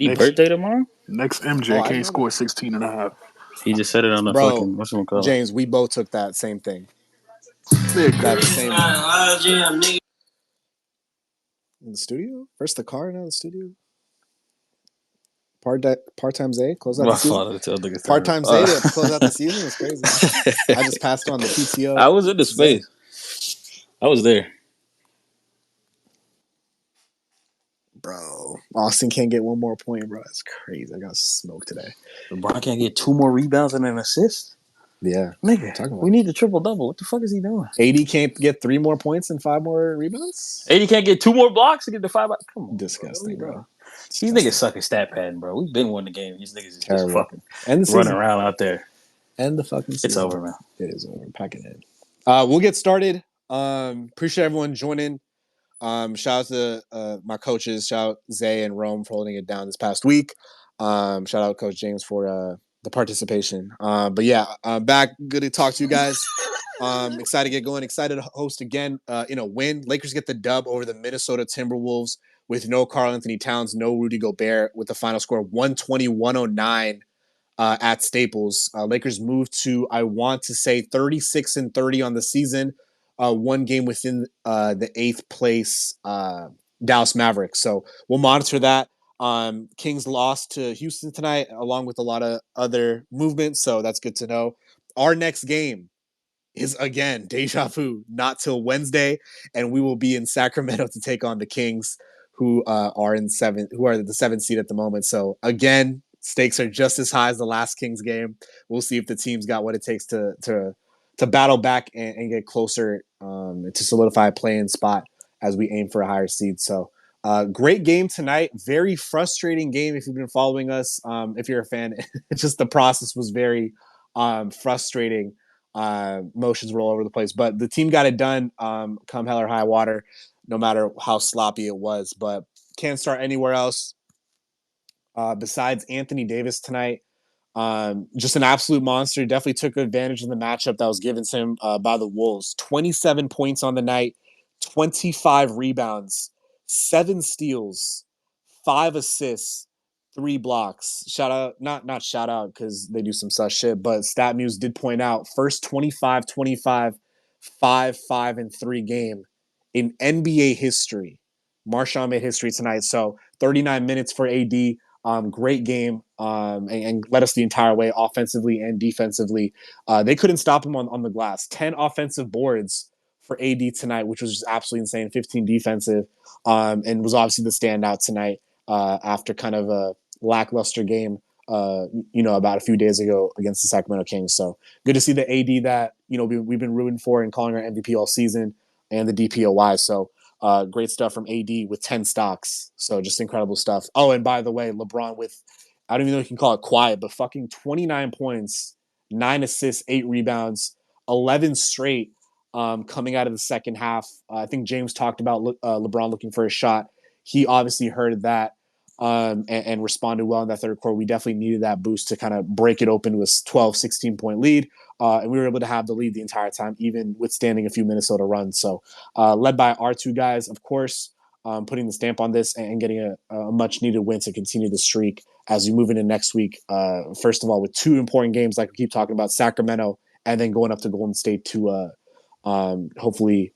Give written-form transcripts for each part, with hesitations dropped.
He Next, birthday tomorrow? next Oh, MJ I can't know score that. 16 and a half. He just said it on the Bro, fucking whatchamacallit. James, we both took that same thing. Nigga. That same in the studio? First the car, now the studio? Part-time Zay, close out My the season? father to tell niggas. Part-time Zay to close out the season was crazy. I just passed on the PTO. I was in the Zay. space. I was there. Bro, Austin can't get one more point, bro. That's crazy. I got smoked today. LeBron can't get 2 more rebounds and an assist? Yeah. Nigga, we need the triple-double. What the fuck is he doing? AD can't get 3 more points and 5 more rebounds? AD can't get 2 more blocks to get the 5. Come on, Disgusting, bro. Disgusting. These niggas suck at stat padding, bro. We've been winning the game. These niggas is Terrible. just fucking and the running season. around out there. And the fucking season. It's over, man. It is over. Pack it in. We'll get started. Appreciate everyone joining. Shout out to my coaches. Shout out Zay and Rome for holding it down this past week. Shout out Coach James for the participation. But yeah, back. Good to talk to you guys. Excited to get going. Excited to host again in a win. Lakers get the dub over the Minnesota Timberwolves with no Karl Anthony Towns, no Rudy Gobert, with the final score 120-109 at Staples. Lakers moved to, I want to say, 36-30 on the season. One game within the 8th place Dallas Mavericks. So we'll monitor that. Kings lost to Houston tonight, along with a lot of other movements. So that's good to know. Our next game is, again, deja vu, not till Wednesday, and we will be in Sacramento to take on the Kings, who are the 7th seed at the moment. So again, stakes are just as high as the last Kings game. We'll see if the team's got what it takes to battle back and get closer to solidify a play-in spot as we aim for a higher seed. So great game tonight. Very frustrating game if you've been following us. If you're a fan, it's just the process was very frustrating. Motions were all over the place, but the team got it done come hell or high water, no matter how sloppy it was. But can't start anywhere else besides Anthony Davis tonight. Just an absolute monster. Definitely took advantage of the matchup that was given to him by the Wolves. 27 points on the night, 25 rebounds, 7 steals, 5 assists, 3 blocks. Shout out, not shout out because they do some such shit, but StatMuse did point out first 25-25, 5-5 and 3 game in NBA history. Marshawn made history tonight. So 39 minutes for AD. Great game and led us the entire way offensively and defensively. They couldn't stop him on the glass. 10 offensive boards for AD tonight, which was just absolutely insane. 15 defensive and was obviously the standout tonight after kind of a lackluster game, about a few days ago against the Sacramento Kings. So good to see the AD that, we've been rooting for and calling our MVP all season, and the DPOY. So great stuff from AD with 10 stocks. So just incredible stuff. Oh, and by the way, LeBron with, I don't even know if you can call it quiet, but fucking 29 points, 9 assists, 8 rebounds, 11 straight coming out of the second half. I think James talked about LeBron looking for a shot. He obviously heard that and responded well in that third quarter. We definitely needed that boost to kind of break it open with 12, 16-point lead. And we were able to have the lead the entire time, even withstanding a few Minnesota runs. So led by our 2 guys, of course, putting the stamp on this and getting a much-needed win to continue the streak as we move into next week. First of all, with 2 important games, like we keep talking about, Sacramento, and then going up to Golden State to hopefully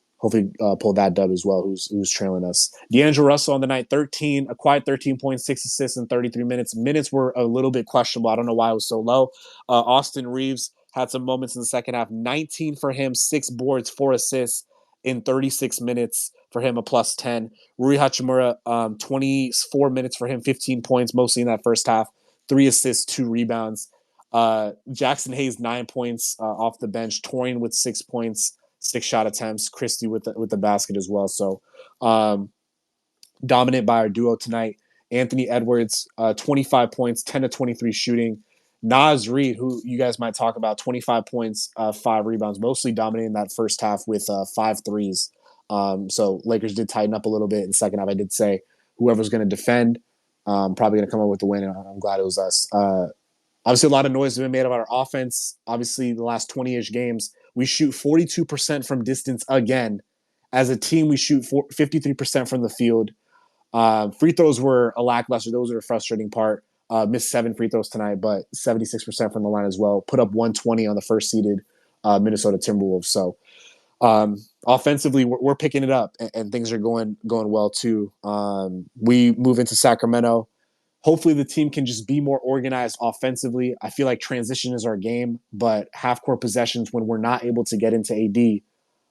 pull that dub as well, who's trailing us. D'Angelo Russell on the night, a quiet 13 points, 6 assists in 33 minutes. Minutes were a little bit questionable. I don't know why it was so low. Austin Reeves had some moments in the second half. 19 for him, 6 boards, 4 assists in 36 minutes for him, a plus 10. Rui Hachimura, 24 minutes for him, 15 points, mostly in that first half, 3 assists, 2 rebounds. Jackson Hayes, 9 points off the bench. Torian with 6 points, 6 shot attempts. Christie with the basket as well. So dominant by our duo tonight. Anthony Edwards, 25 points, 10 to 23 shooting. Naz Reid, who you guys might talk about, 25 points, 5 rebounds, mostly dominating that first half with 5 threes. So Lakers did tighten up a little bit in the second half. I did say whoever's going to defend, probably going to come up with the win, and I'm glad it was us. Obviously, a lot of noise has been made about our offense. Obviously, the last 20-ish games, we shoot 42% from distance again. As a team, we shoot 53% from the field. Free throws were a lackluster. Those are the frustrating part. Missed 7 free throws tonight, but 76% from the line as well. Put up 120 on the first seeded Minnesota Timberwolves. So offensively, we're picking it up, and things are going well too. We move into Sacramento. Hopefully, the team can just be more organized offensively. I feel like transition is our game, but half-court possessions when we're not able to get into AD,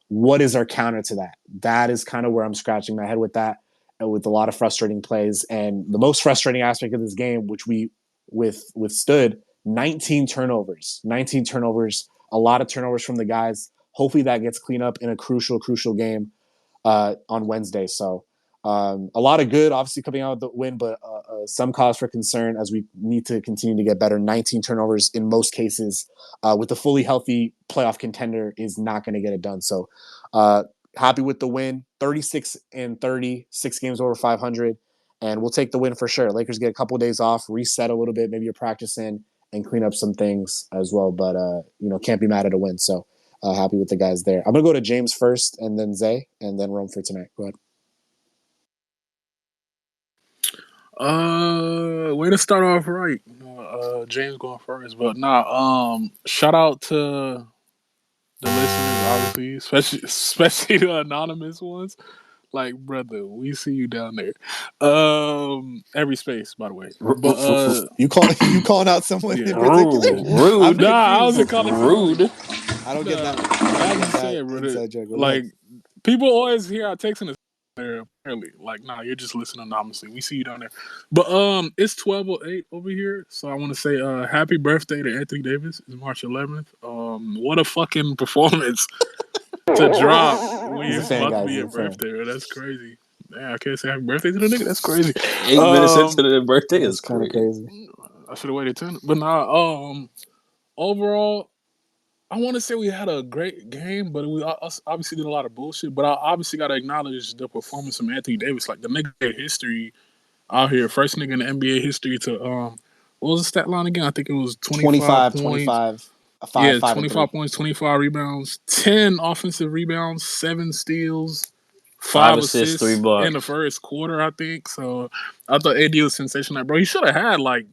what is our counter to that? That is kind of where I'm scratching my head with that, and with a lot of frustrating plays. And the most frustrating aspect of this game, which we withstood, 19 turnovers. 19 turnovers, a lot of turnovers from the guys. Hopefully that gets cleaned up in a crucial game on Wednesday. So a lot of good, obviously, coming out of the win, but some cause for concern as we need to continue to get better. 19 turnovers in most cases with a fully healthy playoff contender is not going to get it done. So happy with the win, 36-30, 6 games over 500, and we'll take the win for sure. Lakers get a couple of days off, reset a little bit, maybe a practice in, and clean up some things as well. But can't be mad at a win. So happy with the guys there. I'm gonna go to James first, and then Zay, and then Rome for tonight. Go ahead. Way to start off right. James going first, but shout out to the listeners, obviously, especially the anonymous ones. Like, brother, we see you down there. Every space, by the way. But you calling out someone in particular? Rude. I wasn't calling rude. I don't get that. I'm just saying, brother. Joke. Like, people always hear our texting us there. Apparently, like, nah, you're just listening anonymously. We see you down there. But it's 12:08 over here, so I want to say happy birthday to Anthony Davis. It's March 11th. What a fucking performance to drop when you're about to be your birthday. That's crazy. Man, I can't say happy birthday to the nigga. That's crazy. 8 minutes into the birthday is kind of crazy. I should have waited 10. But overall, I want to say we had a great game, but we obviously did a lot of bullshit. But I obviously got to acknowledge the performance of Anthony Davis. Like, the nigga had history out here. First nigga in the NBA history to, what was the stat line again? I think it was 25 points. 25 points, 25 rebounds, 10 offensive rebounds, 7 steals, 5 assists 3 blocks in the first quarter, I think. So I thought AD was sensational. Like, bro, he should have had like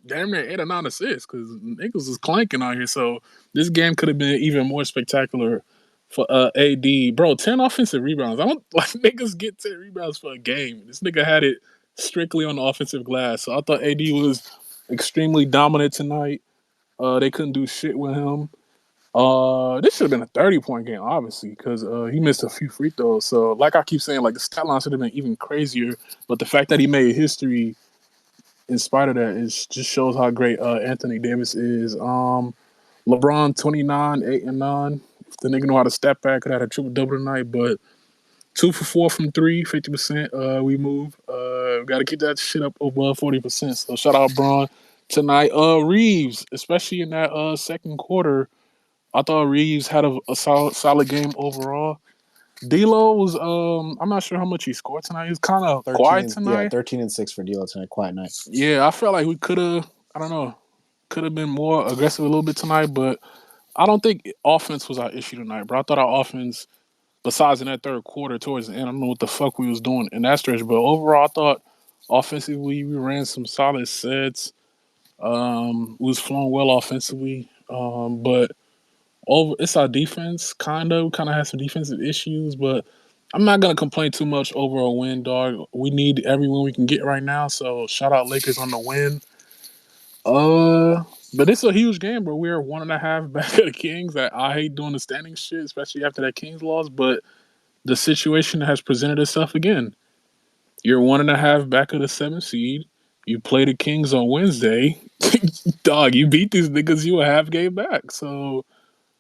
damn near 8 or 9 assists because niggas was clanking out here. So this game could have been even more spectacular for AD. Bro, 10 offensive rebounds. I don't like niggas get 10 rebounds for a game. This nigga had it strictly on the offensive glass. So I thought AD was extremely dominant tonight. They couldn't do shit with him. This should have been a 30-point game, obviously, because he missed a few free throws. So, like I keep saying, like the stat line should have been even crazier. But the fact that he made history in spite of that, it just shows how great Anthony Davis is. LeBron 29, 8 and 9. If the nigga know how to step back, could have had a triple double tonight, but 2 for 4 from 3, 50%. We move. Got to keep that shit up above 40%. So shout out Braun tonight. Reeves, especially in that second quarter, I thought Reeves had a solid game overall. D'Lo was I'm not sure how much he scored tonight. He was kind of quiet tonight. Yeah, 13 and 6 for D'Lo tonight. Quiet night. Yeah, I felt like we could have. I don't know. Could have been more aggressive a little bit tonight, but I don't think offense was our issue tonight, bro. I thought our offense, besides in that third quarter towards the end, I don't know what the fuck we was doing in that stretch, but overall, I thought offensively we ran some solid sets. We was flowing well offensively, but it's our defense. Kind of had some defensive issues, but I'm not gonna complain too much over a win, dog. We need every win we can get right now. So shout out Lakers on the win. But it's a huge game, bro. We're 1.5 back of the Kings. I hate doing the standing shit, especially after that Kings loss. But the situation has presented itself again. You're 1.5 back of the 7th seed. You play the Kings on Wednesday. Dog, you beat these niggas, you a half game back. So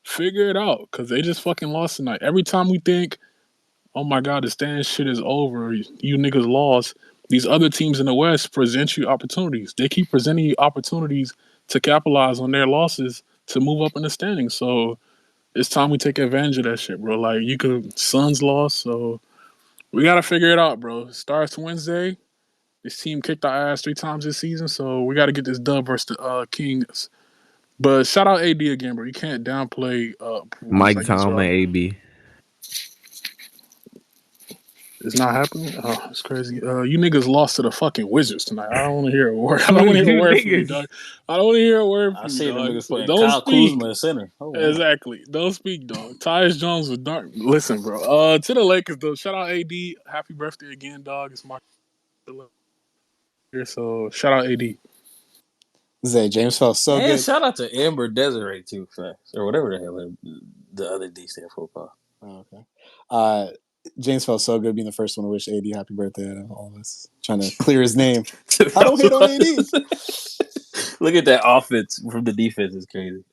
figure it out, because they just fucking lost tonight. Every time we think, oh my God, the stand shit is over, you niggas lost, these other teams in the West present you opportunities. They keep presenting you opportunities to capitalize on their losses to move up in the standings. So it's time we take advantage of that shit, bro. Like, Suns lost, so we got to figure it out, bro. It starts Wednesday. This team kicked our ass 3 times this season, so we got to get this dub versus the Kings. But shout out AD again, bro. You can't downplay Mike Tomlin, AB. It's not happening. Oh, it's crazy. You niggas lost to the fucking Wizards tonight. I don't want to hear a word. I don't want to hear a word from you, dog. I don't want to hear a word I from you, see them dog. niggas So playing don't Kyle speak. Kuzma at center. Oh, man. Exactly. Don't speak, dog. Tyus Jones was dark. Listen, bro. To the Lakers though. Shout out AD. Happy birthday again, dog. It's my here, so shout out AD. Zay, James felt so And good. shout out to Amber Desiree too, facts, or whatever the hell the other D stand for. Oh, okay. James felt so good being the first one to wish AD happy birthday out of all of us. Trying to clear his name. I don't hate on AD. Look at that offense from the defense is crazy.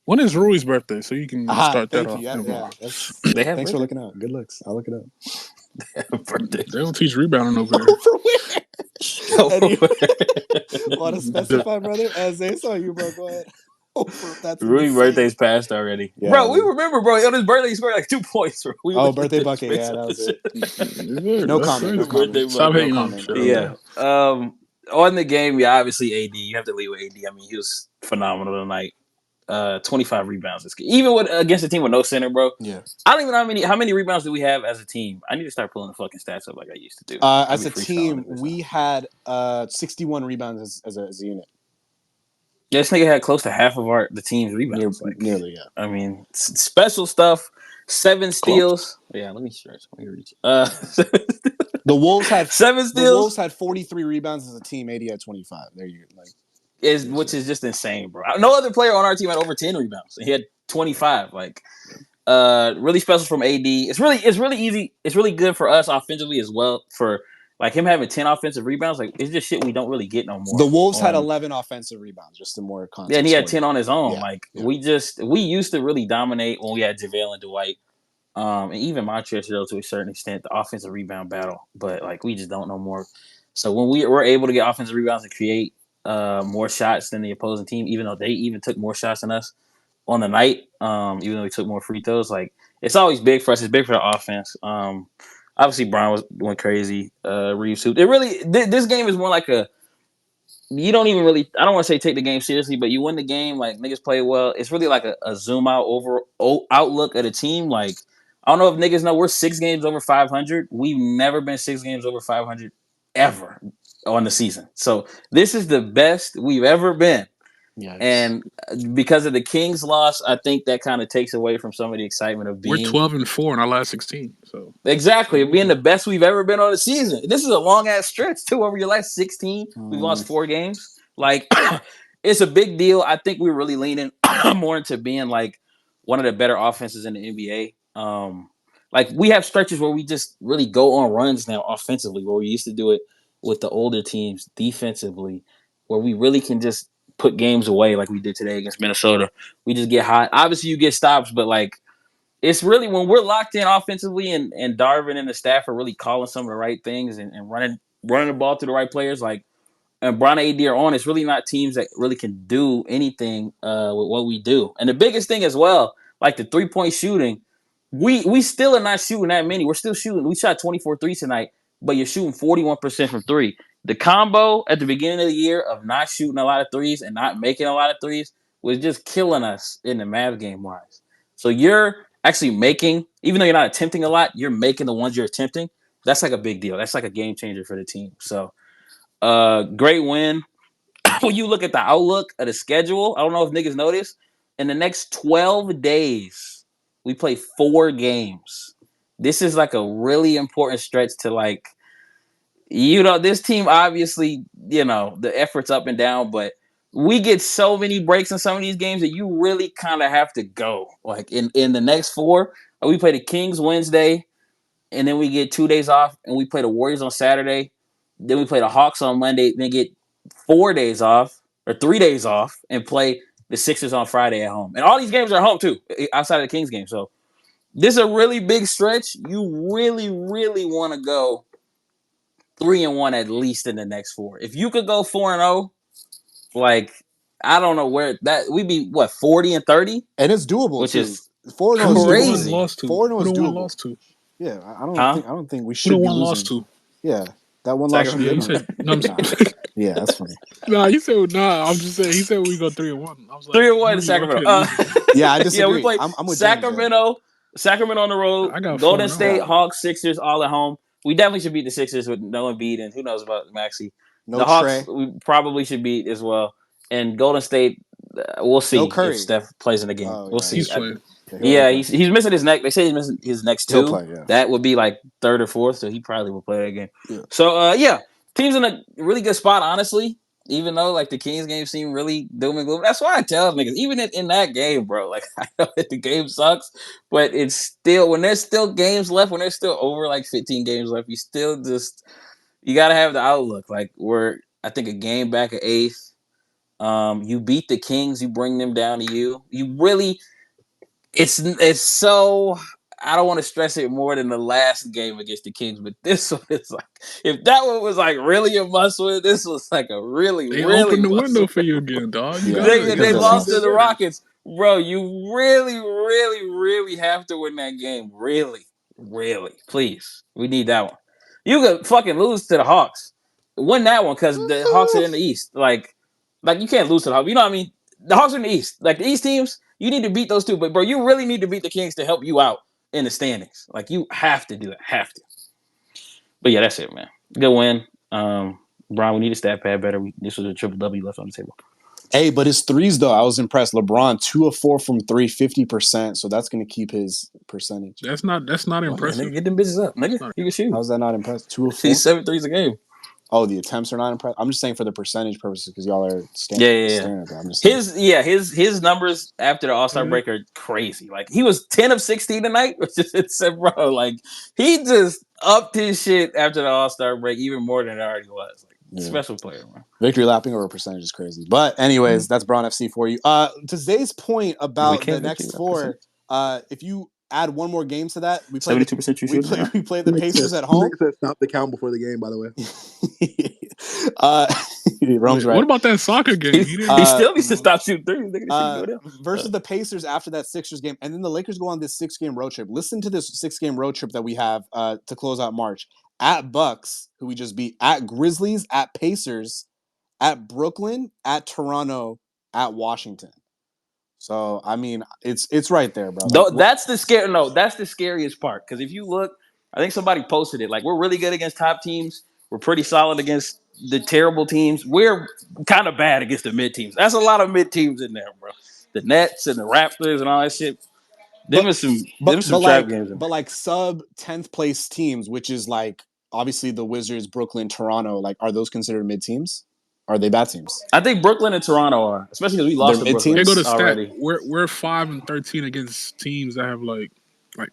When is Rui's birthday? So you can start that Thank off. you. Yeah, They have thanks for looking out. Good looks. I'll look it up. birthday. They don't teach rebounding over there. For where? Anyway. Want to specify, brother? Zay saw you, bro. Go ahead. That's Rui's insane. birthday's passed already. Yeah, bro, we remember, bro. On his birthday, he scored like 2 points. Bro. Birthday bucket. Yeah, that was it. No That's comment. crazy. No comment. Stop No hating on comment. him. Yeah. On the game, yeah, obviously AD. You have to lead with AD. I mean, he was phenomenal tonight. 25 rebounds this game. Even against a team with no center, bro. Yeah. I don't even know how many rebounds do we have as a team. I need to start pulling the fucking stats up like I used to do. As a team, we had 61 rebounds as a unit. Yeah, this nigga had close to half of the team's rebounds. Nearly, yeah. I mean, special stuff. 7 steals. Close. Yeah, let me stretch. Let me reach. The Wolves had 7 steals. The Wolves had 43 rebounds as a team. AD had 25. There you go. Which is just insane, bro. No other player on our team had over 10 rebounds. He had 25. Really special from AD. It's really easy. It's really good for us offensively as well. For him having 10 offensive rebounds, it's just shit we don't really get no more. The Wolves had 11 offensive rebounds, just in more context. Yeah, and he had 10 on his own. Yeah. We used to really dominate when we had JaVale and Dwight. And even Montrezl to a certain extent, the offensive rebound battle. But we just don't know more. So when we were able to get offensive rebounds and create more shots than the opposing team, even though they even took more shots than us on the night, even though we took more free throws, it's always big for us. It's big for the offense. Obviously, Brian went crazy. Reeves hooped. This game is more like you don't even really. I don't want to say take the game seriously, but you win the game. Niggas play well. It's really like a zoom out outlook at a team. I don't know if niggas know we're 6 games over 500. We've never been 6 games over 500 ever on the season. So this is the best we've ever been. Yikes. And because of the Kings loss, I think that kind of takes away from some of the excitement of being. We're 12-4 in our last 16. So exactly, being the best we've ever been on the season. This is a long ass stretch too. Over your last 16, we've lost 4 games. It's a big deal. I think we're really leaning more into being one of the better offenses in the NBA. We have stretches where we just really go on runs now offensively, where we used to do it with the older teams defensively, where we really can just put games away like we did today against Minnesota. We just get hot. Obviously, you get stops, but it's really when we're locked in offensively and Darvin and the staff are really calling some of the right things and running the ball to the right players, and Bron and AD are on, it's really not teams that really can do anything with what we do. And the biggest thing as well, the 3-point shooting, we still are not shooting that many. We're still shooting. We shot 24 threes tonight, but you're shooting 41% from 3. The combo at the beginning of the year of not shooting a lot of threes and not making a lot of threes was just killing us in the Mavs game wise. So you're actually making, even though you're not attempting a lot, you're making the ones you're attempting. That's a big deal. That's a game changer for the team. So great win. When you look at the outlook of the schedule, I don't know if niggas noticed, in the next 12 days, we play 4 games. This is a really important stretch to this team obviously, the effort's up and down, but we get so many breaks in some of these games that you really kind of have to go. In the next 4, we play the Kings Wednesday, and then we get 2 days off, and we play the Warriors on Saturday. Then we play the Hawks on Monday, then get 4 days off or 3 days off and play the Sixers on Friday at home. And all these games are home too, outside of the Kings game. So this is a really big stretch. You really, really want to go 3-1 at least in the next 4. If you could go 4-0, I don't know where that we'd be 40 and 30, and it's doable. Which too. is 4-0 is crazy. 4-0 is doable. Lost to. Yeah, I don't think we should be losing. Lost to. Yeah, that one loss should be. You said no. Yeah, that's funny. You said I'm just saying. He said we go 3-1. I was 3-1 to Sacramento. Yeah, I disagree. Yeah, we play I'm with Sacramento, Sacramento on the road. I got 4 Golden in a row. State, Hawks, Sixers, all at home. We definitely should beat the Sixers with no Embiid, and who knows about Maxey. No The Hawks, Trey. we probably should beat as well. And Golden State, we'll see No Curry. if Steph plays in the game. Oh, We'll yeah. see. He's playing. Yeah, he's missing his neck. They say he's missing his next He'll 2. play, yeah. That would be like 3rd or 4th, so he probably will play that game. Yeah. So, yeah, team's in a really good spot, honestly. Even though like the Kings game seemed really doom and gloom. That's why I tell niggas, even in that game, bro, like I know that the game sucks, but it's still when there's still games left, when there's still over like 15 games left, you gotta have the outlook. Like we're I think a game back at 8th. You beat the Kings, you bring them down to you. You really it's so I don't want to stress it more than the last game against the Kings, but this one is like if that one was like really a must win, this was like a really They really opened the must window win. for you again, dog. They lost to the Rockets, bro. You really have to win that game. Really, please. We need that one. You could fucking lose to the Hawks. Win that one because the Hawks are in the East. Like you can't lose to the Hawks. You know what I mean? The Hawks are in the East. Like the East teams, you need to beat those 2. But bro, you really need to beat the Kings to help you out in the standings. Like you have to do it. Have to. But yeah, that's it, man. Good win. Brian, we need a stat pad better. This was a triple W left on the table. Hey, but his threes though, I was impressed. LeBron 2 of 4 from 3, 50%. So that's going to keep his percentage. That's not impressive. Nigga, get them bitches up, nigga. You can shoot. How's that not impressive? 2 of 4. He's 7 threes a game. Oh, the attempts are not impressive. I'm just saying for the percentage purposes because y'all are staring at that. I'm just his numbers after the All-Star break are crazy. Like he was 10 of 16 tonight, which is bro. Like he just upped his shit after the All-Star break even more than it already was. Like special player, man. Victory lapping over percentage is crazy. But anyways, that's Braun FC for you. To Zay's point about the next 4, if you add one more game to that, we play 72% true shooting. We play the Pacers at home. Stop the count before the game, by the way. Rome's right. What about that soccer game? He still needs to stop shooting threes. Versus the Pacers after that Sixers game, and then the Lakers go on this 6-game road trip. Listen to this 6-game road trip that we have to close out March. At Bucks, who we just beat, at Grizzlies, at Pacers, at Brooklyn, at Toronto, at Washington. So I mean, it's right there, bro. Like, that's the scariest part. Because if you look, I think somebody posted it. Like we're really good against top teams. We're pretty solid against the terrible teams. We're kind of bad against the mid teams. That's a lot of mid teams in there, bro. The Nets and the Raptors and all that shit. Them are some trap games. But like sub 10th place teams, which is like obviously the Wizards, Brooklyn, Toronto. Like, are those considered mid teams? Are they bad teams? I think Brooklyn and Toronto are, especially because we lost to Brooklyn. They go to already. Stat. We're 5 and 13 against teams that have like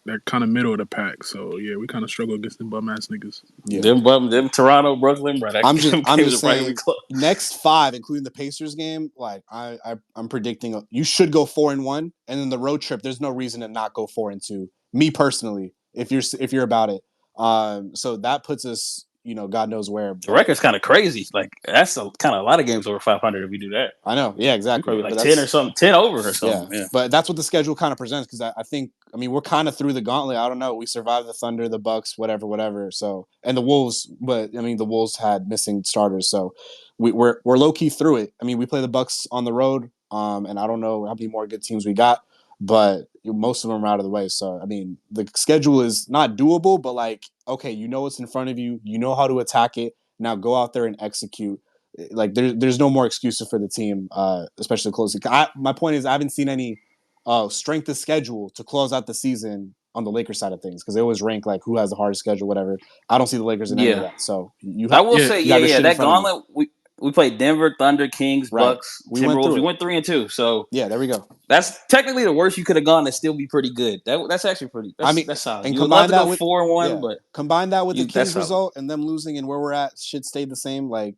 that kind of middle of the pack. So yeah, we kind of struggle against them bum ass niggas. Yeah. Them Toronto, Brooklyn, bro. I'm just saying. Next 5, including the Pacers game, like I'm predicting you should go 4-1, and then the road trip. There's no reason to not go 4-2. Me personally, if you're about it, so that puts us. God knows where. The record's kind of crazy. Like that's kind of a lot of games over 500 if we do that. I know. Yeah, exactly. Probably like 10 or something, 10 over or something. Yeah. But that's what the schedule kind of presents because I think we're kind of through the gauntlet. I don't know. We survived the Thunder, the Bucks, whatever. So and the Wolves, but the Wolves had missing starters, so we're low key through it. We play the Bucks on the road, and I don't know how many more good teams we got, but most of them are out of the way. So the schedule is not doable, but like. Okay, what's in front of you. You know how to attack it. Now go out there and execute. Like there's no more excuses for the team, especially closing. My point is I haven't seen any strength of schedule to close out the season on the Lakers side of things because they always rank like who has the hardest schedule, whatever. I don't see the Lakers in any of that. So I will say, that gauntlet we played Denver, Thunder, Kings, Bucks, Timberwolves. We went 3-2. So yeah, there we go. That's technically the worst you could have gone to still be pretty good. That's actually pretty. That's solid. And you combine that with 4-1, but combine that with the Kings result and them losing and where we're at, shit stayed the same. Like,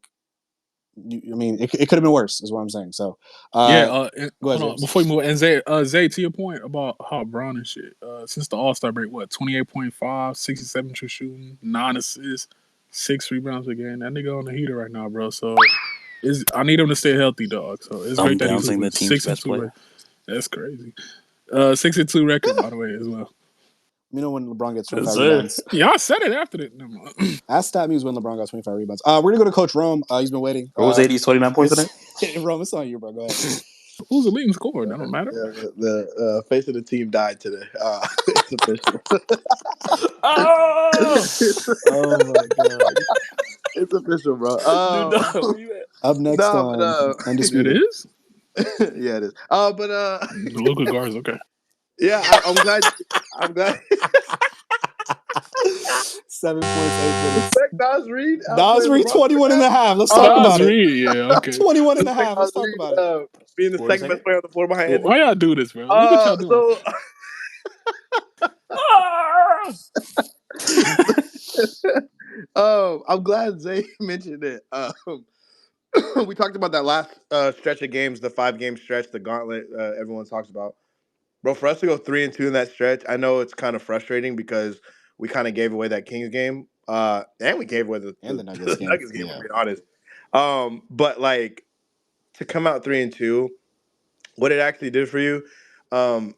it could have been worse, is what I'm saying. So go ahead, before you move, and Zay, to your point about how Brown and shit. Since the All-Star break, 28.5, 67 true shooting, 9 assists. 6 rebounds a game. That nigga on the heater right now, bro. So I need him to stay healthy, dog. So it's great that he's 6-2. That's crazy. 6-2 record, by the way, as well. When LeBron gets 25 rebounds. Yeah, I said it after that. Never mind. Ask Stat Muse when LeBron got 25 rebounds. We're gonna go to Coach Rome. He's been waiting. What was 80's 29 points today? Rome, it's on you, bro. Go ahead. Who's the leading scorer? That don't matter. The face of the team died today. It's official. Oh, Oh my god. It's official, bro. dude, no, where you at? Up next No, but on It Undisputed. is. yeah, it is. But Luka Gar's okay. yeah, I'm glad. I'm glad. 7 points, 8 minutes. Respect Nas Reed Nas outplaying Reed LeBron. 21 and a half. Let's talk Oh, about Nas it. Reed, yeah, okay. 21 and a respect half. Nas Let's talk Reed about it. being the What was second I best player on the floor behind Anthony. Why y'all do this, bro? Look what y'all doing. Ah! I'm glad Zay mentioned it. We talked about that last stretch of games, the 5-game stretch, the gauntlet everyone talks about. Bro, for us to go 3-2 in that stretch, I know it's kind of frustrating because we kind of gave away that Kings game, and we gave away the, And the, the Nuggets the game. Nuggets game. Yeah. To be honest, but like to come out 3-2, what it actually did for you, um,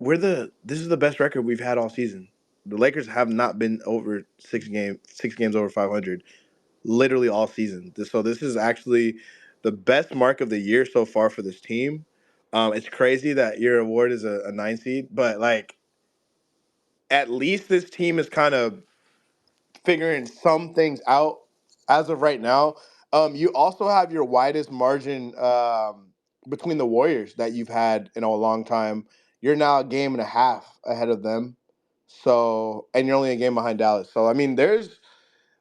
this is the best record we've had all season. The Lakers have not been over 6 games over 500, literally all season. So this is actually the best mark of the year so far for this team. It's crazy that your award is a 9 seed, but like at least this team is kind of figuring some things out as of right now. You also have your widest margin between the Warriors that you've had in a long time. You're now a game and a half ahead of them. So, and you're only a game behind Dallas. So, I mean, this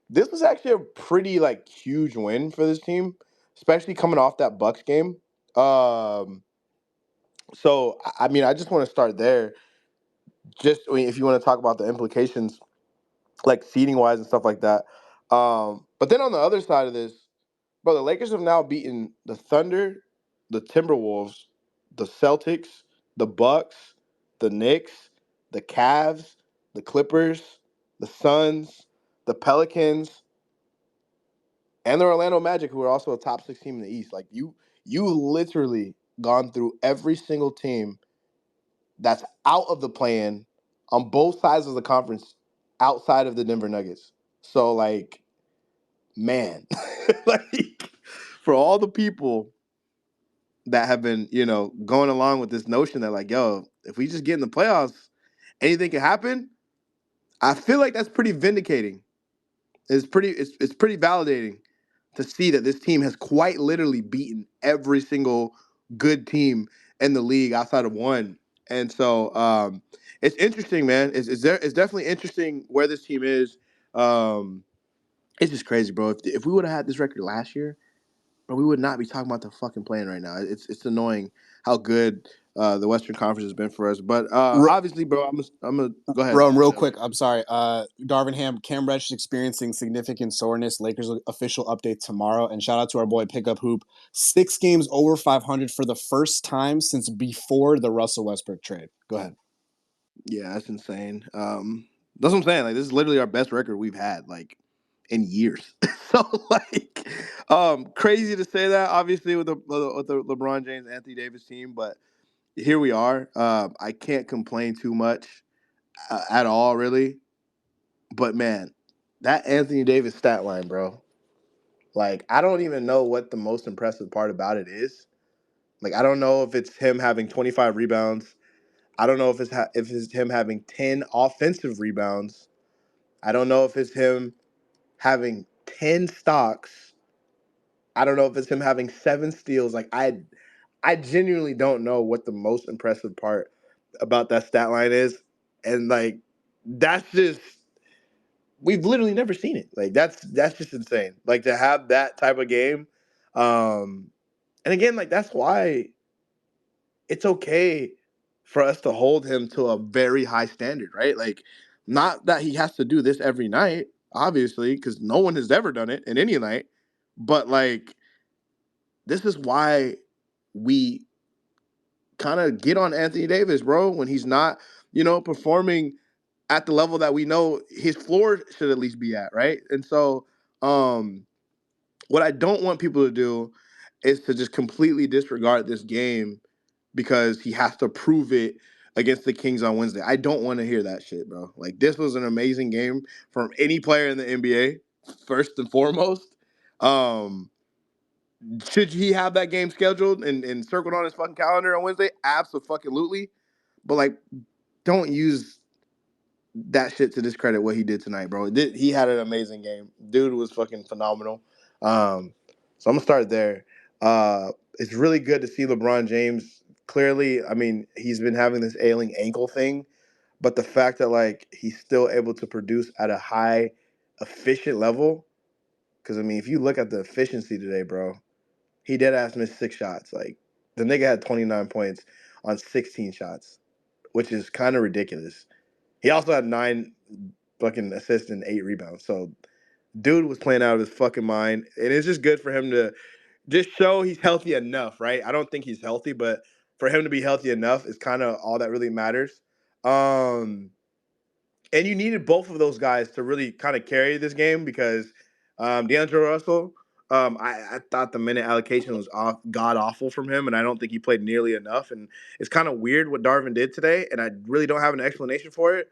was actually a pretty like huge win for this team, especially coming off that Bucks game. Um, so, I mean, I just want to start there. Just I mean, if you want to talk about the implications like seating wise and stuff like that. But then on the other side of this, bro, the Lakers have now beaten the Thunder, the Timberwolves, the Celtics, the Bucks, the Knicks, the Cavs, the Clippers, the Suns, the Pelicans, and the Orlando Magic, who are also a top 6 team in the East. Like you literally gone through every single team that's out of the plan on both sides of the conference outside of the Denver Nuggets. So like, man, like for all the people that have been, going along with this notion that like, yo, if we just get in the playoffs, anything can happen. I feel like that's pretty vindicating. It's pretty validating to see that this team has quite literally beaten every single good team in the league outside of one. And so it's interesting, man. It's definitely interesting where this team is. It's just crazy, bro. If we would have had this record last year, bro, we would not be talking about the fucking playing right now. It's annoying how good the Western Conference has been for us. But obviously, bro, I'm gonna go ahead. Rome, real quick. I'm sorry. Darvin Ham, Cam Reddish is experiencing significant soreness. Lakers official update tomorrow. And shout out to our boy Pickup Hoop. 6 games over 500 for the first time since before the Russell Westbrook trade. Go ahead. Yeah, that's insane. That's what I'm saying. Like, this is literally our best record we've had like in years. So like, crazy to say that. Obviously, with the LeBron James, Anthony Davis team, but here we are. I can't complain too much at all, really. But man, that Anthony Davis stat line, bro. Like, I don't even know what the most impressive part about it is. Like, I don't know if it's him having 25 rebounds. I don't know if it's him having 10 offensive rebounds. I don't know if it's him having 10 stocks. I don't know if it's him having 7 steals. Like, I genuinely don't know what the most impressive part about that stat line is. And like, that's just we've literally never seen it. Like, that's just insane. Like, to have that type of game. And again, like, that's why it's okay for us to hold him to a very high standard, right? Like, not that he has to do this every night, obviously, because no one has ever done it in any night. But like, this is why we kind of get on Anthony Davis, bro, when he's not, performing at the level that we know his floor should at least be at, right? And so, what I don't want people to do is to just completely disregard this game because he has to prove it against the Kings on Wednesday. I don't want to hear that shit, bro. Like, this was an amazing game from any player in the NBA, first and foremost. Um, Should he have that game scheduled and circled on his fucking calendar on Wednesday? Absolutely. But like, don't use that shit to discredit what he did tonight, bro. He had an amazing game. Dude was fucking phenomenal. So I'm gonna start there. It's really good to see LeBron James. Clearly, I mean, he's been having this ailing ankle thing, but the fact that like he's still able to produce at a high, efficient level. Because I mean, if you look at the efficiency today, bro, he dead ass missed 6 shots. Like the nigga had 29 points on 16 shots, which is kind of ridiculous. He also had 9 fucking assists and 8 rebounds. So dude was playing out of his fucking mind. And it's just good for him to just show he's healthy enough, right? I don't think he's healthy, but for him to be healthy enough is kind of all that really matters. And you needed both of those guys to really kind of carry this game because D'Angelo Russell, I thought the minute allocation was off, god awful from him, and I don't think he played nearly enough. And it's kind of weird what Darvin did today, and I really don't have an explanation for it.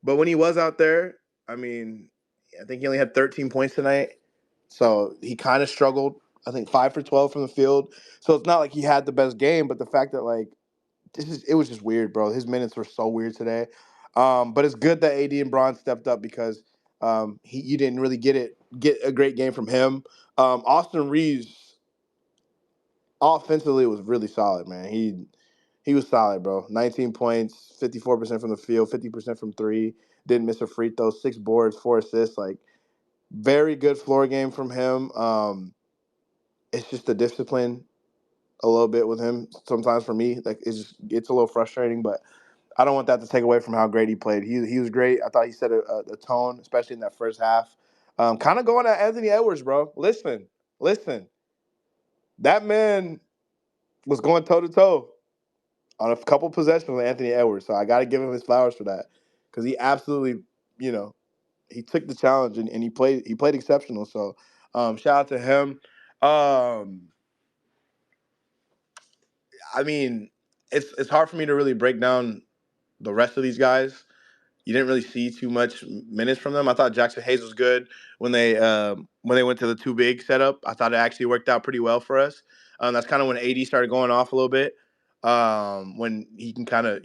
But when he was out there, I mean, I think he only had 13 points tonight, so he kind of struggled. I think 5 for 12 from the field. So it's not like he had the best game, but the fact that like it was just weird, bro. His minutes were so weird today. But it's good that AD and Braun stepped up because you didn't really get a great game from him. Austin Reeves offensively was really solid, man. He was solid, bro. 19 points, 54% from the field, 50% from three. Didn't miss a free throw, 6 boards, 4 assists. Like very good floor game from him. It's just the discipline a little bit with him sometimes for me. Like it's a little frustrating, but I don't want that to take away from how great he played. He was great. I thought he set a tone, especially in that first half. Kind of going at Anthony Edwards, bro. Listen. That man was going toe to toe on a couple possessions with Anthony Edwards. So I got to give him his flowers for that because he absolutely, you know, he took the challenge and he played exceptional. So shout out to him. I mean, it's hard for me to really break down the rest of these guys. You didn't really see too much minutes from them. I thought Jackson Hayes was good when they went to the two big setup. I thought it actually worked out pretty well for us. That's kind of when AD started going off a little bit. When he can kind of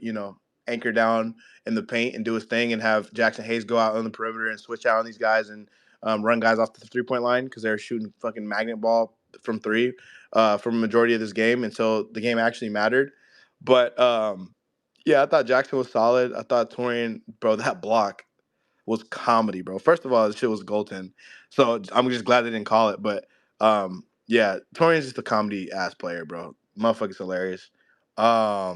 anchor down in the paint and do his thing, and have Jackson Hayes go out on the perimeter and switch out on these guys and run guys off the 3-point line because they're shooting fucking magnet ball from three for a majority of this game until the game actually mattered. But yeah, I thought Jackson was solid. I thought Torian, bro, that block was comedy, bro. First of all, this shit was goaltend. So I'm just glad they didn't call it. But yeah, Torian's just a comedy ass player, bro. Motherfucker's hilarious. But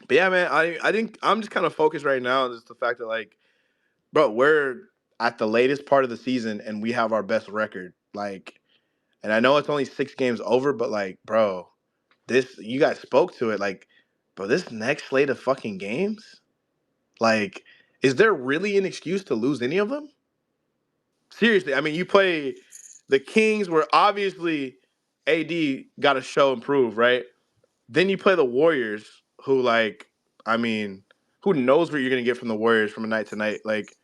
yeah, man, I think I'm just kind of focused right now on just the fact that like, bro, we're at the latest part of the season and we have our best record. Like, and I know it's only 6 games over, but like, bro, this you guys spoke to it, like, bro, this next slate of fucking games. Like, is there really an excuse to lose any of them? Seriously, I mean, you play the Kings, where obviously AD got to show and prove, right? Then you play the Warriors, who, like, I mean, who knows what you're gonna get from the Warriors from a night to night? Like,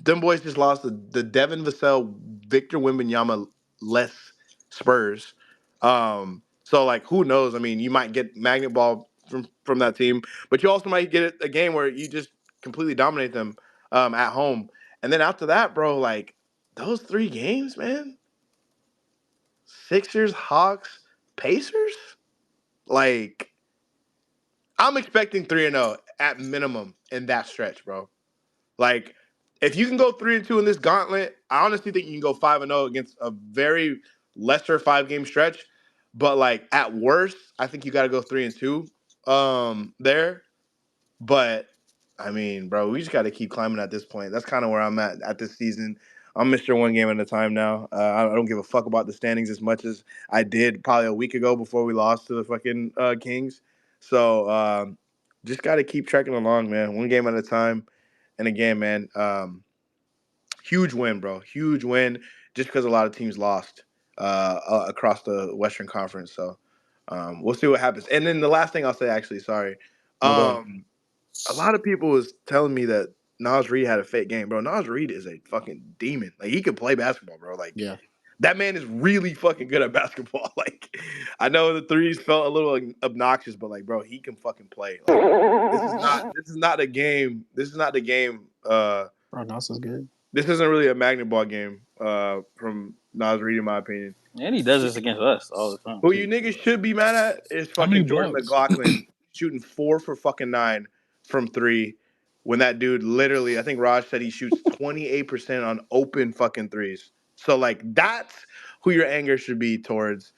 them boys just lost the Devin Vassell, Victor Wembanyama less Spurs. So like, who knows? I mean, you might get magnet ball from that team, but you also might get a game where you just completely dominate them at home. And then after that, bro, like those 3 games, man, Sixers, Hawks, Pacers, like I'm expecting 3-0 at minimum in that stretch, bro. Like, if you can go 3-2 in this gauntlet, I honestly think you can go 5-0 against a very lesser 5-game stretch. But like at worst, I think you got to go 3-2 there. But I mean, bro, we just got to keep climbing at this point. That's kind of where I'm at this season. I'm Mr. One Game at a time now. I don't give a fuck about the standings as much as I did probably a week ago before we lost to the fucking Kings. So just got to keep trekking along, man. One game at a time. And again, man, huge win, bro. Huge win just because a lot of teams lost across the Western Conference. So we'll see what happens. And then the last thing I'll say, actually, sorry. No, go ahead. A lot of people was telling me that Nas Reed had a fake game, bro. Nas Reed is a fucking demon. Like, he could play basketball, bro. Like, Yeah. That man is really fucking good at basketball. Like, I know the threes felt a little obnoxious, but like, bro, he can fucking play. Like, this is not a game. This is not the game. Bro, Nas is good. This isn't really a magnet ball game. From Nas Reed, in my opinion. And he does this against us all the time. Who Too. you niggas should be mad at is How many fucking Jordan blocks? McLaughlin shooting 4 for fucking 9 from 3. When that dude literally, I think Raj said he shoots 28% on open fucking threes. So like that's who your anger should be towards.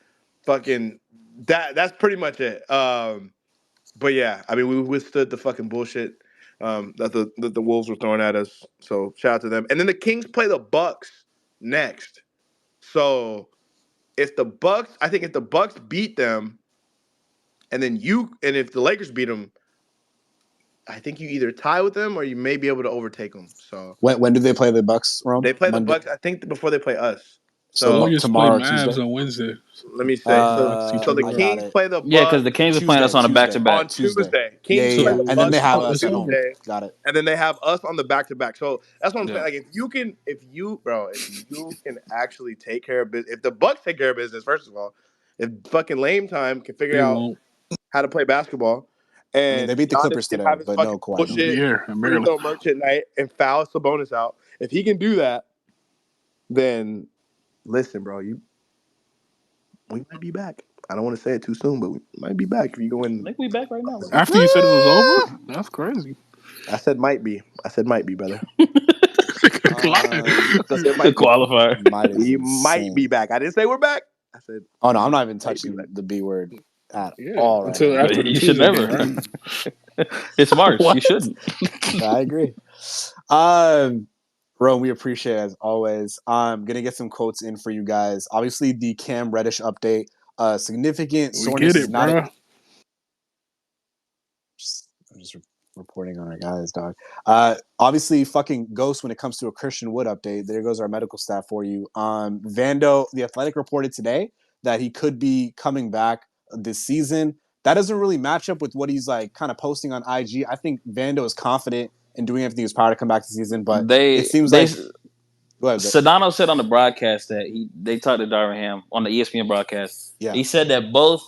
Fucking that's pretty much it. But yeah, I mean we withstood the fucking bullshit that the Wolves were throwing at us. So shout out to them. And then the Kings play the Bucks next. So I think if the Bucks beat them, and if the Lakers beat them, I think you either tie with them or you may be able to overtake them. So When do they play the Bucks, Rome? they play the Monday? Bucks, I think, before they play us. So So Warriors play tomorrow, Mavs Tuesday. on Wednesday. let me say. So the I got Kings it. play the Yeah, because Bucks the Kings are playing us on a back to back. on Tuesday. Yeah, Kings yeah, play yeah. the And then Bucks they have on us at home. Tuesday, Got it. and then they have us on the back to back. So that's what I'm Yeah. saying. Like if you can actually take care of business, if the Bucks take care of business, first of all, if fucking Lame Time can figure They out won't. how to play basketball, I mean, they and beat the Giannis Clippers can today, have his but fucking no Kawhi. bullshit Yeah, and free barely. throw merchant night and foul Sabonis out. If he can do that, then listen, bro, we might be back. I don't want to say it too soon, but we might be back if you go I in. think we back right now. After you said it was over? That's crazy. I said might be. I said might be, brother. Um, I said The might be. qualifier. Might is We might be insane. back. I didn't say we're back. I said Oh no, I'm not even might be touching back. the B word at Yeah, all right until now. after the You should Tuesday game, never. right? It's March. What? You shouldn't. I agree. Rome, we appreciate it as always. I'm gonna get some quotes in for you guys. Obviously, the Cam Reddish update. Significant We soreness get is it, not. bro. I'm just reporting on our guys, dog. Obviously, fucking ghost when it comes to a Christian Wood update. There goes our medical staff for you. Vando, the Athletic reported today that he could be coming back this season. That doesn't really match up with what he's like kind of posting on IG. I think Vando is confident in doing everything he's power to come back this season, but it seems like go ahead, Sedano said on the broadcast that they talked to Darvin Ham on the ESPN broadcast. Yeah. He said that both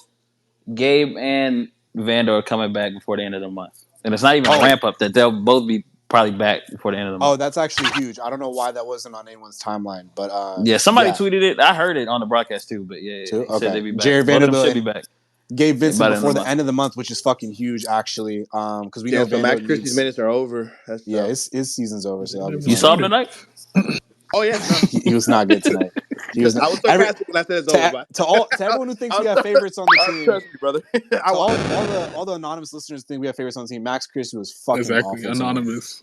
Gabe and Vander are coming back before the end of the month. And it's not even a ramp up, that they'll both be probably back before the end of the month. Oh, that's actually huge. I don't know why that wasn't on anyone's timeline, but yeah, somebody tweeted it. I heard it on the broadcast too, but yeah, Too? he said they'd Okay. be back. Jerry Both of them Vanderbilt should be and back. Gabe Vincent by the before the month. end of the month, which is fucking huge, actually. Because we know So Max Vanderbilt Christie's needs. minutes are over. That's Yeah, his season's over, so that'll be You fun. saw him tonight? Oh yeah, no. He was not good tonight. He was not. I was sarcastic when I said it's over. But To everyone who thinks we have favorites on the team, trust me, brother. all the anonymous listeners think we have favorites on the team. Max Christie was fucking Exactly, awful. anonymous.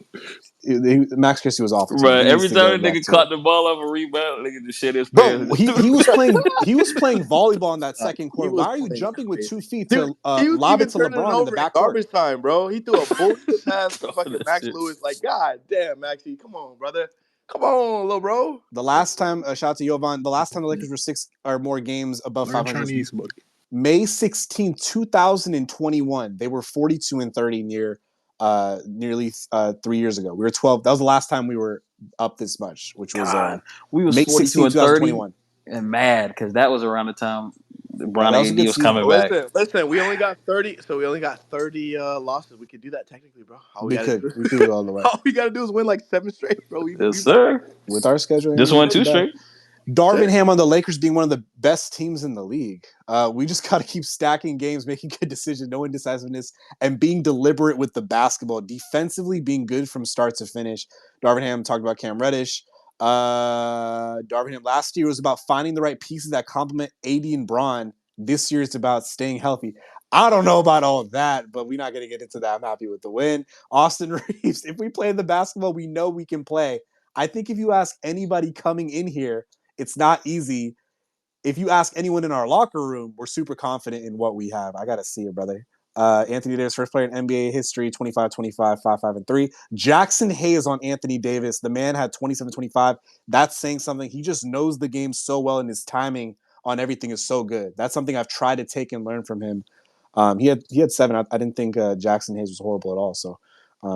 Max Christie was awful. Right. He needs Every to time get a back nigga to caught it. the ball off a rebound, nigga just shit his Bro, pants. he was playing volleyball in that second quarter. Why are you jumping with 2 feet Dude, to he was lob even it to turning it LeBron in the over in backcourt? garbage time, bro. He threw a bullshit pass to fucking That Max shit. Lewis. Like, God damn, Maxie, come on, brother. Come on, little bro. The last time, shout out to Jovan, the last time the Lakers were 6 or more games above Learn 500 Chinese, was buddy. May 16, 2021. They were 42-30 nearly 3 years ago. We were 12. That was the last time we were up this much, which was we was May 42 16, and 30 2021. and mad because that was around the time Bron that was a and good AD was season. coming back. Listen, we only got 30, so we only got 30 losses. We could do that technically, bro. We could go all the way. All we gotta do is win like 7 straight, bro. Yes, sir. With our schedule. This one, 2 straight. Darvin Ham on the Lakers being one of the best teams in the league. We just got to keep stacking games, making good decisions, no indecisiveness, and being deliberate with the basketball. Defensively, being good from start to finish. Darvin Ham talked about Cam Reddish. Darvin Ham last year was about finding the right pieces that complement AD and Bron. This year it's about staying healthy. I don't know about all that, but we're not going to get into that. I'm happy with the win. Austin Reeves, if we play the basketball we know we can play. I think if you ask anybody coming in here, it's not easy. If you ask anyone in our locker room, we're super confident in what we have. I got to see it, brother. Anthony Davis, first player in NBA history, 25-25, 5-5-3. Jackson Hayes on Anthony Davis. The man had 27-25. That's saying something. He just knows the game so well, and his timing on everything is so good. That's something I've tried to take and learn from him. He had 7. I didn't think Jackson Hayes was horrible at all, so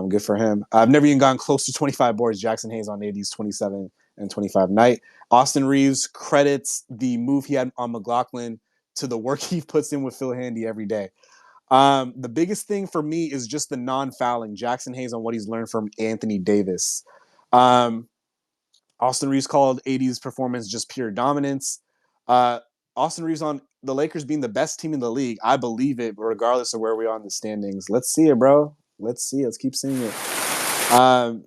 good for him. I've never even gotten close to 25 boards. Jackson Hayes on AD's 27 and 25 night. Austin Reeves credits the move he had on McLaughlin to the work he puts in with Phil Handy every day. The biggest thing for me is just the non-fouling. Jackson Hayes on what he's learned from Anthony Davis. Austin Reeves called AD's performance just pure dominance. Uh, Austin Reeves on the Lakers being the best team in the league. I believe it, regardless of where we are in the standings. Let's see it, bro. Let's see it. Let's keep seeing it.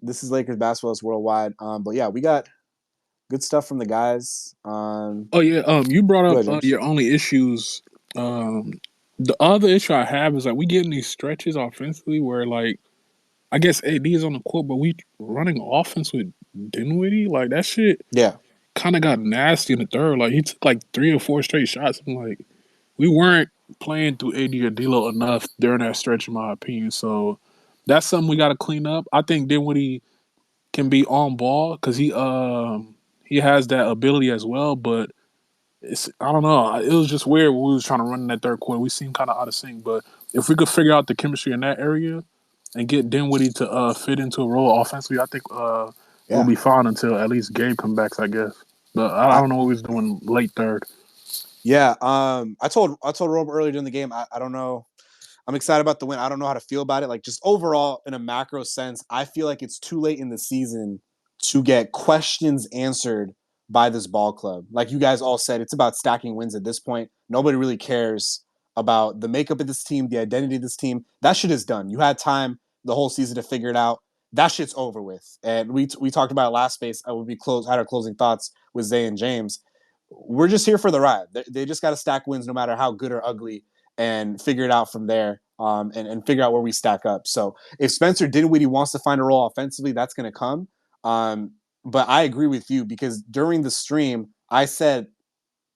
This is Lakers basketball. It's worldwide. But yeah, we got good stuff from the guys. Oh yeah, you brought Go up ahead, James. your only issues. Um, the other issue I have is like we getting these stretches offensively where like I guess AD is on the court, but we running offense with Dinwiddie. Like that shit Yeah. kind of got nasty in the third. Like he took like 3 or 4 straight shots. I'm like, we weren't playing through AD or D'Lo enough during that stretch, in my opinion. So that's something we got to clean up. I think Dinwiddie can be on ball because he has that ability as well, but I don't know. It was just weird when we was trying to run in that third quarter. We seemed kind of out of sync. But if we could figure out the chemistry in that area and get Dinwiddie to fit into a role offensively, I think we'll Yeah. be fine until at least Gabe comes back, I guess. But I I, don't know what he was doing late third. yeah. I told Rob earlier during the game. I don't know. I'm excited about the win. I don't know how to feel about it. Like just overall, in a macro sense, I feel like it's too late in the season to get questions answered by this ball club. Like you guys all said, it's about stacking wins at this point. Nobody really cares about the makeup of this team, the identity of this team. That shit is done. You had time the whole season to figure it out. That shit's over with. And we talked about it last space. I would be had our closing thoughts with Zay and James. We're just here for the ride. They just got to stack wins no matter how good or ugly and figure it out from there, and figure out where we stack up. So if Spencer Dinwiddie wants to find a role offensively, that's going to come. But I agree with you because during the stream, I said,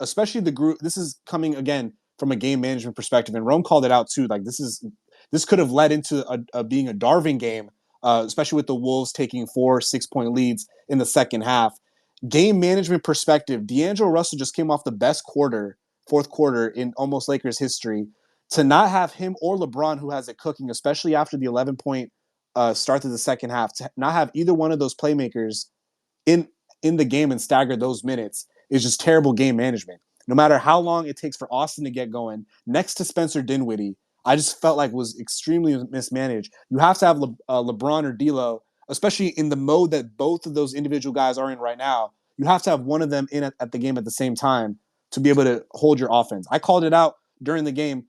especially the group, this is coming again from a game management perspective, and Rome called it out too. Like this could have led into being a Darvin game, especially with the Wolves taking 4 6 point leads in the second half. Game management perspective, D'Angelo Russell just came off the best fourth quarter in almost Lakers history. To not have him or LeBron, who has it cooking, especially after the 11 point start to the second half, to not have either one of those playmakers in in the game and stagger those minutes is just terrible game management. No matter how long it takes for Austin to get going, next to Spencer Dinwiddie, I just felt like was extremely mismanaged. You have to have LeBron or D'Lo, especially in the mode that both of those individual guys are in right now. You have to have one of them in at the game at the same time to be able to hold your offense. I called it out during the game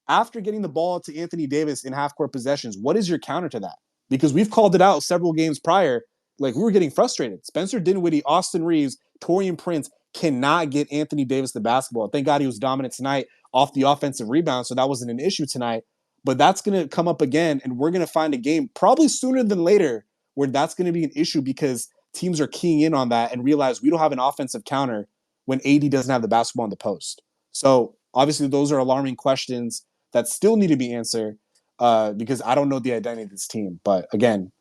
after getting the ball to Anthony Davis in half court possessions. What is your counter to that? Because we've called it out several games prior. Like we were getting frustrated. Spencer Dinwiddie, Austin Reeves, Torian Prince cannot get Anthony Davis the basketball. Thank God he was dominant tonight off the offensive rebound, so that wasn't an issue tonight. But that's going to come up again, and we're going to find a game probably sooner than later where that's going to be an issue because teams are keying in on that and realize we don't have an offensive counter when AD doesn't have the basketball in the post. So obviously those are alarming questions that still need to be answered because I don't know the identity of this team. But again,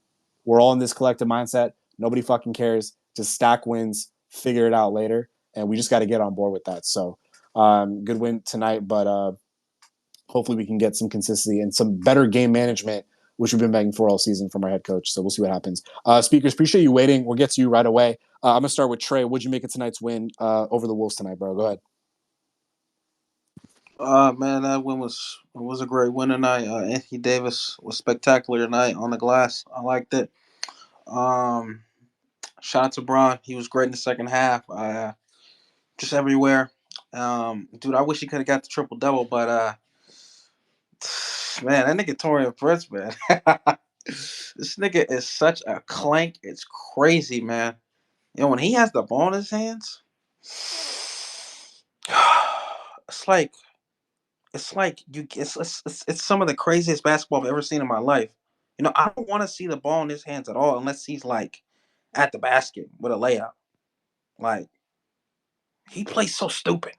we're all in this collective mindset. Nobody fucking cares. Just stack wins, figure it out later, and we just got to get on board with that. So good win tonight, but hopefully we can get some consistency and some better game management, which we've been begging for all season from our head coach. So we'll see what happens. Speakers, appreciate you waiting. We'll get to you right away. I'm gonna start with Trey. What'd you make of tonight's win over the Wolves tonight, bro? Go ahead. Man, that win was a great win tonight. Anthony Davis was spectacular tonight on the glass. I liked it. Um, Shout out to Braun. He was great in the second half. Just everywhere. Dude, I wish he could have got the triple double, but man, that nigga Torian Prince, man. This nigga is such a clank. It's crazy, man. You know, when he has the ball in his hands, it's like it's some of the craziest basketball I've ever seen in my life. You know, I don't want to see the ball in his hands at all unless he's like at the basket with a layup. Like he plays so stupid.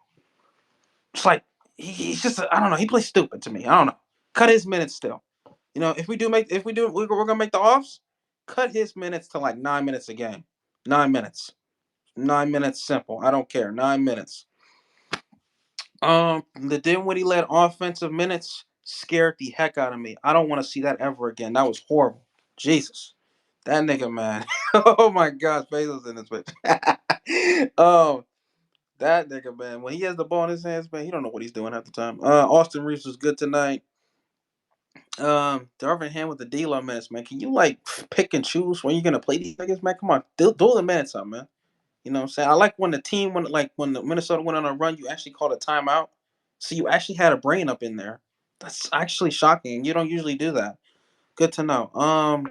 It's like he's just I don't know. He plays stupid to me. I don't know. Cut his minutes still. You know, if we do we're gonna make the offs. Cut his minutes to like 9 minutes a game. 9 minutes. 9 minutes simple. I don't care. 9 minutes. The Dinwiddie led offensive minutes scared the heck out of me. I don't want to see that ever again. That was horrible. Jesus. That nigga, man. Oh my gosh, Bezos in this bitch. That nigga, man. When he has the ball in his hands, man, he don't know what he's doing half the time. Austin Reeves was good tonight. Darvin Ham with the D-Lo minutes, man. Can you like pick and choose when you're gonna play these niggas, man? Come on, do the minutes up, man. You know what I'm saying? I like when the team when the Minnesota went on a run, you actually called a timeout. So you actually had a brain up in there. That's actually shocking. You don't usually do that. Good to know.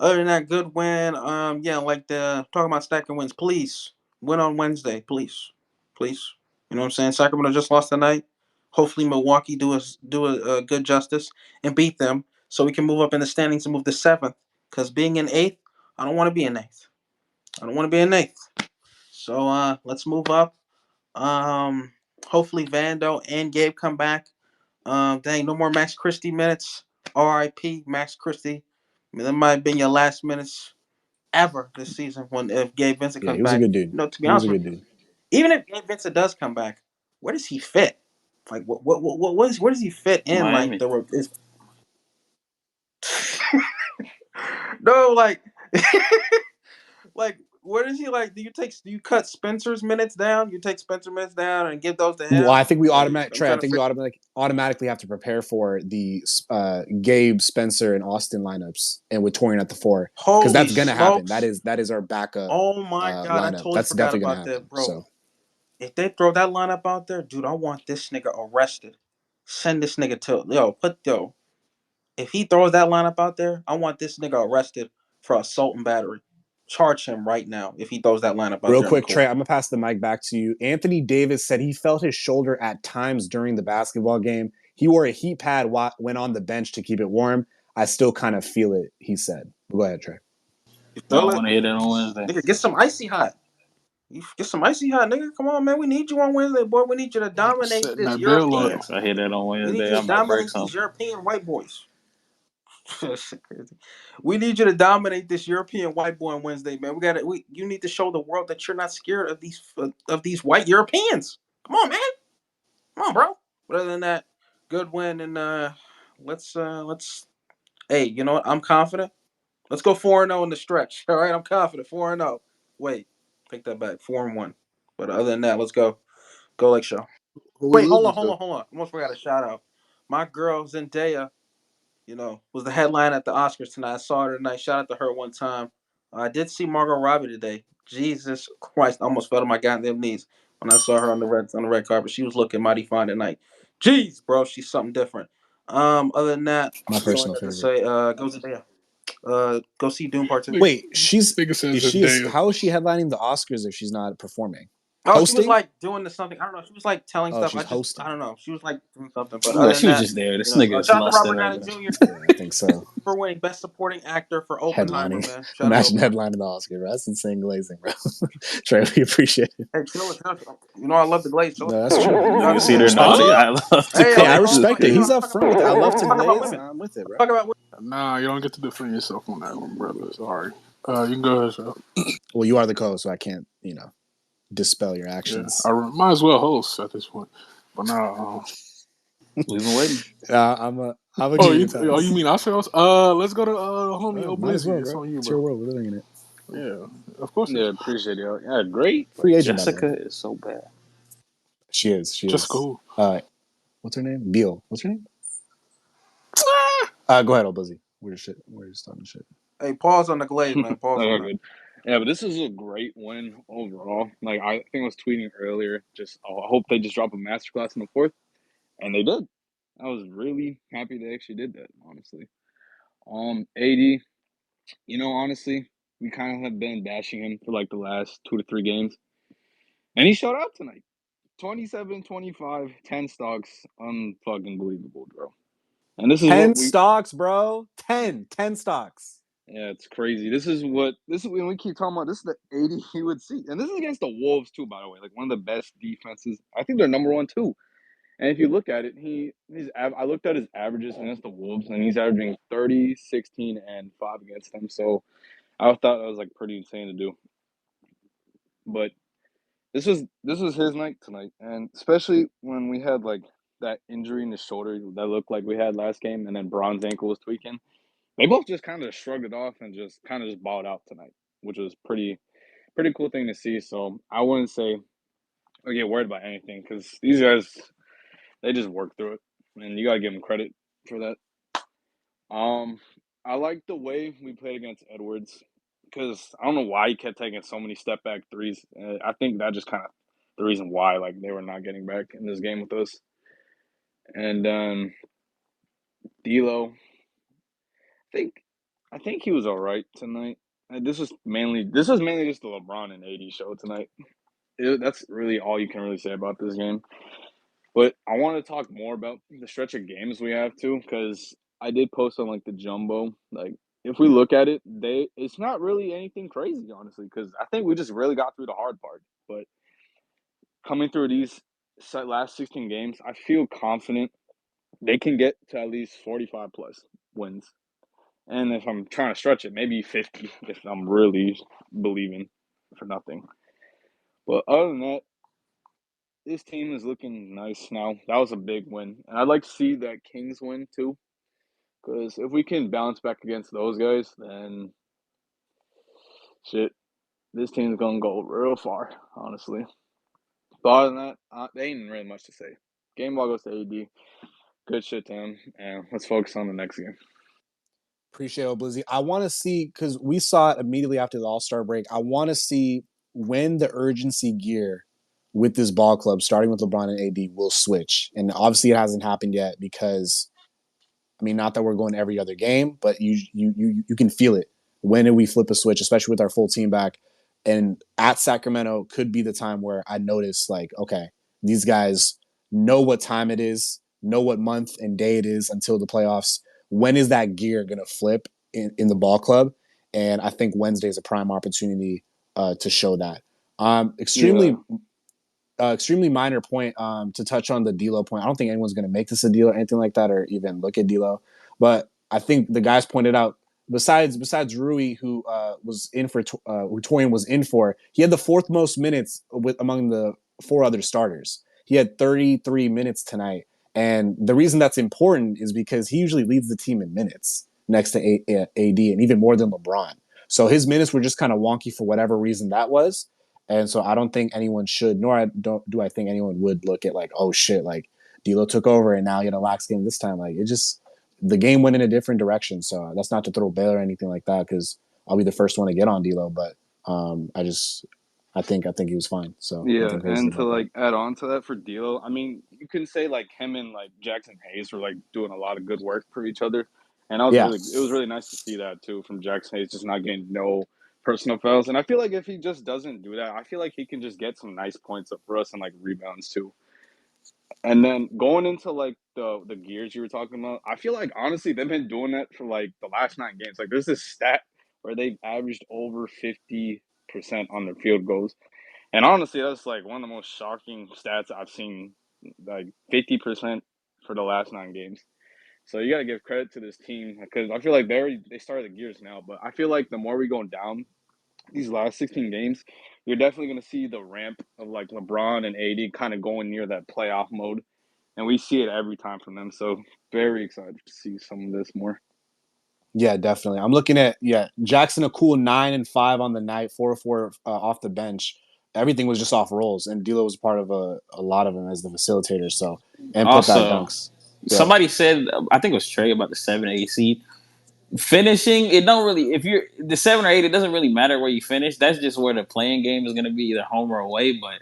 Other than that, good win. Yeah, like the talking about stacking wins. Please win on Wednesday, please, please. You know what I'm saying? Sacramento just lost tonight. Hopefully, Milwaukee do a good justice and beat them, so we can move up in the standings and move to seventh. Because being in eighth, I don't want to be in eighth. I don't want to be in eighth. So let's move up. Hopefully Vando and Gabe come back. Dang, no more Max Christie minutes. R.I.P. Max Christie. I mean, that might have been your last minutes ever this season when if Gabe Vincent Yeah, comes he was a back. good dude. You know, to be He was honest a with good you, dude. even if Gabe Vincent does come back, where does he fit? Like, where does he fit in? Like Miami. the is no, like, like where does he like? Do you cut Spencer's minutes down? You take Spencer minutes down and give those to Well, him. I think we Like, automatic I'm Trey. I trying to think we figure. automatically have to prepare for the Gabe, Spencer, and Austin lineups, and with Torian at the four, because Holy that's gonna happen. smokes! That is our backup Oh my god, I lineup. totally That's forgot definitely gonna about that, happen. bro. So If they throw that lineup out there, dude, I want this nigga arrested. Send this nigga to yo. If he throws that lineup out there, I want this nigga arrested for assault and battery. Charge him right now if he throws that lineup out real there in the quick, Trey, court. I'm gonna pass the mic back to you. Anthony Davis said he felt his shoulder at times during the basketball game. He wore a heat pad went on the bench to keep it warm. I still kind of feel it. He said. Go ahead, Trey. You I feel it? want to hit it on Wednesday. Nigga, get some icy hot. You get some icy hot, nigga. Come on, man. We need you on Wednesday, boy. We need you to dominate Setting this that bill up. European. Yes, I hit that on We need Wednesday. you I to might break dominate these something. European white boys. We need you to dominate this European white boy on Wednesday, man. You need to show the world that you're not scared of these white Europeans. Come on, man. Come on, bro. But other than that, good win and let's hey, you know what? I'm confident. Let's go 4-0 in the stretch. All right, I'm confident. 4-0. Wait, take that back. 4-1. But other than that, let's go. Go Lake Show. Who we Wait, losing to? hold on. Almost forgot a shout out. My girl Zendaya, was the headline at the Oscars tonight. I saw her tonight. Shout out to her one time. I did see Margot Robbie today. Jesus Christ, I almost fell to my goddamn knees when I saw her on the red carpet. She was looking mighty fine tonight. Jeez, bro, she's something different. Other than that, My that's all I personal got to favorite. say. Go Zendaya. Go see Doom Part Two. Nigga, Wait, she's nigga says is she is Zendaya. how is she headlining the Oscars if she's not performing? Oh, she was Hosting? like doing this something. I don't know. She was like telling Oh, stuff. she's I hosting. don't know. She was like doing something. But Yeah, other than she was that, just there. This nigga is shout out to lusting Robert right Downey now. Jr. Yeah, I think so. for winning Best Supporting Actor for Oppenheimer, Headlining. man. Shout out Imagine Oppenheimer. headlining the Oscar, bro. That's insane glazing, bro. Trey, we appreciate it. Hey, chill it. You know I love the glaze. Chill it. No, that's true. Shout Nigga out see to her Respect nod. it. I love the Hey, Hey, I hold glaze. on. respect it. You know He's I'm up talking about front with it. I love to I'm talking about glaze. women. I'm with it, bro. I'm talking about women. Nah, you don't get to defend yourself on that one, brother. Sorry. You can go ahead, sir. Well, you are the co-host, so I can't, dispel your Yeah, actions. might as well host at this point. But now, We've been waiting. I'm a give you the you pass. mean I should host? Let's go to homie Might as well, Oblizzy. It's bro. on you, It's your bro. world. We're living in it. Yeah, of course it Yeah, is. appreciate it. Yeah, great. Free But agent, by the way. Jessica is so bad. She is. She Just is. cool. What's her name? Beal. What's her name? Go ahead, Oblizzy. We're just talking shit. Hey, pause on the glaze, man. No, Pause on you're that. good. Yeah, but this is a great win overall. Like I think I was tweeting earlier, just I hope they just drop a masterclass in the fourth, and they did. I was really happy they actually did that. Honestly, AD, honestly, we kind of have been bashing him for like the last 2 to 3 games, and he showed out tonight. 27, 25, 10 stocks, unfucking believable, bro. And this is what 10 we stocks, bro. 10 stocks. Yeah, it's crazy. This is when we keep talking about this is the 80 he would see. And this is against the Wolves too, by the way. Like one of the best defenses. I think they're number one too. And if you look at it, I looked at his averages against the Wolves and he's averaging 30, 16, and 5 against them. So I thought that was like pretty insane to do. But this was his night tonight. And especially when we had like that injury in his shoulder that looked like we had last game and then Braun's ankle was tweaking. they both just kind of shrugged it off and just kind of just balled out tonight, which was pretty cool thing to see. So I wouldn't say or get worried about anything because these guys they just work through it, and you gotta give them credit for that. Um, I like the way we played against Edwards because I don't know why he kept taking so many step back threes. I think that just kind of the reason why like they were not getting back in this game with us. And D'Lo, think I think he was all right tonight. This was mainly just the LeBron and AD show tonight. That's really all you can really say about this game. But I want to talk more about the stretch of games we have too, because I did post on like the jumbo. Like if we look at it, it's not really anything crazy, honestly, because I think we just really got through the hard part. But coming through these last 16 games, I feel confident they can get to at least 45 plus wins. And if I'm trying to stretch it, maybe 50 if I'm really believing for nothing. But other than that, this team is looking nice now. That was a big win. And I'd like to see that Kings win too. Because if we can bounce back against those guys, then shit, this team's going to go real far, honestly. But other than that, there ain't really much to say. Game ball goes to AD. Good shit to him. And let's focus on the next game. Appreciate it, Blizzy. I want to see, because we saw it immediately after the All-Star break, I want to see when the urgency gear with this ball club, starting with LeBron and AD, will switch. And obviously it hasn't happened yet because, I mean, not that we're going every other game, but you can feel it. When do we flip a switch, especially with our full team back? And at Sacramento could be the time where I notice, like, okay, these guys know what time it is, know what month and day it is until the playoffs. When is that gear going to flip in the ball club? And I think Wednesday is a prime opportunity to show that. Yeah. Extremely minor point to touch on the D'Lo point. I don't think anyone's going to make this a deal or anything like that, or even look at D'Lo. But I think the guys pointed out besides Rui, who was in for who Torian was in for, he had the fourth most minutes with among the four other starters. He had 33 minutes tonight, and the reason that's important is because he usually leads the team in minutes next to AD, and even more than LeBron. So his minutes were just kind of wonky for whatever reason that was. And so I don't think anyone should, nor do I think anyone would look at like, oh shit, like D'Lo took over and now he had a lax game this time. Like it just the game went in a different direction. So that's not to throw Baylor or anything like that because I'll be the first one to get on D'Lo, but I think he was fine. So Yeah, nothing crazy and to about that. like add on to that for D'Lo, I mean, you can say like him and like Jackson Hayes were like doing a lot of good work for each other, and Yeah, it was really nice to see that too from Jackson Hayes, just not getting no personal fouls. And I feel like if he just doesn't do that, I feel like he can just get some nice points up for us and like rebounds too. And then going into like the gears you were talking about, I feel like honestly they've been doing that for like the last 9 games. Like there's this stat where they've averaged over 50% on their field goals. And honestly, that's like one of the most shocking stats I've seen, like 50% for the last 9 games. So you got to give credit to this team because I feel like they started the gears now, but I feel like the more we go down these last 16 games, you're definitely going to see the ramp of like LeBron and AD kind of going near that playoff mode, and we see it every time from them. So very excited to see some of this more. yeah, definitely. I'm looking at Jackson a cool 9-5 on the night, 4-4 off the bench. Everything was just off rolls, and D'Lo was part of a lot of them as the facilitator. So and put back Also, dunks. Yeah, somebody said, I think it was Trey about the 7-8 seed. Finishing, it don't really, if you're the 7 or 8, it doesn't really matter where you finish. That's just where the playing game is going to be, either home or away. But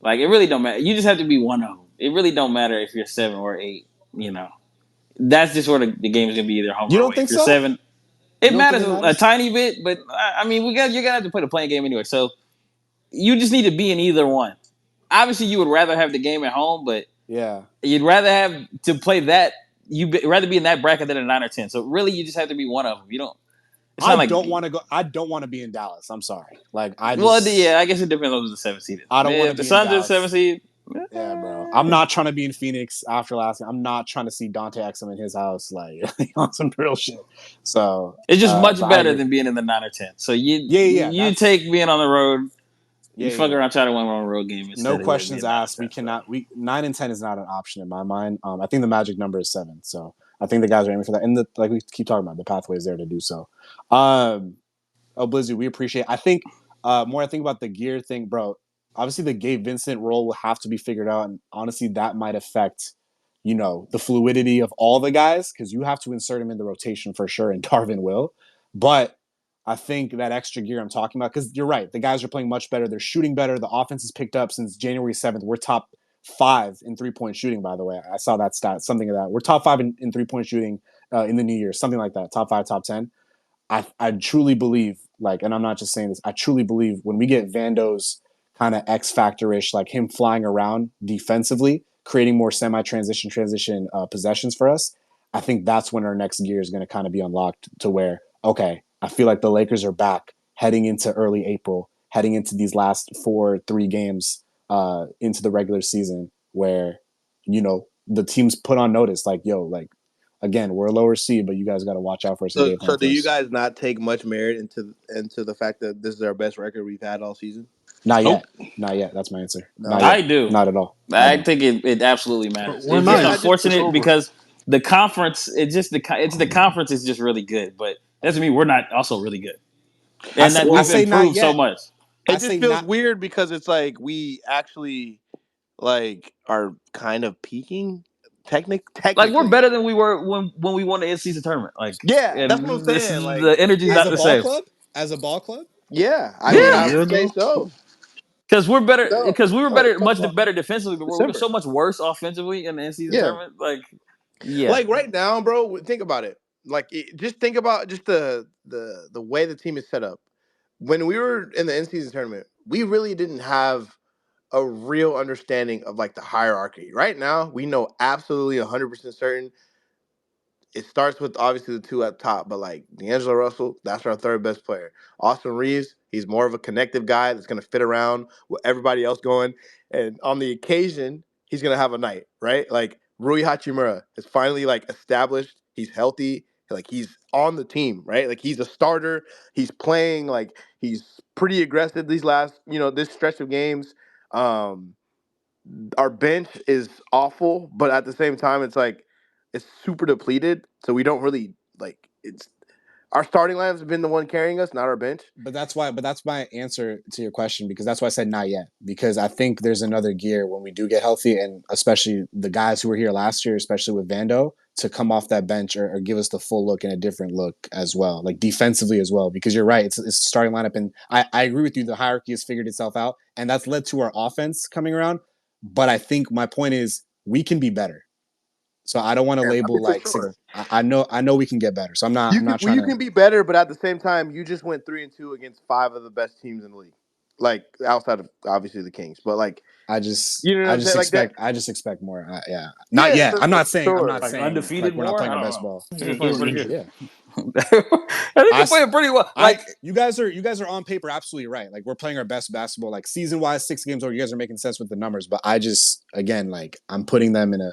like, it really don't matter. You just have to be one of them. It really don't matter if you're 7 or 8. You know, that's just where the game is going to be, either home you or don't away. think If you're so? 7, You it don't think matters it a matters? tiny bit. But I mean, you're gonna have to play the playing game anyway. So you just need to be in either one. Obviously, you would rather have the game at home, but Yeah. you'd rather have to play that. Rather be in that bracket than a 9 or 10. So really, you just have to be one of them. You don't. It's I not like. don't want to go. I don't want to be in Dallas. I'm sorry. Like Well, yeah, I guess it depends on who's the 7 seed is. I don't want to If the be in Suns are the seven Dallas. seed, Yeah, bro. I'm not trying to be in Phoenix after last. I'm not trying to see Dante Exum in his house, like on some real shit. So, it's just so much I better agree. than being in the 9 or 10. So Yeah, yeah, yeah. you take That's being on the road. yeah, You yeah, fuck yeah. around, try to win one road game No instead of questions being nine or asked. We ten. So cannot. We 9 and 10 is not an option in my mind. I think the magic number is 7. So I think the guys are aiming for that, and like we keep talking about, the pathway is there to do so. Um, Oh, Blizzy, we appreciate. I think more I think about the gear thing, bro. Obviously, the Gabe Vincent role will have to be figured out, and honestly, that might affect, the fluidity of all the guys because you have to insert him in the rotation for sure, and Darvin will. But I think that extra gear I'm talking about, because you're right, the guys are playing much better. They're shooting better. The offense has picked up since January 7th. We're top five in 3-point shooting. By the way, I saw that stat, something of that. We're top five in 3-point shooting in the new year, something like that. Top five, top 10. I truly believe, like, and I'm not just saying this, I truly believe when we get Vando's kind of X factor ish, like him flying around defensively, creating more semi transition possessions for us, I think that's when our next gear is going to kind of be unlocked to where, okay, I feel like the Lakers are back heading into early April, heading into these last 3 games into the regular season where, the teams put on notice, like, yo, like, again, we're a lower seed, but you guys got to watch out for us and So, game plan so do for you us. guys not take much merit into the fact that this is our best record we've had all season? Not Nope. yet. Not yet. That's my answer. Not No. yet. I do. Not at all. I I don't. think it absolutely matters. We're It's just Yeah, I nice. just It's unfortunate over. because the conference, it's the conference is just really good, but that doesn't mean we're not also really good, I and say. that I we've say not improved so yet. much. I it just say feels not. weird because it's like we actually like are kind of peaking Like we're technically. better than we were when we won the in season tournament. Like, Yeah, that's what I'm and this saying. is Like the energy's As not a the ball same. club. As a ball club. yeah, I mean Over a I Yeah, year would say though. so. because we're better. No, Because we were no, better, you're talking much about better defensively, but we were December. so much worse offensively in the in season Yeah. tournament. Like, yeah, Like right now, bro, think about it. Like just think about just the way the team is set up. When we were in the in season tournament, we really didn't have a real understanding of like the hierarchy. Right now, we know absolutely 100% certain it starts with obviously the two at top, but like D'Angelo Russell, that's our third best player. Austin Reeves, he's more of a connective guy that's going to fit around with everybody else going. And on the occasion, he's going to have a night, right? Like Rui Hachimura is finally like established. He's healthy. Like he's on the team, right? Like he's a starter. He's playing like he's pretty aggressive these last, this stretch of games. Um, our bench is awful, but at the same time, it's like it's super depleted. So we don't really like it's our starting line has been the one carrying us, not our bench. But that's why. But that's my answer to your question because that's why I said not yet because I think there's another gear when we do get healthy and especially the guys who were here last year, especially with Vando, to come off that bench or give us the full look and a different look as well, like defensively as well. Because you're right, it's a starting lineup, and I agree with you. The hierarchy has figured itself out, and that's led to our offense coming around. But I think my point is we can be better. So I don't want to Yeah, I label mean for like sure. I know we can get better. So I'm not trying You to. can be better, but at the same time, you just went 3-2 against five of the best teams in the league, like outside of obviously the Kings. But like you know what I'm saying, like that. I just expect more. Yeah, not Yeah, yet. for I'm sure. not like saying like undefeated we're not more. playing I our don't best know. ball. I think Yeah, we're if we playing were pretty good. injured. Yeah, I think I we're playing pretty well. I Like, you guys are on paper absolutely right. Like we're playing our best basketball. Like season wise, 6 games over. You guys are making sense with the numbers, but I just again like I'm putting them in a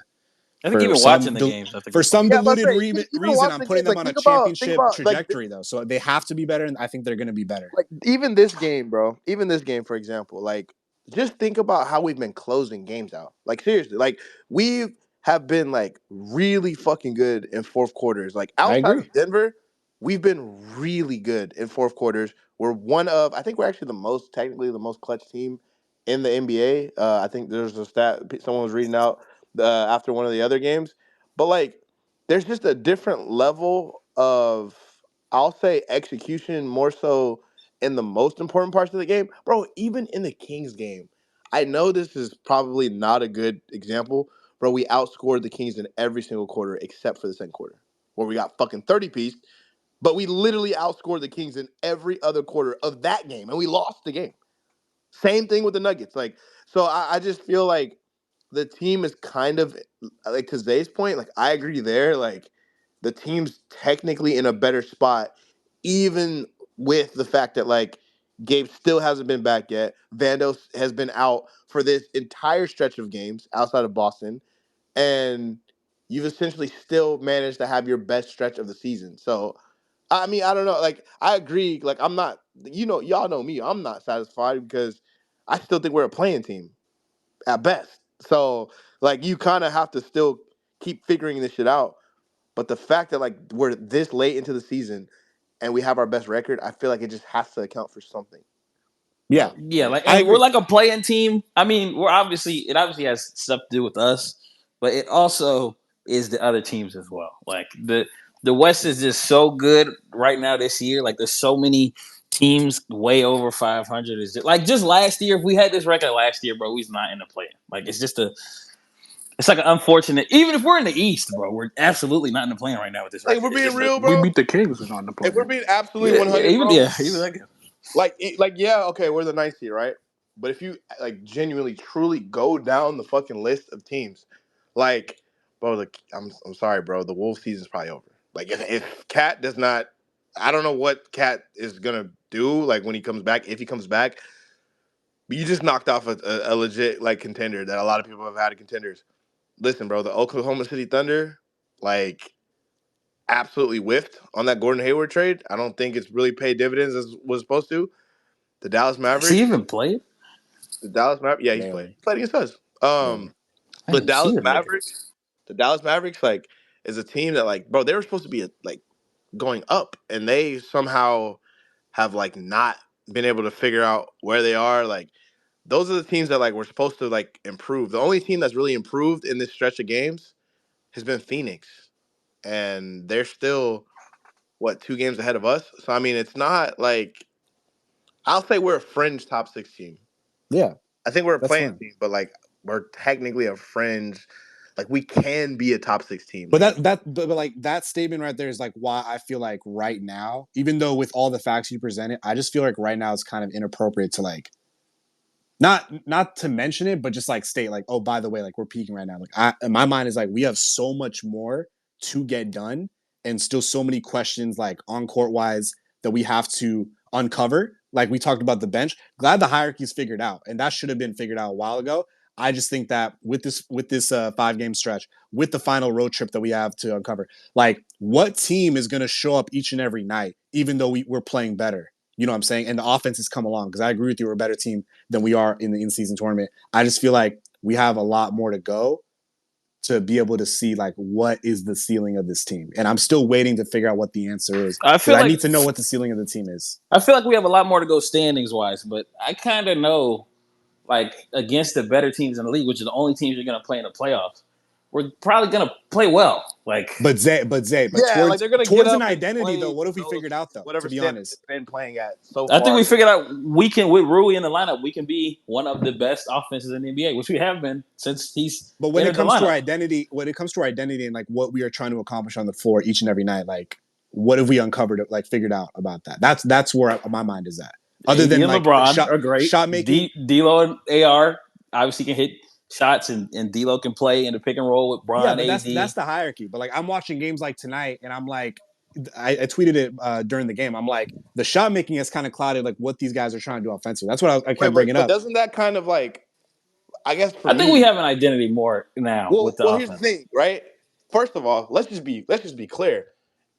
I think for even some watching the games, I think for we're playing some Yeah, good. I'm about to deluded say even reason. watching I'm the putting games, them like on a think championship about like trajectory though, so they have to be better, and I think they're going to be better. like even this game, bro. Even this game, for example, like just think about how we've been closing games out. Like seriously, like we have been like really fucking good in fourth quarters. Like I outside agree. of Denver, we've been really good in fourth quarters. We're one of I think we're actually technically the most clutch team in the NBA. I think there's a stat someone was reading out after one of the other games, but like there's just a different level of I'll say execution more so in the most important parts of the game. Bro, even in the Kings game, I know this is probably not a good example, bro. We outscored the Kings in every single quarter except for the second quarter, where we got fucking 30 piece, but we literally outscored the Kings in every other quarter of that game, and we lost the game. Same thing with the Nuggets. Like, so I just feel like the team is kind of like to Zay's point. Like, I agree there. Like, the team's technically in a better spot, even with the fact that like Gabe still hasn't been back yet. Vando has been out for this entire stretch of games outside of Boston, and you've essentially still managed to have your best stretch of the season. So I mean, I don't know. Like, I agree. Like, I'm not. Y'all know me. I'm not satisfied because I still think we're a playing team at best. So, like, you kind of have to still keep figuring this shit out. But the fact that like we're this late into the season and we have our best record, I feel like it just has to account for something. Yeah, Yeah, like, I and we're agree. like a playing team. I mean, it obviously has stuff to do with us, but it also is the other teams as well. Like the West is just so good right now this year. Like there's so many teams way over 500. Is just, like just last year. If we had this record last year, bro, we's not in the play. Like it's like an unfortunate. Even if we're in the East, bro, we're absolutely not in the play right now with this Like if record. we're It's being just real, We bro. beat the Kings and on the If we're plane. being absolutely yeah, 100, bro. even that. Like yeah, okay, we're the ninth seed, right? But if you like genuinely, truly go down the fucking list of teams, like, bro, I'm sorry, bro, the Wolves season's probably over. Like if Cat does not, I don't know what Cat is gonna do. Like when he comes back, if he comes back, you just knocked off a legit like contender that a lot of people have had contenders. Listen, bro, the Oklahoma City Thunder, like absolutely whiffed on that Gordon Hayward trade. I don't think it's really paid dividends as was supposed to. The Dallas Has he Mavericks, even played? yeah, he's played. Barely, He played against us. barely. I The didn't even see Dallas the Mavericks, Mavericks. the Dallas Mavericks, like, is a team that, like, bro, they were supposed to be like going up, and they somehow have like not been able to figure out where they are. Like, those are the teams that like were supposed to like improve. The only team that's really improved in this stretch of games has been Phoenix, and they're still what 2 games ahead of us. So I mean, it's not like I'll say we're a fringe top 6 team. Yeah, I think we're a that's playing fine. team, but like we're technically a fringe. Like we can be a top 6 team. But Like but like that statement right there is like why I feel like right now, even though with all the facts you presented, I just feel like right now it's kind of inappropriate to like not to mention it, but just like state like, oh, by the way, like we're peaking right now. Like in my mind is like we have so much more to get done, and still so many questions like on court wise that we have to uncover. Like we talked about the bench. Glad the hierarchy's figured out, and that should have been figured out a while ago. I just think that with this 5 game stretch, with the final road trip that we have to uncover, like what team is going to show up each and every night, even though we're playing better. You know what I'm saying? And the offense has come along because I agree with you. We're a better team than we are in the in-season tournament. I just feel like we have a lot more to go to be able to see like what is the ceiling of this team. And I'm still waiting to figure out what the answer is I because feel I like need to know what the ceiling of the team is. I feel like we have a lot more to go standings wise, but I kind of know like against the better teams in the league, which are the only teams you're going to play in the playoffs. We're probably going to play well. Like But yeah, like they're gonna get towards an up and identity though, play what have we those figured out though? whatever To be standard honest, they've been playing at so I think far. we figured out we can with Rui in the lineup, we can be one of the best offenses in the NBA, which we have been since he's but when it entered the comes to our lineup. identity, and like what we are trying to accomplish on the floor each and every night, like what have we uncovered, like figured out about that? That's where my mind is at. Other AD than and like LeBron are great. shot making. D'Lo and AR obviously can hit shots, and D'Lo can play in the pick and roll with Yeah, Bron, but that's AD. the hierarchy. But like I'm watching games like tonight, and I'm like, I tweeted it during the game. I'm like, the shot making has kind of clouded like what these guys are trying to do offensively. That's what I Wait, kept bringing but up. doesn't that kind of like I guess for I think we me, have an identity more now with the here's the offense. thing, right? First of all, let's just be clear.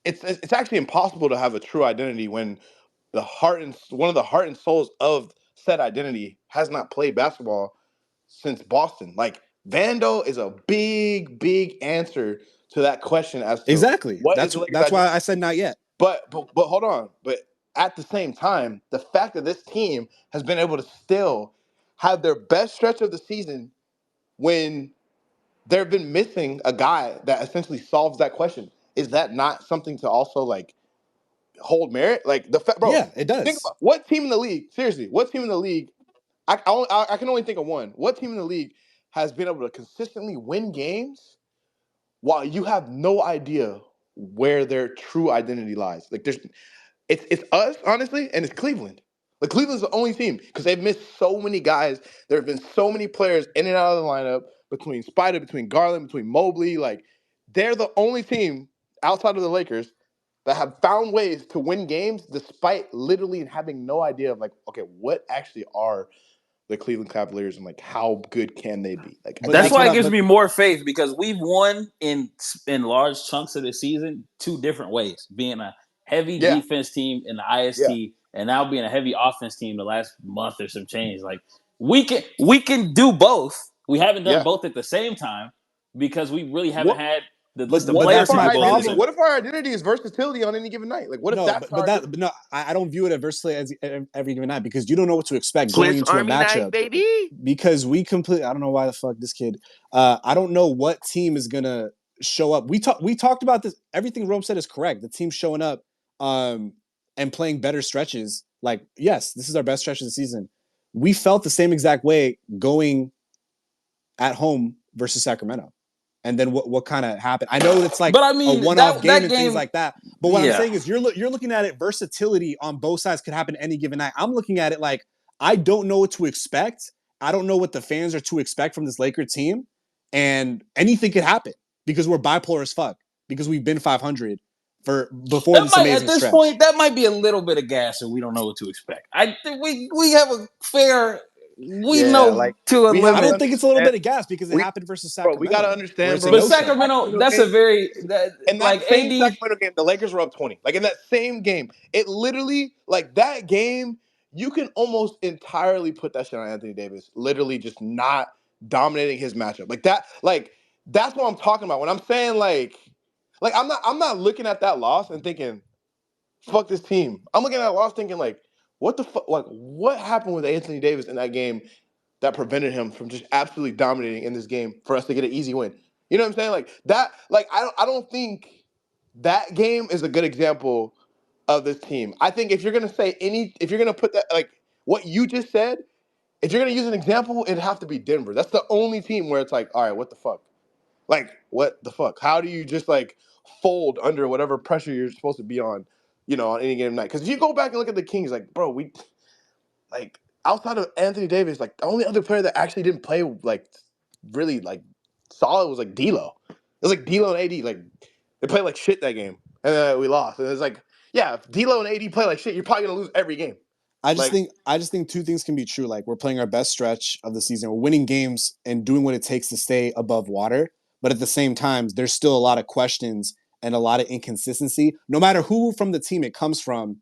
It's actually impossible to have a true identity when one of the heart and souls of said identity has not played basketball since Boston. Like Vando is a big answer to that question as to Exactly. what is the Lakers' That's why identity. I said not yet. But hold on. But at the same time, the fact that this team has been able to still have their best stretch of the season when they've been missing a guy that essentially solves that question. Is that not something to also like hold merit? Like bro, Yeah, it think does. about what team in the league. Seriously, what team in the league? I can only think of one. What team in the league has been able to consistently win games while you have no idea where their true identity lies? Like it's us honestly, and it's Cleveland. Like Cleveland's the only team because they've missed so many guys. There have been so many players in and out of the lineup between Spider, between Garland, between Mobley. Like they're the only team outside of the Lakers that have found ways to win games despite literally having no idea of like, okay, what actually are the Cleveland Cavaliers and like how good can they be? Like But That's that's why what it I gives but me more faith because we've won in large chunks of the season two different ways, being a heavy yeah, defense team in the yeah, IST, and now being a heavy offense team the last month or some change. Like we can do both. We haven't done yeah. both at the same time because we really haven't What had The but What player that's if our my people both identity? problem. listen. What if our identity is versatility on any given night? Like, what if No, that's but our that identity? but no, I don't view it adversely as every given night because you don't know what to expect going Swiss into a Army knife, matchup. baby. Because we complete. I don't know why the fuck this kid. I don't know what team is gonna show up. We talked about this. Everything Rome said is correct. The team showing up and playing better stretches. Like, yes, this is our best stretch of the season. We felt the same exact way going at home versus Sacramento. And then what kind of happened? I know it's like But I a mean one-off game that and things game, like that. But what I'm yeah. saying is you're looking at it, versatility on both sides could happen any given night. I'm looking at it like I don't know what to expect. I don't know what the fans are to expect from this Laker team, and anything could happen because we're bipolar as fuck. Because we've been 500 for before That this might at amazing this stretch. point that might be a little bit of gas, and we don't know what to expect. I think we have a fair. We Yeah, know like to a we have I to don't limit. think it's a little understand. bit of gas because it We, happened versus bro, we gotta Sacramento, where understand, it's a bro. But no In that show. Sacramento, Sacramento that's a game, very in that like same AD. Sacramento game, the Lakers were up 20. Like in that same game, it literally like that game. You can almost entirely put that shit on Anthony Davis. Literally, just not dominating his matchup like that. Like that's what I'm talking about when I'm saying like I'm not looking at that loss and thinking fuck this team. I'm looking at that loss thinking like what the fuck like what happened with Anthony Davis in that game that prevented him from just absolutely dominating in this game for us to get an easy win. You know what I'm saying? Like that. Like I don't think that game is a good example of this team. I think if you're gonna put that like what you just said, if you're gonna use an example, it'd have to be Denver. That's the only team where it's like, all right, what the fuck? Like what the fuck? How do you just like fold under whatever pressure you're supposed to be on? On any given night. Because if you go back and look at the Kings, like, bro, we like outside of Anthony Davis, like the only other player that actually didn't play like really like solid was like D'Lo. It was like D'Lo and AD. Like they played like shit that game, and then we lost. And it's like, yeah, if D'Lo and AD play like shit, you're probably gonna lose every game. Like, I just think two things can be true. Like we're playing our best stretch of the season. We're winning games and doing what it takes to stay above water. But at the same time, there's still a lot of questions and a lot of inconsistency. No matter who from the team it comes from,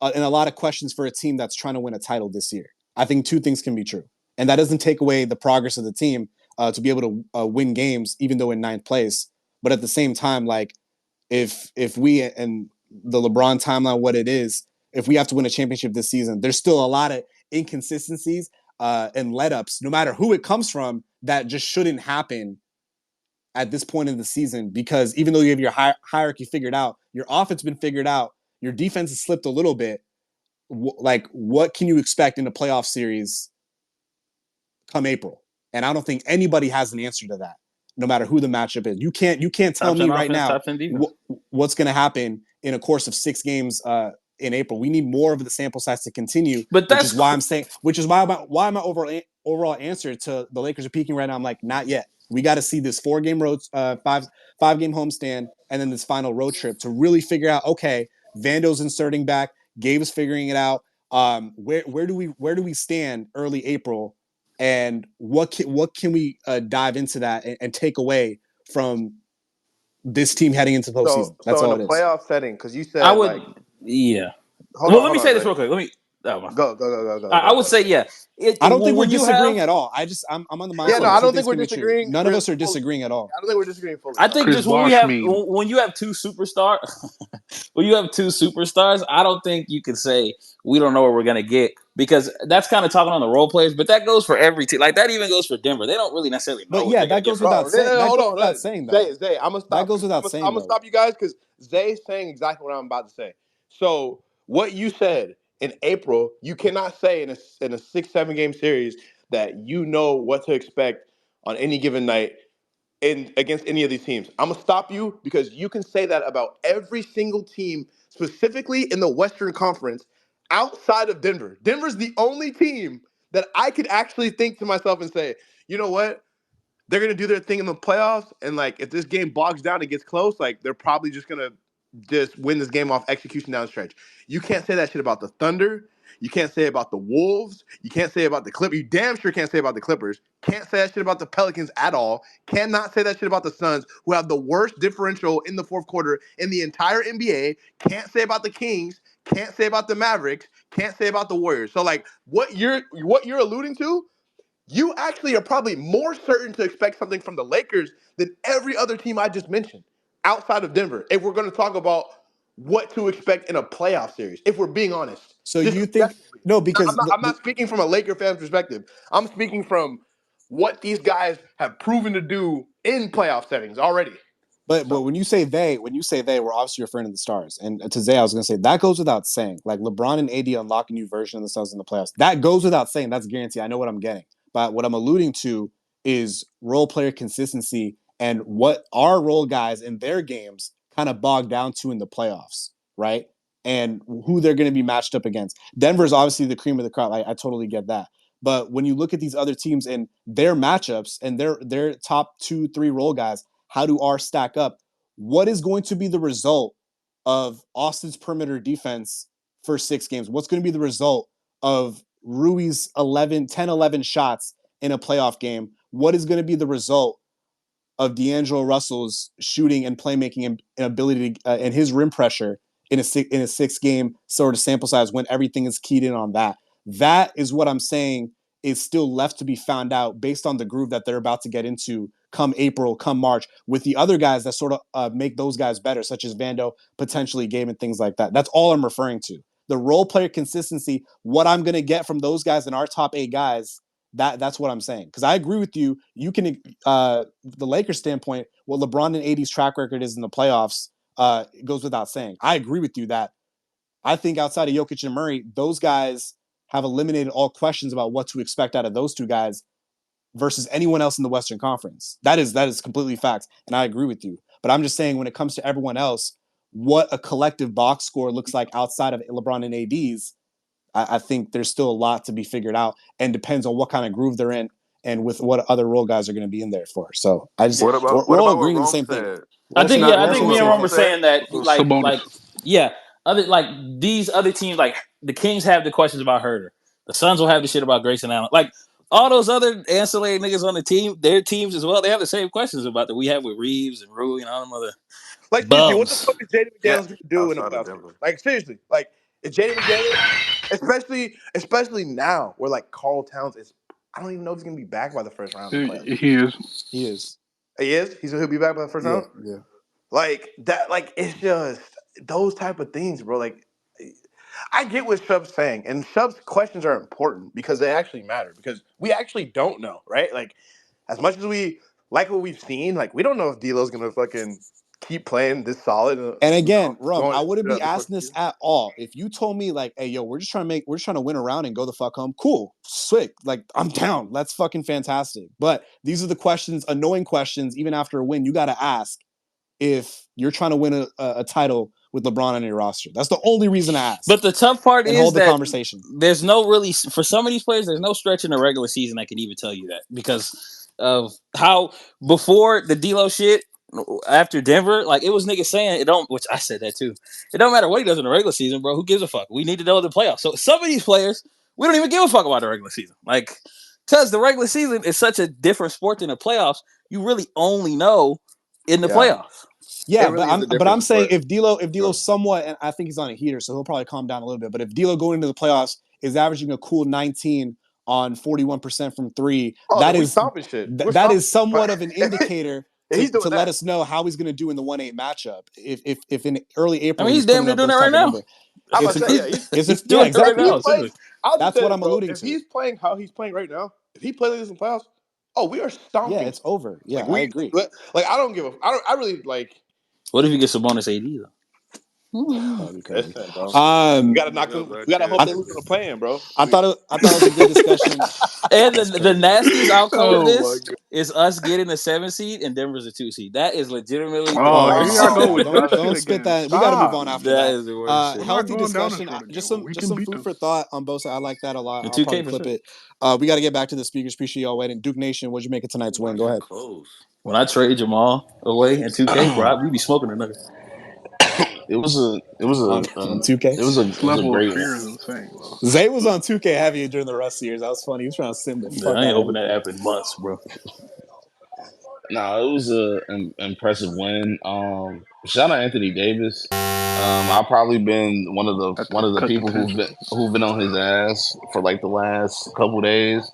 and a lot of questions for a team that's trying to win a title this year. I think two things can be true, and that doesn't take away the progress of the team to be able to win games, even though in ninth place. But at the same time, like if we and the LeBron timeline, what it is, if we have to win a championship this season, there's still a lot of inconsistencies and let ups, no matter who it comes from, that just shouldn't happen at this point in the season. Because even though you have your hierarchy figured out, your offense been figured out, your defense has slipped a little bit. Like, what can you expect in a playoff series come April? And I don't think anybody has an answer to that, no matter who the matchup is. You can't tell Top me 10 right offense, now top 10 defense. what's going to happen in a course of 6 games in April. We need more of the sample size to continue, But which is that's why I'm saying, which is why my overall answer to the Lakers are peaking right now. I'm like, not yet. We got to see this 4-game road, five-game homestand, and then this final road trip to really figure out. Okay, Vando's inserting back, Gabe is figuring it out. Where do we stand early April, and what can we dive into that and take away from this team heading into the so postseason? That's so in all a it is. playoff setting, because you I said would like, yeah. hold Well, on, let hold me on, say this Zay. real quick. Let me. Oh my fault. Go, go, go, go, go, I go, would go. say yeah. I don't think we're When you disagreeing have, at all. I'm on the Yeah, mindset no, of I two don't think things we're can be true. disagreeing None of us are fully. disagreeing at all. I don't think we're disagreeing fully. I No. think Chris just Bosh meme. when you have two superstars, when you have two superstars, I don't think you can say we don't know what we're gonna get because that's kind of talking on the role players. But that goes for every team. Like that even goes for Denver. They don't really necessarily know But what yeah, they're gonna that get goes from. without Bro, saying. That hold goes on. without saying though. Zay, I'm gonna That stop goes you. without I'm saying gonna though. stop you guys because Zay's saying exactly what I'm about to say. So what you said in April, you cannot say in a 6-7 game series that you know what to expect on any given night in against any of these teams. I'm gonna stop you because you can say that about every single team, specifically in the Western Conference, outside of Denver. Denver's the only team that I could actually think to myself and say, you know what? They're gonna do their thing in the playoffs, and like if this game bogs down and gets close, like they're probably just gonna just win this game off execution down the stretch. You can't say that shit about the Thunder. You can't say it about the Wolves. You can't say it about the Clippers. You damn sure can't say it about the Clippers. Can't say that shit about the Pelicans at all. Cannot say that shit about the Suns, who have the worst differential in the fourth quarter in the entire NBA. Can't say about the Kings. Can't say about the Mavericks. Can't say about the Warriors. So like what you're alluding to you actually are probably more certain to expect something from the Lakers than every other team I just mentioned outside of Denver. If we're going to talk about what to expect in a playoff series, if we're being honest, So just you think objectively. no? Now, Because I'm not speaking from a Laker fan's perspective. I'm speaking from what these guys have proven to do in playoff settings already. but So when you say they, we're obviously referring to the stars. And to Zay, I was going to say that goes without saying. Like LeBron and AD unlock a new version of themselves in the playoffs. That goes without saying. That's guaranteed. I know what I'm getting. But what I'm alluding to is role player consistency and what our role guys in their games kind of bog down to in the playoffs, right? And who they're going to be matched up against. Denver's obviously the cream of the crop. I totally get that. But when you look at these other teams and their matchups and their top 2, 3 role guys, how do ours stack up? What is going to be the result of Austin's perimeter defense for 6 games? What's going to be the result of Rui's 10, 11 shots in a playoff game? What is going to be the result of D'Angelo Russell's shooting and playmaking and ability to, and his rim pressure in a 6 game sort of sample size when everything is keyed in on that? That is what I'm saying is still left to be found out based on the groove that they're about to get into come April, come March, with the other guys that sort of make those guys better, such as Vando, potentially Gabe, and things like that. That's all I'm referring to. The role player consistency, what I'm going to get from those guys and our top 8 guys, that's what I'm saying. Because I agree with you. You can the Lakers standpoint, what LeBron and AD's track record is in the playoffs goes without saying. I agree with you that I think outside of Jokic and Murray, those guys have eliminated all questions about what to expect out of those 2 guys versus anyone else in the Western Conference. That is completely facts, and I agree with you. But I'm just saying when it comes to everyone else, what a collective box score looks like outside of LeBron and AD's, I think there's still a lot to be figured out, and depends on what kind of groove they're in and with what other role guys are going to be in there for. So I just What about we're what all about what agreeing the Rome same thing. said? We're all saying Not we're I all remember think saying the what me and same Rome Rome were thing. said? saying that Sabonis. yeah, these other teams like the Kings have the questions about Herter. The Suns will have the shit about Grayson Allen. Like all those other ancillary niggas on the team, their teams as well, they have the same questions about that we have with Reeves and Rui and all them other like seriously, what the bums. fuck is Jaden Yeah, McDaniels going to do in a outside of playoff series? Denver. Like seriously, like is Jaden McDaniels, especially now where like Carl Towns is, I don't even know if he's going to be back by the first round in the playoffs. He is. He is. He is. He'll be back by the first Yeah, round. yeah. Like that. Like it's just those type of things, bro. Like I get what Shub's saying, and Shub's questions are important because they actually matter because we actually don't know, right? Like as much as we like what we've seen, like we don't know if D'Lo's gonna fucking keep playing this solid. And again, Rum, Going I wouldn't be throughout the course asking of the this season. at all. If you told me like, hey, yo, we're just trying to win around and go the fuck home. Cool, sick. Like I'm down. That's fucking fantastic. But these are the questions, annoying questions, even after a win, you got to ask if you're trying to win a title with LeBron on your roster. That's the only reason to ask But the tough part and is hold the that conversation. there's no really for some of these players, there's no stretch in the regular season that can even tell you that because of how before the D'Lo shit after Denver, like it was niggas saying it don't, which I said that too. It don't matter what he does in the regular season, bro. Who gives a fuck? We need to know the playoffs. So some of these players, we don't even give a fuck about the regular season, like because the regular season is such a different sport than the playoffs. You really only know in the Yeah, playoffs. it Yeah, really is a but I'm different saying sport. if D'Lo Sure. somewhat, and I think he's on a heater, so he'll probably calm down a little bit. But if D'Lo going into the playoffs is averaging a cool 19 on 41% from three, Oh, then we stomping shit. We're that stomping. is somewhat of an indicator Yeah, he's doing to let that. us know how he's going to do in the 1-8 matchup. If in early I April mean, he's he's damn putting near up doing that those right type of now. number, I'm it's about an to say, yeah, He's yeah, doing it right exactly. if he now, plays, essentially. I'll just That's say what this, I'm bro. alluding If to. he's playing how he's playing right now, if he plays this in playoffs, oh, we are Yeah, stomping. it's over. Yeah, Like I we, agree. like I don't give a, I don't, I really like. What if he gets a bonus AD though? That'd be crazy. Listen, bro. We Um, gotta knock Nigga, them. that We gotta hope kid I they lose on the plan, bro. I thought it was a good discussion. And That's the crazy. nastiest outcome of Oh my this god. is us getting a 7 seed and Denver's a 2 seed. That is legitimately the Oh, Oh, here y'all worst. go oh, with that shit don't spit again. that. We got to move Stop. on after That that. is the worst We're shit. not Healthy going down this discussion. road again. Just We can some beat food them. for thought on both sides. I like that a lot. In I'll probably 2K for clip sure. it. We got to get back to the speakers. Appreciate y'all waiting. Duke Nation, what'd you make of tonight's win? why Go you ahead. close? When I trade Jamal away in 2K, bro, we be smoking another. On 2K. This It was a level of great one. fear is insane, bro. Zay was on 2K heavy during the Rust years. That was funny. He was trying to sim the Yeah, fuck I ain't out of opened that everything. app in months, bro. No, it was an impressive win. Shout out Anthony Davis. I've probably been At one the of the cut the people tension. who've been on his ass for like the last couple days.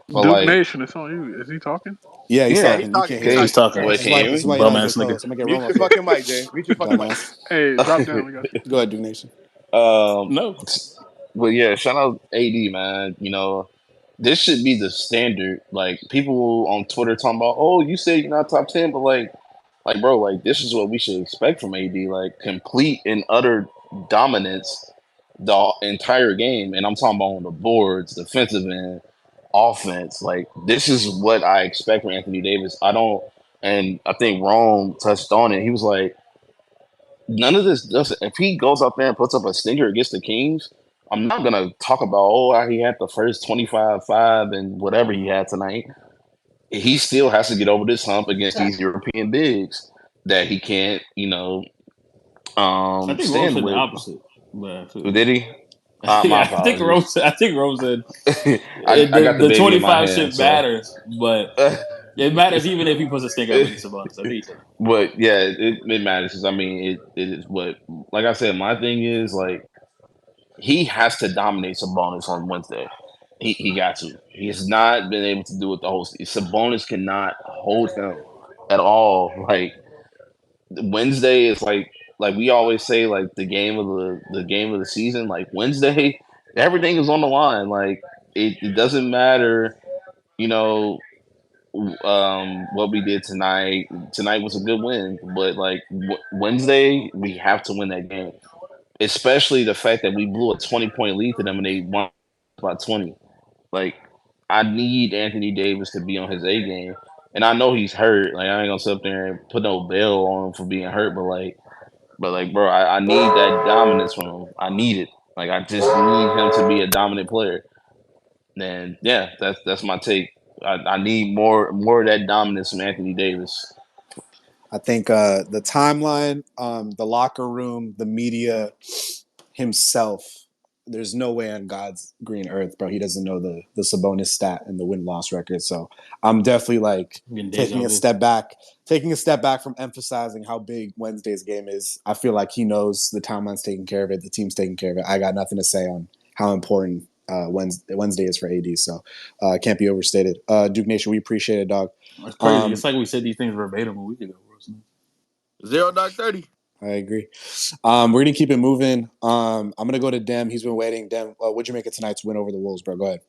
But Duke like, Nation, it's on you. Is he talking? Yeah, he's Yeah, yeah, he's talking. You talking. can't He's hear okay. him. He's talking. talking. Wait, This is can you why. hear This is me? why you're Bum not a good ass nigga. co-host. I'm gonna get Rome Mute up your here. fucking mic, Jay. Mute your fucking mic. Dumbass. Hey, drop down. We got you. Go ahead, Duke Nation. um, No. but yeah, shout out AD, man. You know, this should be the standard. Like people on Twitter talking about, oh, you say you're not top 10, but like bro, like this is what we should expect from AD. Like complete and utter dominance the entire game, and I'm talking about on the boards, defensive end, offense. Like this is what I expect from Anthony Davis. I don't, and I think Rome touched on it. He was like, none of this does. If he goes up there and puts up a stinger against the Kings, I'm not gonna talk about he had the first 25-5 and whatever he had tonight. He still has to get over this hump against these European bigs that he can't, I think Rome stand said the with. opposite. But Who did he? My yeah, apologies. I think Rome said I got the the baby in my 25 hand, shit so. matters, but it matters even if he puts a stinger up against Sabonis. I think he said that. But yeah, it matters. 'Cause, I mean, it is what, like I said, my thing is like he has to dominate Sabonis on Wednesday. He got to. He has not been able to do it the whole season. Sabonis cannot hold him at all. Like Wednesday is like we always say, like the game of the season. Like Wednesday, everything is on the line. Like it doesn't matter, you know, what we did tonight. Tonight was a good win, but like Wednesday, we have to win that game. Especially the fact that we blew a 20-point lead to them and they won by 20. Like I need Anthony Davis to be on his A game, and I know he's hurt. Like I ain't gonna sit up there and put no bail on him for being hurt, but bro, I need that dominance from him. I need it. Like I just need him to be a dominant player. And yeah, that's my take. I need more of that dominance from Anthony Davis. I think the timeline, the locker room, the media, himself. There's no way on God's green earth, bro. He doesn't know the Sabonis stat and the win loss record. So I'm definitely like Getting deja vu. taking a step back from emphasizing how big Wednesday's game is. I feel like he knows the timeline's taking care of it, the team's taking care of it. I got nothing to say on how important Wednesday is for AD. So can't be overstated. Duke Nation, we appreciate it, dog. That's crazy. It's like we said these things verbatim a week ago. Zero dark 30. I agree. We're gonna keep it moving. I'm gonna go to Dem. He's been waiting. Dem, what'd you make of tonight's win over the Wolves, bro? Go ahead.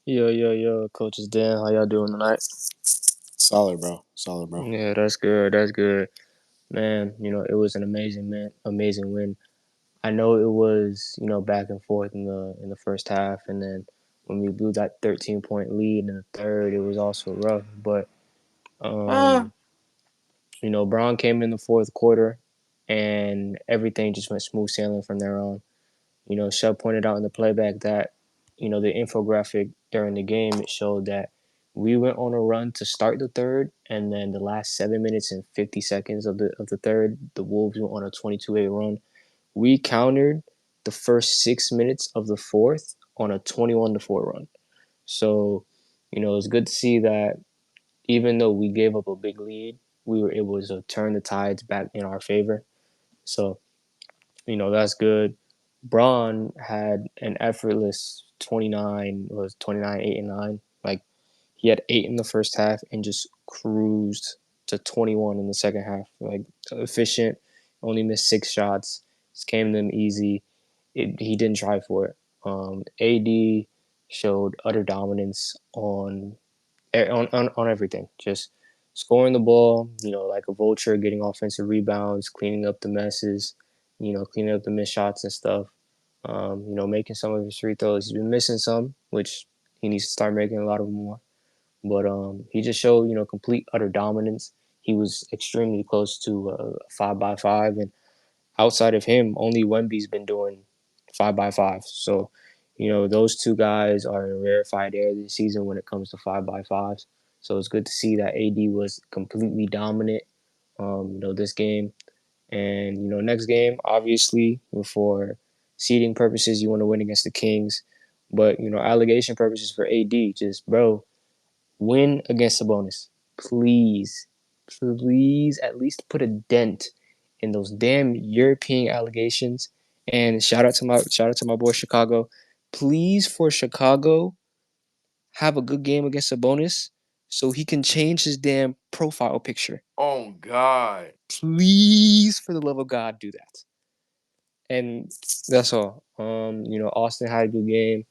Yo, Coach is Dan. How y'all doing tonight? Solid, bro. Solid, bro. Yeah, that's good. That's good. Man, it was an amazing win. I know it was, back and forth in the first half, and then when we blew that 13-point lead in the third, it was also rough. But Braun came in the fourth quarter, and everything just went smooth sailing from there on. Shub pointed out in the playback that, the infographic during the game, it showed that we went on a run to start the third, and then the last 7 minutes and 50 seconds of the third, the Wolves went on a 22-8 run. We countered the first 6 minutes of the fourth on a 21-4 run. So, it's good to see that even though we gave up a big lead, we were able to turn the tides back in our favor. So, that's good. Braun had an effortless 29, 8 and 9. Like he had 8 in the first half and just cruised to 21 in the second half. Like efficient, only missed 6 shots. Just came to them easy. He didn't try for it. AD showed utter dominance on everything. Just scoring the ball, like a vulture, getting offensive rebounds, cleaning up the messes, cleaning up the missed shots and stuff. Making some of his free throws. He's been missing some, which he needs to start making a lot of them more. But he just showed, complete utter dominance. He was extremely close to a 5x5, and outside of him, only Wemby's been doing 5x5. So, those two guys are in rarefied air this season when it comes to 5x5s. So it's good to see that AD was completely dominant, this game. And, next game, obviously, for seeding purposes, you want to win against the Kings. But, allegation purposes for AD, just, bro, win against Sabonis. Please, please at least put a dent in those damn European allegations. And shout out to my boy Chicago. Please, for Chicago, have a good game against Sabonis so he can change his damn profile picture. Oh God. Please, for the love of God, do that. And that's all. Austin had a good game.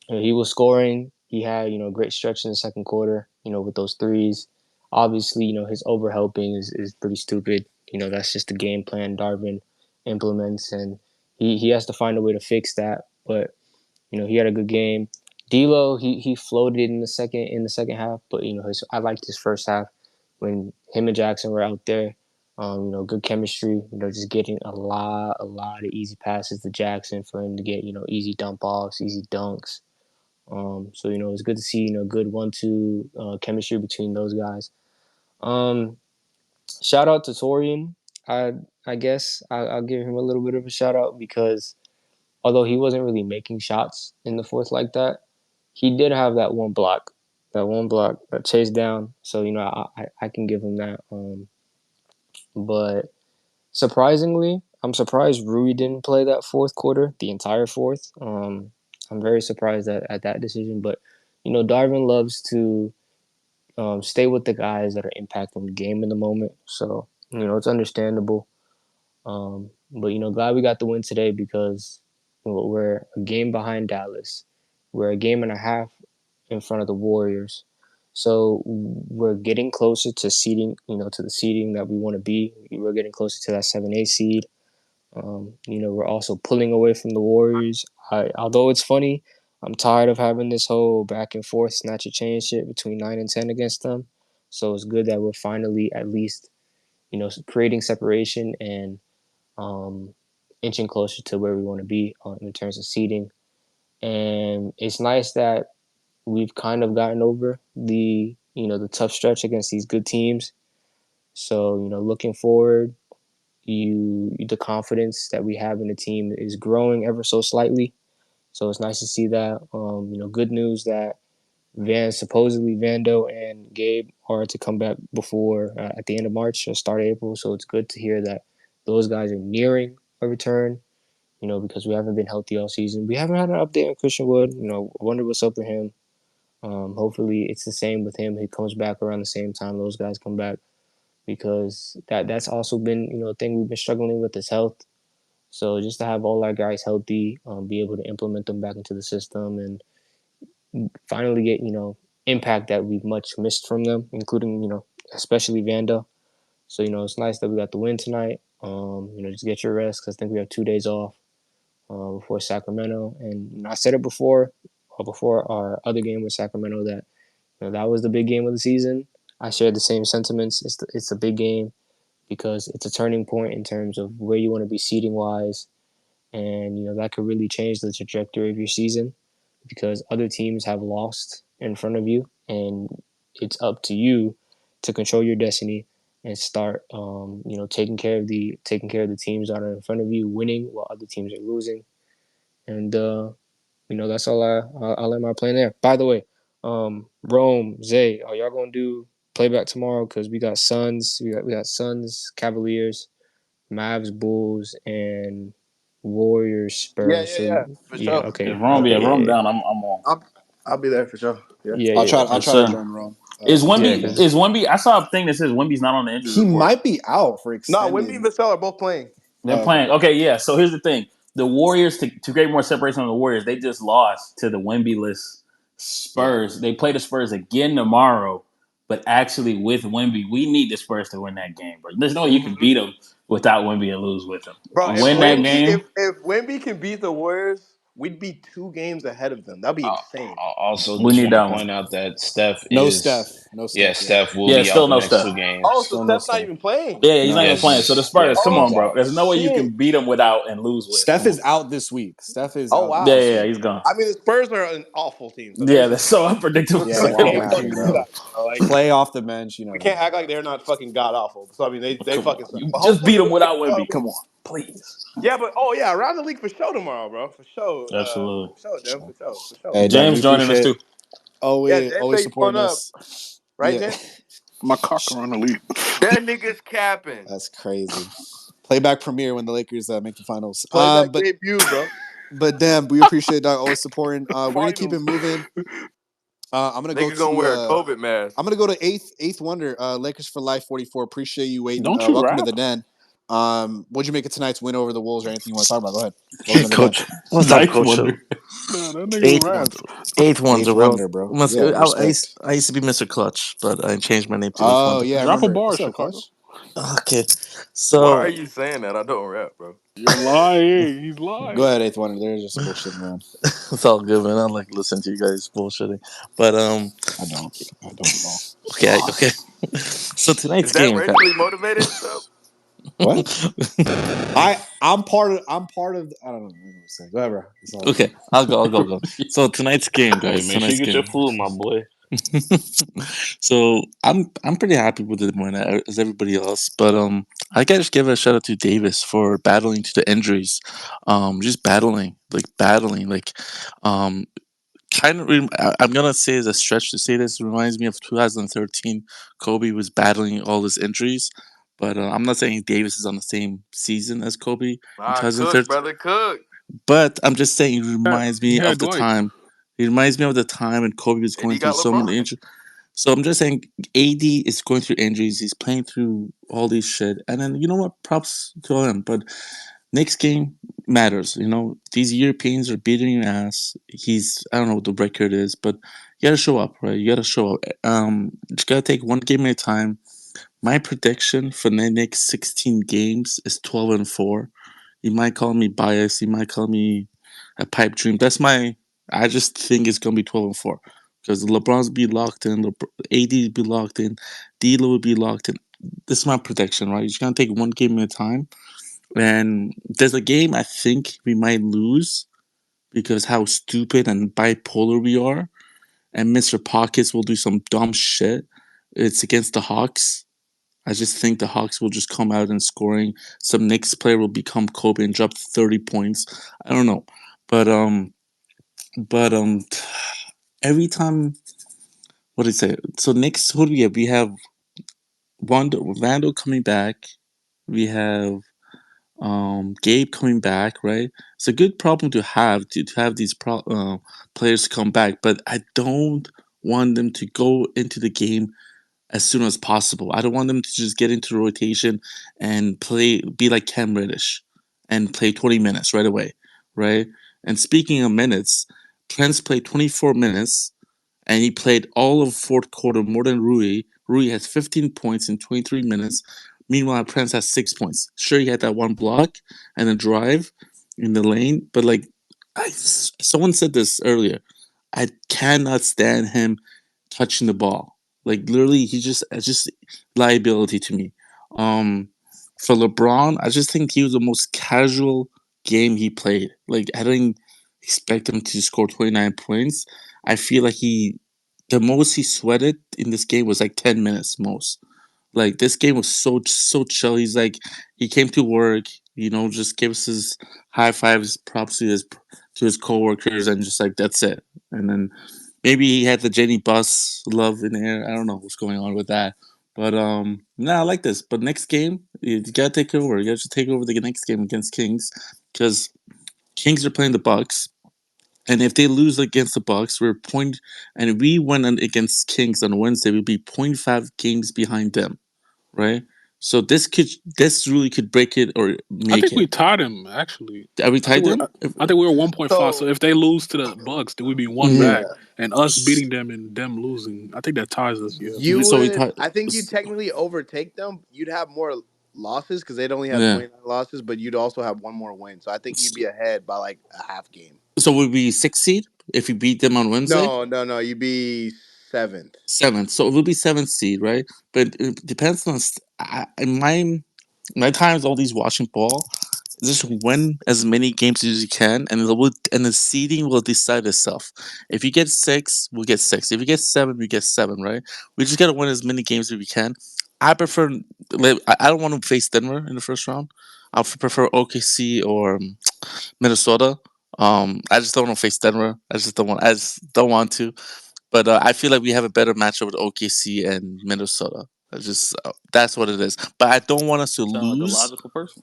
He was scoring. He had, a great stretch in the second quarter, with those threes. Obviously, his overhelping is pretty stupid. That's just the game plan Darvin implements, and he has to find a way to fix that. But, he had a good game. D'Lo, he floated in the second half, but I liked his first half when him and Jackson were out there. Good chemistry. Just getting a lot of easy passes to Jackson for him to get easy dump offs, easy dunks. So it's good to see good 1-2 chemistry between those guys. Shout out to Torian. I guess I'll give him a little bit of a shout out because although he wasn't really making shots in the fourth like that, he did have that one block, that chase down. So I can give him that. But surprisingly, I'm surprised Rui didn't play that fourth quarter, the entire fourth. I'm very surprised at that decision. But Darvin loves to stay with the guys that are impacting the game in the moment. So it's understandable. But glad we got the win today because we're a game behind Dallas. We're a game and a half in front of the Warriors. So we're getting closer to seeding, to the seeding that we want to be. We're getting closer to that 7A seed. We're also pulling away from the Warriors. Although it's funny, I'm tired of having this whole back and forth snatch and change shit between 9 and 10 against them. So it's good that we're finally at least, creating separation and inching closer to where we want to be in terms of seeding. And it's nice that we've kind of gotten over the tough stretch against these good teams. So looking forward, the confidence that we have in the team is growing ever so slightly. So it's nice to see that. Good news that supposedly Vando and Gabe are to come back before at the end of March or start of April. So it's good to hear that those guys are nearing a return. Because we haven't been healthy all season. We haven't had an update on Christian Wood. I wonder what's up with him. Hopefully it's the same with him. He comes back around the same time those guys come back, because that's also been a thing we've been struggling with is health. So just to have all our guys healthy, be able to implement them back into the system, and finally get impact that we've much missed from them, including especially Vanda. So it's nice that we got the win tonight. Just get your rest because I think we have 2 days off before Sacramento. And I said it before our other game with Sacramento, that that was the big game of the season. I shared the same sentiments. It's a big game because it's a turning point in terms of where you want to be seeding wise, and that could really change the trajectory of your season because other teams have lost in front of you, and it's up to you to control your destiny and start taking care of the teams that are in front of you, winning while other teams are losing. And that's all I'll let my plan there. By the way, Rome, Zay, are y'all gonna do playback tomorrow? Because we got Suns, we got Suns, Cavaliers, Mavs, Bulls, and Warriors, Yeah, Spurs. yeah, So yeah, for yeah, sure. okay, If Rome, I'll, yeah, okay, Rome yeah, down, I'm on. I'll be there for sure. Yeah. yeah, I'll yeah, try. yeah. I'll Yes, try to sir. join Rome. Is Yeah, Wemby? because Is Wemby? I saw a thing that says Wemby's not on the injury He report. might be out for No, Wemby extended. and Vassell are both playing. They're Oh, okay. playing. Okay, yeah. So here's the thing: the Warriors, to create more separation on the Warriors, they just lost to the Wemby-less Yeah. Spurs. They play the Spurs again tomorrow, but actually with Wemby, we need the Spurs to win that game, bro. There's no way you can beat them without Wemby and lose with them. Bro, if Win that Wemby game. if Wemby can beat the Warriors, we'd be 2 games ahead of them. That'd be insane. I also We just need want to that one. point out that Steph No is, Steph. No yeah, Steph. Yeah. Steph will Yeah, be out still the no next stuff. 2 games. Oh, so Still no Steph's not Steph. even playing. Yeah, he's not even playing. So the Yes, Spurs, yes, come he's on, Oh bro. out. There's no way you shit. can beat them without and lose with. Steph Come is on. out this week. Steph is Oh out Yeah, wow. this yeah, week. he's gone. I mean, the Spurs are an awful team, so Yeah, there's that's so unpredictable. Yeah, we they're all can't bad, fucking do bro. that, bro. Like Clay off the bench. You we never can't know. act like they're not fucking god awful. So I mean, they Come fucking on, suck. you But just hopefully beat them we get without around Wemby. the league. Come on, please. Yeah, but yeah, around the league for sure tomorrow, bro. Absolutely. For sure, Dem, for sure. Hey, Dan, we James joining us appreciate too. Yeah, always Jen always say you pulling supporting up, us. right, Yeah, Jen? My cock around the league. That nigga's capping. that's crazy. Playback premiere when the Lakers make the finals. Play that But debut, bro. but damn, we appreciate that always supporting. We're gonna keep it Finals. moving. I'm gonna go Nigga gonna to wear a COVID mask. I'm gonna go to eighth wonder. Lakers for life 44. Appreciate you waiting. Don't you Welcome to rap? the den. What'd you make of tonight's win over the Wolves or anything you want to talk about? Go ahead. Welcome to the den. Coach, what's up, Ninth Coach? wonder. Nah, that nigga Eighth raps. wonder, eighth wonder, Eighth bro. wonder, bro. Yeah, respect. I used to be Mr. Clutch, but I changed my name to Eighth Oh Wonder. yeah, I Drop a remember. bar, What's up, Chicago. Clutch? Okay, Why are so you saying that? I don't rap, bro. You're lying. He's Go lying. ahead, Eighth Wonder. They're just bullshitting around. it's all good, man. I like listening to you guys bullshitting, but I don't. I don't at all. okay, okay. So Is tonight's that game, racially motivated stuff? What? I'm part of. I don't know what I'm gonna say. Go ahead, bro. It's all good. okay, I'll go. So tonight's game, Hey, guys. make sure Tonight's you get your game. food, my boy. So I'm pretty happy with the win as everybody else, but I gotta just give a shout out to Davis for battling to the injuries, just battling um kind of. I'm gonna say it's a stretch to say this. It reminds me of 2013. Kobe was battling all his injuries, but I'm not saying Davis is on the same season as Kobe in Ah, cook, 2013. brother, cook. But I'm just saying it reminds He me had of the Dwight. time. It reminds me of the time when Kobe was And going he through got so many LeBron. injuries. So I'm just saying, AD is going through injuries. He's playing through all these shit, and then you know what? Props to him. But next game matters. You know, these Europeans are beating your ass. I don't know what the record is, but you gotta show up, right? You gotta show up. You gotta take one game at a time. My prediction for the next 16 games is 12-4. You might call me biased. You might call me a pipe dream. That's my. I just think it's gonna be 12-4 because LeBron's be locked in. AD be locked in. D'Lo will be locked in. This is my prediction, right? You're just gonna take one game at a time. And there's a game I think we might lose because how stupid and bipolar we are. And Mr. Pockets will do some dumb shit. It's against the Hawks. I just think the Hawks will just come out and scoring. Some Knicks player will become Kobe and drop 30 points. I don't know, but but every time, what did I say? So Knicks, who do we have? We have Randall coming back. We have Gabe coming back. Right, it's a good problem to have to have these players come back, but I don't want them to go into the game as soon as possible. I don't want them to just get into the rotation and be like Cam Reddish and play 20 minutes right away, right? And speaking of minutes, Prince played 24 minutes and he played all of fourth quarter more than Rui. Rui has 15 points in 23 minutes. Meanwhile, Prince has 6 points. Sure, he had that one block and a drive in the lane, but like, someone said this earlier. I cannot stand him touching the ball. Like literally, he just it's just liability to me. For LeBron, I just think he was the most casual game he played. Like I didn't expect him to score 29 points. I feel like the most he sweated in this game was like 10 minutes most. Like this game was so chill. He's like he came to work, just gives his high fives, props to his coworkers, and just like that's it. And then maybe he had the Jenny Bus love in the air. I don't know what's going on with that. But no, I like this. But next game, you gotta take over. You gotta take over the next game against Kings because Kings are playing the Bucks. And if they lose against the Bucks, and if we win against Kings on Wednesday, we'd be 0.5 games behind them, right? So this really could break it or I make think we it. tied him actually. Are we I think tied we're them? I think we were 1.5. So So if they lose to the Bucks, then we'd be one Mhm. back, yeah, and us beating them and them losing, I think that ties us. Yeah. you So we would. tied. I think you technically overtake them. You'd have more losses because they'd only have Yeah. 29 losses, but you'd also have one more win. So I think you'd be ahead by like a half game. So would we 6 seed if we beat them on Wednesday? No, no, no. You'd be seventh. Seventh. So it will be seventh seed, right? But it depends on in my times all these watching ball. Just win as many games as you can, and the seeding will decide itself. If you get six, we'll get six. If you get seven, we get seven, right? We just gotta win as many games as we can. I prefer. I don't want to face Denver in the first round. I prefer OKC or Minnesota. I just don't want to face Denver. I just don't want to. But I feel like we have a better matchup with OKC and Minnesota. That's what it is. But I don't want us to Sound like a lose. logical person.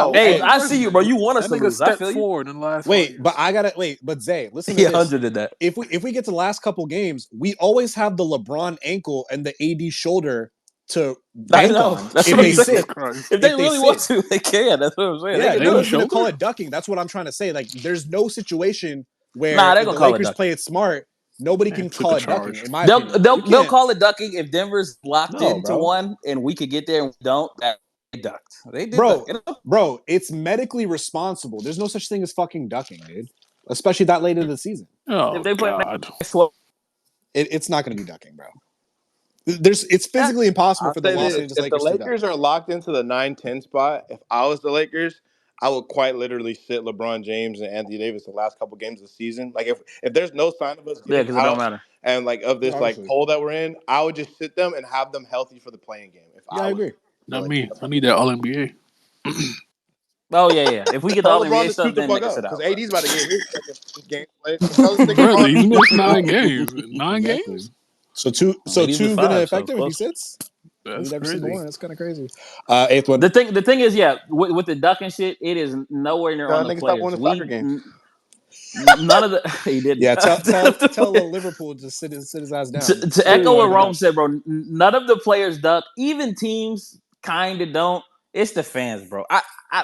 No, Hey, hey, I see you, bro. You want us That to nigga lose. I stepped feel you. forward in the last 5 wait, years. but I gotta wait. But Zay, listen to He this. 100 did that. If we get to the last couple games, we always have the LeBron ankle and the AD shoulder to I bank know. on That's if what I'm they Jesus saying. sit. Christ. If they If they really want sit, to, they can. That's what I'm saying. They yeah, can do AD nobody's it. gonna call shoulder? it ducking. That's what I'm trying to say. Like, there's no situation where Nah, they're if gonna the call it Lakers ducking. play it smart, nobody Man, can took call the it ducking. charge. In my They'll opinion, they'll you they'll can't. call it ducking if Denver's locked No, into bro. one and we could get there and we don't. That ducked. They did duck. Bro, it's medically responsible. There's no such thing as fucking ducking, dude. Especially that late into the season. If Oh they play God. slow, It's not going to be ducking, bro. It's physically impossible I'll for the say Los this: Angeles if the Lakers to duck. Lakers are locked into the 9-10 spot, if I was the Lakers, I would quite literally sit LeBron James and Anthony Davis the last couple games of the season. Like if there's no sign of us yeah, getting because it don't out matter. and like of Yeah, this like obviously. hole that we're in, I would just sit them and have them healthy for the playing game. If Yeah, I I was agree. the Not Lakers, me. that's I my need that All NBA. Oh yeah. If we get the tell All LeBron NBA to stuff, suit the then they fuck can up sit because out. But AD's about to get his second game played. Tell this nigga Brother, LeBron he's to suit missed the fuck nine out. games. Nine Exactly. games? So two, so ladies with two gonna five, so affect it's him if he close. sits. That's Played every single crazy. one. That's kind of crazy. Eighth one. The thing is, yeah, with the ducking shit, it is nowhere near Tell on that the nigga stop going players. to soccer We games. none of the he didn't. Yeah, tell Liverpool to sit his ass down. To Oh echo my what Rome God. said, bro, none of the players duck. Even teams kind of don't. It's the fans, bro.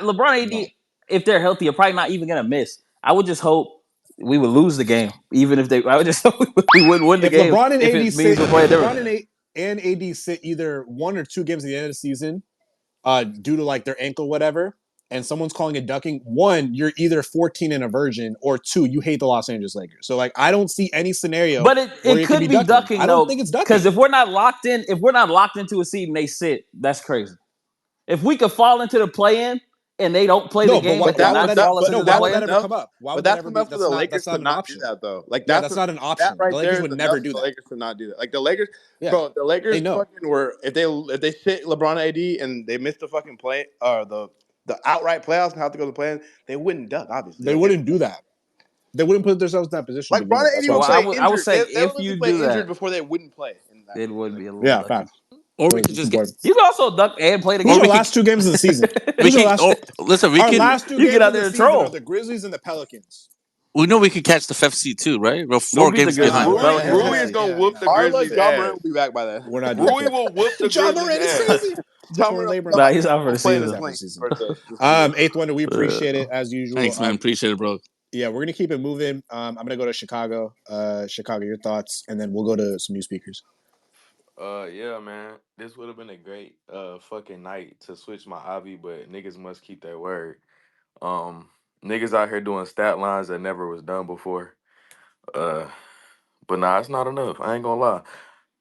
LeBron AD, No. if they're healthy, are probably not even gonna miss. I would just hope we would lose the game, even if they. I would just hope we wouldn't win the If game LeBron and if AD it means sit, we're if playing LeBron different. and AD sit either one or two games at the end of the season, due to like their ankle, whatever, and someone's calling it ducking, one, you're either 14 and a virgin, or two, you hate the Los Angeles Lakers. So like, I don't see any scenario But it, where it it could be could be ducking. ducking I don't though, think it's because ducking. if we're not locked into a seed and they sit, that's crazy. If we could fall into the play in and they don't play the No, but game But why and would not that? fall us No, into but the why that's would play that in, ever enough. come up? Why But would that that's ever be? enough for the Lakers That's to not an not do option. that though. Like Yeah, that's that's not an that option. The right Lakers there is would never enough for do the that. Lakers to not do that. Like the Lakers, Yeah, bro. The they Lakers know. fucking were if they sit LeBron AD and they missed the fucking play or the outright playoffs and have to go to the play, they wouldn't duck. Obviously, They like they wouldn't do that. They wouldn't put themselves in that position to like begin Bron with. and That's AD what I'm would well, saying. I was play injured. saying They if literally you play do injured that, before they wouldn't play in that it would like be a little Yeah, ducking. facts. Or we That's could the just get, point. You can also duck and play the These or are we game. could, last two games of the season. we These are can. last. Or listen, we Our can. last two You get games out of the there and season are troll. the Grizzlies and the Pelicans. We know we could catch the FFC too, right? We're We'll four beat the games Grizzlies. behind. The Rui. Pelicans, Rui we'll is Rui see. gonna yeah. whoop the Our luck, Grizzlies' John Moran ass. will be back by then. We're not doing Rui that. will whoop the John Grizzlies' Moran is ass. crazy. John Torn Moran will labrum. Nah, stop he's out for the playing He's the season. out for the sling season. for this season. Eighth one, we appreciate it as usual. Thanks, man. Appreciate it, bro. Yeah, we're gonna keep it moving. I'm gonna go to Chicago. Chicago, your thoughts, and then we'll go to some new speakers. Yeah, man. This would have been a great fucking night to switch my Ivy, but niggas must keep their word. Um, Niggas out here doing stat lines that never was done before. Uh, but nah, it's not enough. I ain't gonna lie.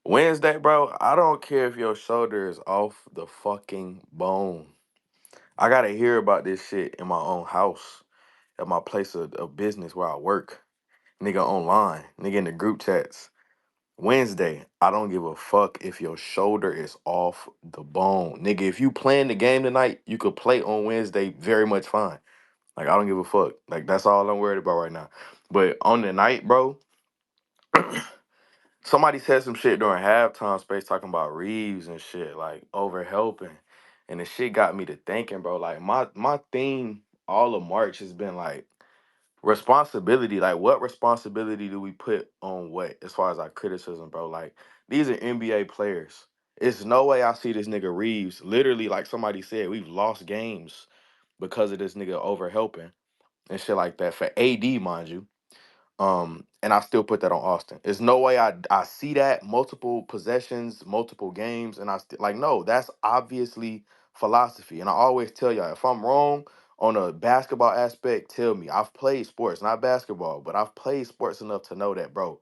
Wednesday, bro. I don't care if your shoulder is off the fucking bone. I gotta hear about this shit in my own house, at my place of business where I work. Nigga online, nigga in the group chats. Wednesday, I don't give a fuck if your shoulder is off the bone. Nigga, if you playing the game tonight, you could play on Wednesday very much fine. Like, I don't give a fuck. Like, that's all I'm worried about right now. But on the night, bro, somebody said some shit during halftime space talking about Reeves and shit, like over helping. And the shit got me to thinking, bro. Like, my theme all of March has been like, responsibility. Like, what responsibility do we put on what as far as our criticism, bro? Like, these are NBA players. It's no way I see this nigga Reeves. Literally, like somebody said, we've lost games because of this nigga over helping and shit like that. For AD, mind you. And I still put that on Austin. There's no way I see that multiple possessions, multiple games, and I still like no, that's obviously philosophy. And I always tell y'all if I'm wrong on a basketball aspect, tell me. I've played sports, not basketball, but I've played sports enough to know that, bro.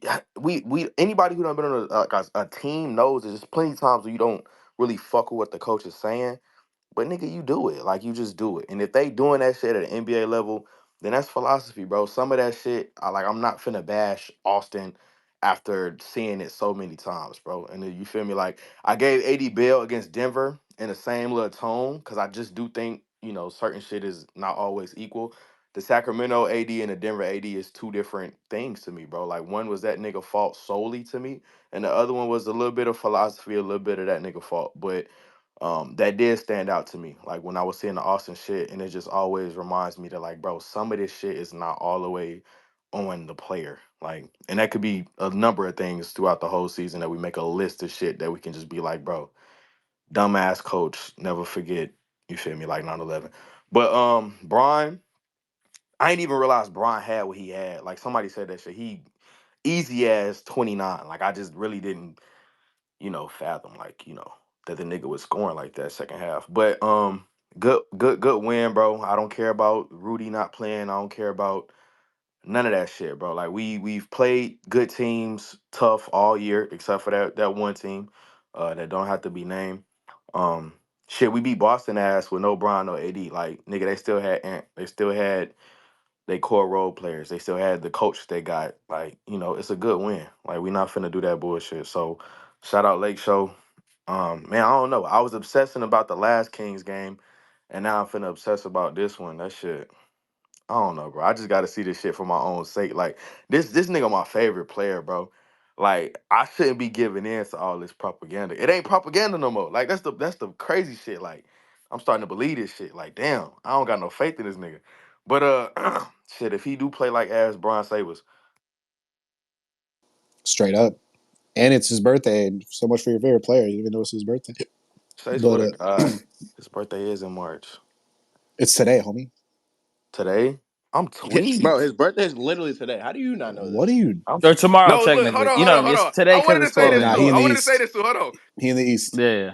Yeah, we anybody who done been on a team knows there's just plenty of times where you don't really fuck with what the coach is saying. But nigga, you do it. Like you just do it. And if they doing that shit at an NBA level, then that's philosophy, bro. Some of that shit, I'm not finna bash Austin after seeing it so many times, bro. And then you feel me? Like I gave AD Bell against Denver in the same little tone because I just do think certain shit is not always equal. The Sacramento AD and the Denver AD is two different things to me, bro. Like one was that nigga fault solely to me, and the other one was a little bit of philosophy, a little bit of that nigga fault. But that did stand out to me. Like when I was seeing the Austin shit, and it just always reminds me that like, bro, some of this shit is not all the way on the player. Like, and that could be a number of things throughout the whole season that we make a list of shit that we can just be like, bro, dumbass coach, never forget. You feel me? Like 9/11. But Brian, I ain't even realized Brian had what he had. Like somebody said that shit. He easy as 29. Like I just really didn't fathom. Like that the nigga was scoring like that second half. But good win, bro. I don't care about Rudy not playing. I don't care about none of that shit, bro. Like we've played good teams tough all year, except for that one team that don't have to be named. Um, shit, we beat Boston ass with no Bron, no AD. Like nigga, they still had Ant. They still had they core role players. They still had the coach they got. Like it's a good win. Like we not finna do that bullshit. So shout out Lake Show. Man, I don't know. I was obsessing about the last Kings game, and now I'm finna obsess about this one. That shit. I don't know, bro. I just got to see this shit for my own sake. Like this nigga, my favorite player, bro. Like I shouldn't be giving in to all this propaganda. It ain't propaganda no more. Like that's the crazy shit. Like I'm starting to believe this shit. Like damn, I don't got no faith in this nigga. But shit, if he do play like ass Brian Sabers, Straight up. And it's his birthday. And so much for your favorite player, even though it's his birthday. say swear But to God, his birthday is in March. it's today, homie. Today, I'm Bro, tweaked. his birthday is literally today. How do you not know What this? are you? I'm Or tomorrow, no look. Hold technically. on, You hold know, on, hold it's on. today I because wanted it's to say 12 this a.m. Nah, too. he in I the wanted to say East. this too. Hold on. He in the East. Yeah.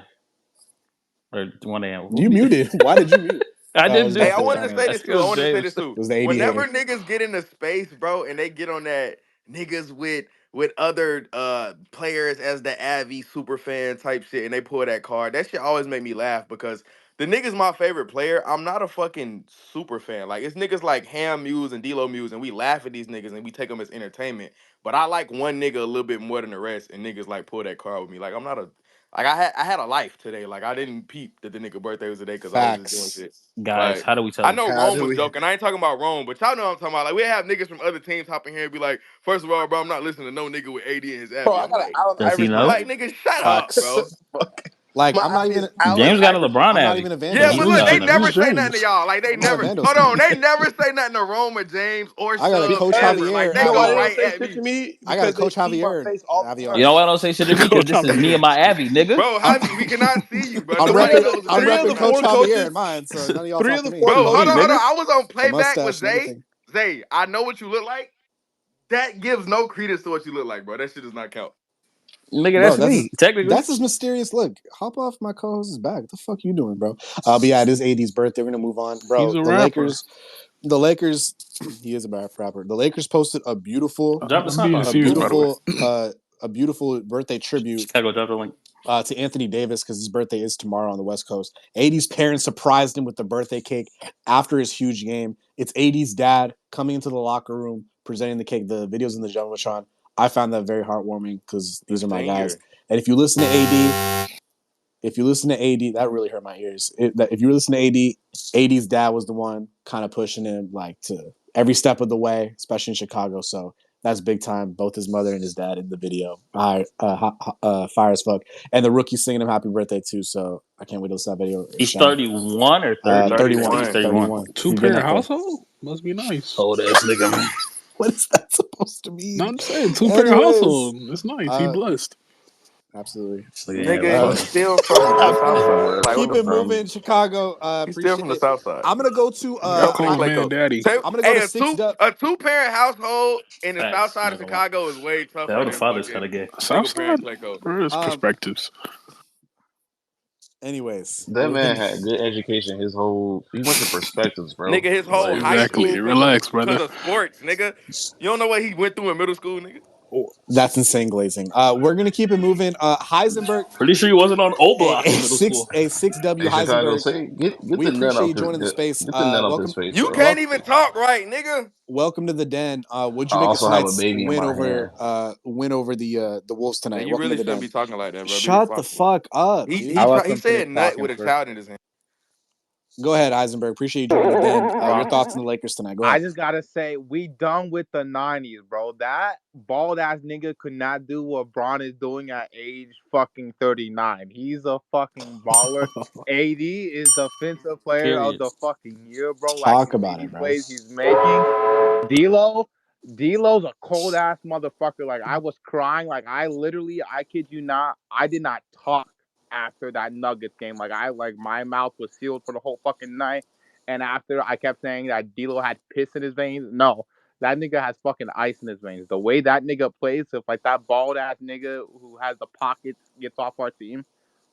Or 1 a.m. You muted. Why did you mute? I Oh, it didn't was do Hey, about I to wanted go. to say That's this too. I because wanted to say James. this too. It was the Whenever AD niggas get into space, bro, and they get on that niggas with other players as the Avi super fan type shit, and they pull that card, that shit always make me laugh because the nigga's my favorite player. I'm not a fucking super fan. Like it's niggas like Ham Muse and D'Lo Muse, and we laugh at these niggas and we take them as entertainment. But I like one nigga a little bit more than the rest, and niggas like pull that card with me. Like I'm not a like I had a life today. Like I didn't peep that the nigga birthday was today because I was just doing facts. shit. Guys, Like how do we tell I them? know How Rome do was we? joking. I ain't talking about Rome, but y'all know what I'm talking about. Like we have niggas from other teams hop in here and be like, first of all, bro, I'm not listening to no nigga with AD and his Bro, Abby. I I'm got an like, Allen Does he Iverson know? like Abby. nigga, shut up, Facts. bro. Fuck. Like My I'm not Abby even. is Allen James got a Iverson. LeBron I'm not Abby. even a And Yeah, Vando he but knew look, stan. they nothing of it. never Who's say nothing to James? y'all. Like they I'm not a never Vando hold on, stan. they never say nothing to Rome or James or I got a Sub Coach Because ever. Like Javier they you know go why they Avi. don't right say at shit to me. me? I got a Because they Coach see my Javier face all the Avi You on. time. know why I don't say shit to me? Because Coach this is me Javier. and my Abby, nigga. Bro, I'm we cannot see you, bro. I'm Nobody repping knows I'm what you're Three of talking the repping about. Coach four Javier in coaches, mine, so none of y'all three talk of to the me. four Fuck Bro, hold Eat, on, Kobe, hold on. nigga. I was on the playback with mustache and Zay. everything. Zay, I know what you look like. That gives no credence to what you look like, bro. That shit does not count. Nigga, Bro, that's me, technically. that's his mysterious look. Hop off my co-host's back. What the fuck you doing, bro? But yeah, it is AD's birthday. We're gonna move on, He's bro. a The rapper. Lakers, the Lakers. He is a rapper. The Lakers posted a beautiful, Drop the I'm being a SoundCloud. serious, by the way. beautiful, uh, a beautiful birthday tribute Chicago, drop the link. to Anthony Davis because his birthday is tomorrow on the West Coast. AD's parents surprised him with the birthday cake after his huge game. It's AD's dad coming into the locker room presenting the cake. The videos in the Jumbotron. I found that very heartwarming because The these are my guys. stinger. And if you listen to AD, that really hurt my ears. If you listen to AD's dad was the one kind of pushing him like to every step of the way, especially in Chicago. So that's big time. Both his mother and his dad in the video, fire as fuck, and the rookie singing him happy birthday too. So I can't wait to listen to that video. He's Shout out. 31 or 30. I think 31, he's 31. 31. 31. Two He's getting parent up there. household must be nice. Old ass nigga, man. What is that supposed to No, mean? I'm saying two parent Anyways, household. It's nice. He uh, blessed. absolutely. This nigga ain't never Nigga, Uh, he's fucking. still from the South Never Side. word Like what keep the it fuck? moving, Chicago. He's still from the Appreciate it. South Side. I'm gonna go to Y'all Yep, call and his man Clayco. daddy. So, I'm gonna go hey, to six dub. a two parent household in the South Facts. Side I'm of not gonna lie. Chicago is way tougher Hell, the than father's kind fucking of gay. single Southside? parent Clayco. Where's Um, perspectives? anyways, That man had good education. He went to perspectives, bro. Nigga, his whole Like high Exactly. school Relax, because brother. of sports, nigga. You don't know what he went through in middle school, nigga. that's insane glazing. We're gonna keep it moving. Heisenberg, Pretty sure he wasn't on O Block in middle school. a six W hey, Chicago, Heisenberg. say get We the net appreciate off you his joining the space. get the net off his face, You bro. can't Welcome, even talk right, nigga. welcome to the den. Would I you make a also have a tonight's baby in my hand. win over the Wolves Man, tonight? you Welcome to really the shouldn't den. be talking like that, bro. Be Shut the responsible. fuck up, He dude. I tried. He welcome to the said nut talking with a first. child in his hand. Go ahead, Heisenberg. Appreciate you joining the den. Your Uh, thoughts on the Lakers tonight? Go I ahead. just gotta say, we done with the '90s, bro. That bald ass nigga could not do what Braun is doing at age fucking 39. He's a fucking baller. AD is defensive player of Period. the fucking year, bro. Like Talk these about AD it, bro. plays he's making. D'Lo, D'Lo's a cold ass motherfucker. Like I was crying. Like I kid you not, I did not talk after that Nuggets game. Like my mouth was sealed for the whole fucking night. And after I kept saying that D'Lo had piss in his veins, no, that nigga has fucking ice in his veins. The way that nigga plays, if like that bald ass nigga who has the pockets gets off our team,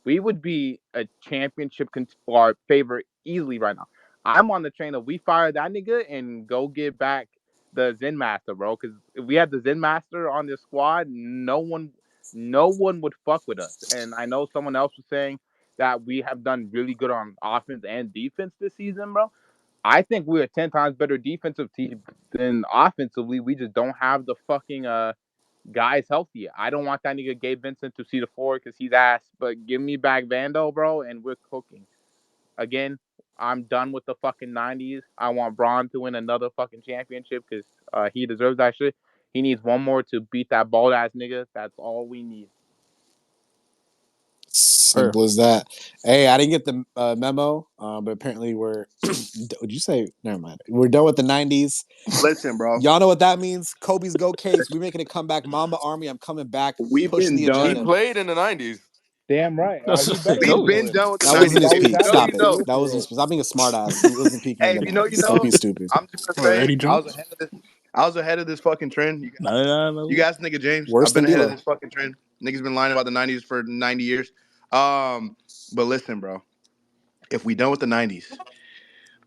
we would be a championship or favorite easily right now. I'm on the train of we fire that nigga and go get back the Zen Master, bro. Because if we had the Zen Master on this squad, no one would fuck with us. And I know someone else was saying that we have done really good on offense and defense this season, bro. I think we're a 10 times better defensive team than offensively. We just don't have the fucking guys healthy. I don't want that nigga Gabe Vincent to see the floor because he's ass. But give me back Vando, bro, and we're cooking. Again, I'm done with the fucking 90s. I want Braun to win another fucking championship because he deserves that shit. He needs one more to beat that bald ass nigga. That's all we need. Simple as that. Hey, I didn't get the memo, but apparently we're. Would you say? Never mind. We're done with the '90s. Listen, bro. Y'all know what that means? Kobe's go case. We're making a comeback. Mamba Army. I'm coming back. We've Pushing been the He agenda. done. played in the 90s. Damn right. That's He better We've Kobe. do been it. done with the That He's wasn't 90s. his Hey, if always you peak. had know, to Stop you it. do know. it That for wasn't. real. Stop being a smartass. He wasn't peaking Hey, if you again. know, you Stop know. being stupid. I'm just gonna Oh, say Eddie Jones. I was ahead of this fucking trend. You guys, nigga James. Worse I've been than ahead of D'Lo. this fucking trend. Niggas been lying about the '90s for 90 years. But listen, bro. If we done with the '90s,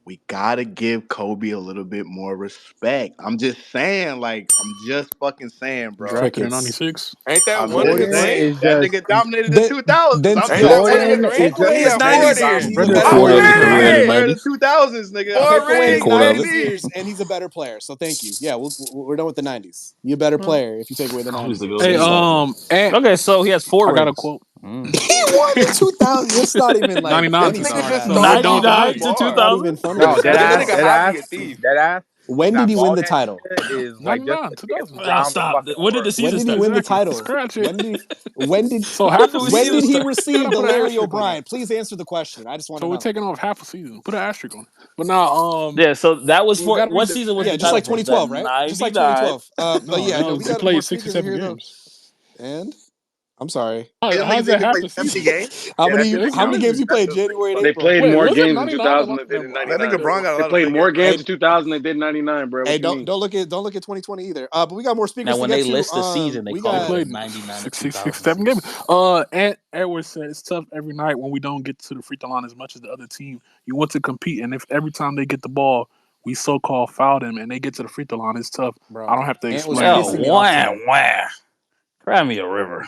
we gotta give Kobe a little bit more respect. I'm just saying, like, I'm just fucking saying, bro. Drafted in Crickets. '96. Ain't that I'm one of just his Jordan saying. rings? is That just nigga dominated the Then, 2000s. then I'm Ain't yeah. just that one of saying. his Jordan rings? is But just he His a had four 90s fucking years. then. He's a He better dominant. called Four out player. his He career in the rings! player of '90s. the 2000s, nigga. Four Take away He his rings, called out. 90s baby! years, and he's a better player. So thank you. Yeah, we're done with the 90s. You're a better player if you take away the Kobe's 90s the years. goat. Hey, Let's start there. Ant, Okay, so he has four I got a rings. quote. Mm. He won in 2000. It's not even like 99 This funny, to nigga smart just ass. no, started we're done with the off on 99 to 90s. It's not 2000. even funny No, or dead Nigga, smart. that ass, nigga dead had to ass, be a thief. dead ass. When did That he win bald the head title? nigga is like just 99, a nigga 2000. from around the Stop. fucking When did world. the When season did he start? win the Exactly. title? Scratch it. When did So When half the did the when season did season. he start? You receive gotta the put an Larry asterisk on that. O'Brien? Please answer the question. I just want So to we're know. taking off half a season. Put an asterisk on it. But now, Yeah, so that was we for gotta read what the season was Yeah, the just title like for? Was that 2012, right? Just like 99? 2012. But no, yeah, no, no. we They got more played speakers in 67 here though. games. And I'm sorry. Hey, that How's nigga think that they half played the 70 season? games? How Yeah, many Yeah, they how many count. games you that's played really January and funny. They April? played Wait, more was it games in 99? They 2000 lost. than they Never did in mind. I think 99, LeBron bro. got a They lot of played fake ass more numbers. games Hey, in 2000 than they did in 99, bro. hey, What you don't mean? don't look at 2020 either. But we got more speakers Now, to when get they to. list the season, they We They call it got the played 99 to 2000 67 season. games. Ant Edwards said it's tough every night when we don't get to the free throw line as much as the other team. You want to compete, and if every time they get the ball, we so-called foul them, and they get to the free throw line, it's tough. I bro. don't have to Ant was explain it. Oh, pacing me off wow, today. wow. Cry me a river.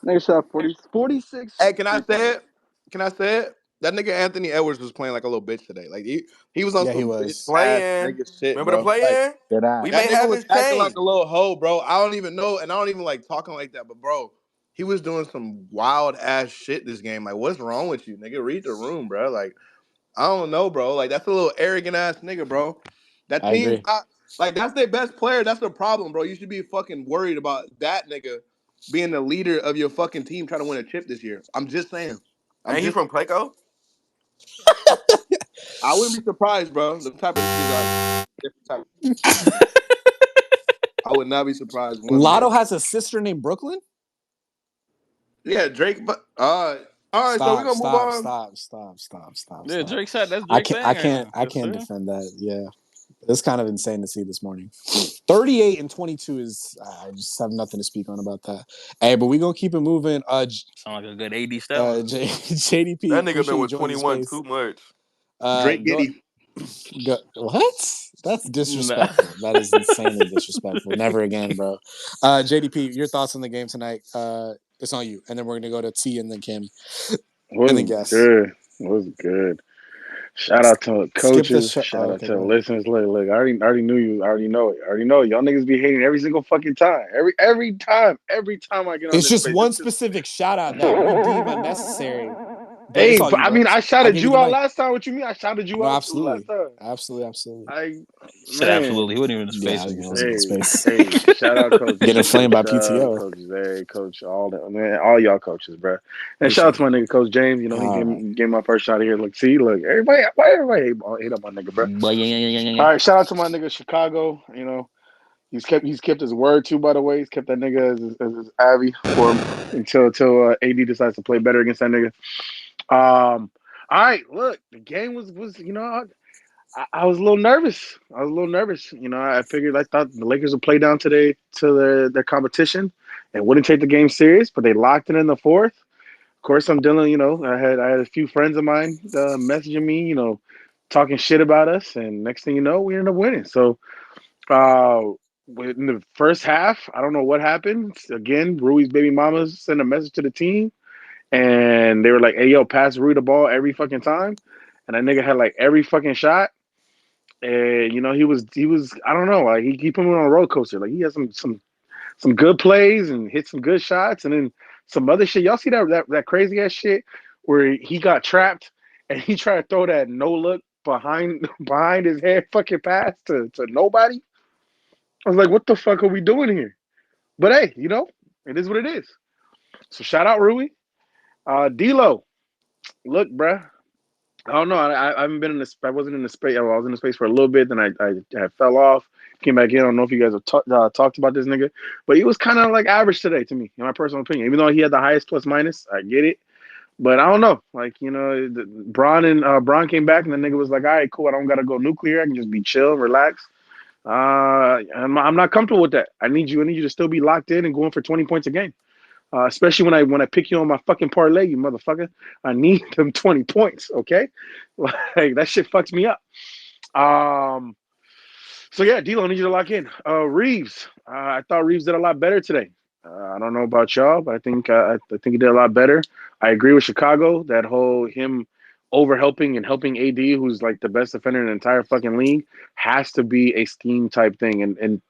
They shot 46 Hey, can I free say throws. it? Can I say it? That nigga Anthony Edwards was playing like a little bitch today. Like he was on Yeah, he some bitch was. ass Play in. nigga shit, Remember the bro. Like play in? Dead ass. We that may nigga have was his acting like chain. a little hoe, bro. I don't even know, and I don't even like talking like that. But bro, he was doing some wild ass shit this game. Like, what's wrong with you, nigga? Read the room, bro. Like, I don't know, bro. Like, that's a little arrogant ass nigga, bro. That I team's agree. not like that's their best player. That's the problem, bro. You should be fucking worried about that nigga being the leader of your fucking team trying to win a chip this year. I'm just saying. I'm Ain't he just. from Clayco? I wouldn't be surprised, bro. The type of niggas are different type. I would not be surprised one Lotto bit. has a sister named Brooklyn. Yeah, Drake. But all right. So we're Stop! gonna move Stop! on. Stop! Stop! Stop! Stop! Yeah, Stop! Drake shot. That's Drake I saying right can't. now. I Yes, can't sir. defend that. Yeah, it's kind of insane to see this morning. 38 and 22 is. I just have nothing to speak on about that. Hey, but we gonna keep it moving. Sound like a good AD stat. JDP, That nigga appreciate been you with joining the 21 space. too much. Drake Go. Giddy. What? That's Nah. disrespectful. That is insanely disrespectful. Never again, bro. JDP, your thoughts on the game tonight? It's on you, and then we're gonna go to T and then Kim and What's then guess. good? What's good? Shout out to Skip the coaches. show. Oh, Shout out okay, to go the ahead. listeners. Look. I already knew you. I already know it. I already know it. Y'all niggas be hating every single fucking time. Every time I get on It's this just space, one it's just. specific shout out that we deem unnecessary, but it's Hey, all but you, I bro. mean, I I shouted give you you the out mic. last time. What you mean? I shouted you No, out too last absolutely, time. absolutely, absolutely. I Shit, man. absolutely. He wasn't even in his Yeah, face I when you said wasn't in that. Hey, space. hey, shout out coaches. Getting flamed by Shout out PTO. coaches. Hey, coach, all that man, all y'all coaches, bro. And shout out Appreciate to it. my nigga, Coach James. You know, he All gave right. me, gave my first shot here. Look, see, look, everybody, why everybody hate up my nigga, bro. But All right, shout out to my nigga Chicago. You know, he's kept his word too. By the way, he's kept that nigga as his Abby for him until AD decides to play better against that nigga. All right, look, the game was you know. I was a little nervous. You know, I thought the Lakers would play down today to their competition and wouldn't take the game serious, but they locked it in the fourth. course, I'm dealing. I had a few friends of mine messaging me, talking shit about us, and next thing you know, we ended up winning. So, uh, in the first half, I don't know what happened. Again, Rui's baby mamas sent a message to the team, and they were like, "Hey, yo, pass Rui the ball every fucking time," and that nigga had like every fucking shot. And he was I don't know, like he put me on a roller coaster. Like he had some good plays and hit some good shots, and then some other shit. Y'all see that crazy ass shit where he got trapped and he tried to throw that no look behind his head fucking pass to nobody. I was like, what the fuck are we doing here? But hey, it is what it is. So shout out Rui. D'Lo, look, bruh. I don't know. I haven't been in the. I wasn't in the space. I was in the space for a little bit, then I fell off. Came back in. I don't know if you guys have talked about this nigga, but he was kind of like average today to me, in my personal opinion. Even though he had the highest plus minus, I get it, but I don't know. Like Braun came back, and the nigga was like, "All right, cool. I don't gotta go nuclear. I can just be chill, relax." I'm not comfortable with that. I need you to still be locked in and going for 20 points a game. Especially when I pick you on my fucking parlay, you motherfucker. I need them 20 points, okay? Like that shit fucks me up. Um, so yeah, D'Lo, I need you to lock in. Reeves, I thought Reeves did a lot better today. I don't know about y'all, but I think he did a lot better. I agree with Chicago that whole him over helping and helping AD, who's like the best defender in the entire fucking league, has to be a scheme type thing. And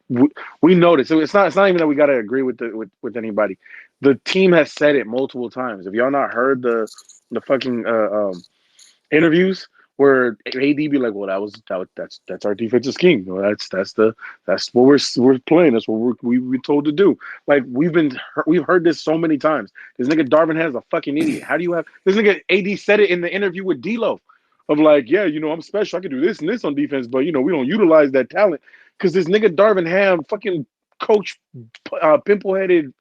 we noticed it's not even that we got to agree with anybody. The team has said it multiple times. If y'all not heard the fucking interviews where AD be like, "Well, that's our defensive scheme. Well, that's what we're playing. That's what we've been told to do." Like we've heard this so many times. This nigga Darvin has a fucking idiot. How do you have this nigga AD said it in the interview with D'Lo, of like, yeah, I'm special. I can do this and this on defense, but we don't utilize that talent because this nigga Darvin Ham fucking coach pimple headed.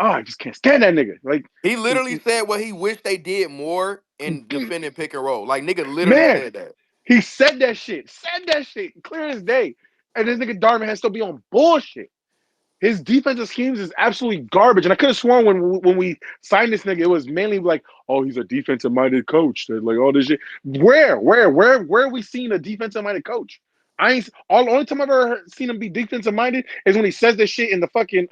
I just can't stand that nigga. Like, He literally said what he wished they did more in defending pick and roll. Like nigga literally man. said that. He said that shit. Said that shit clear as day. And this nigga Darvin has to be on bullshit. His defensive schemes is absolutely garbage. And I could have sworn when we signed this nigga, it was mainly like, oh, he's a defensive minded coach. They're like all this shit. Where are we seeing a defensive minded coach? I ain't only time I've ever seen him be defensive minded is when he says this shit in the fucking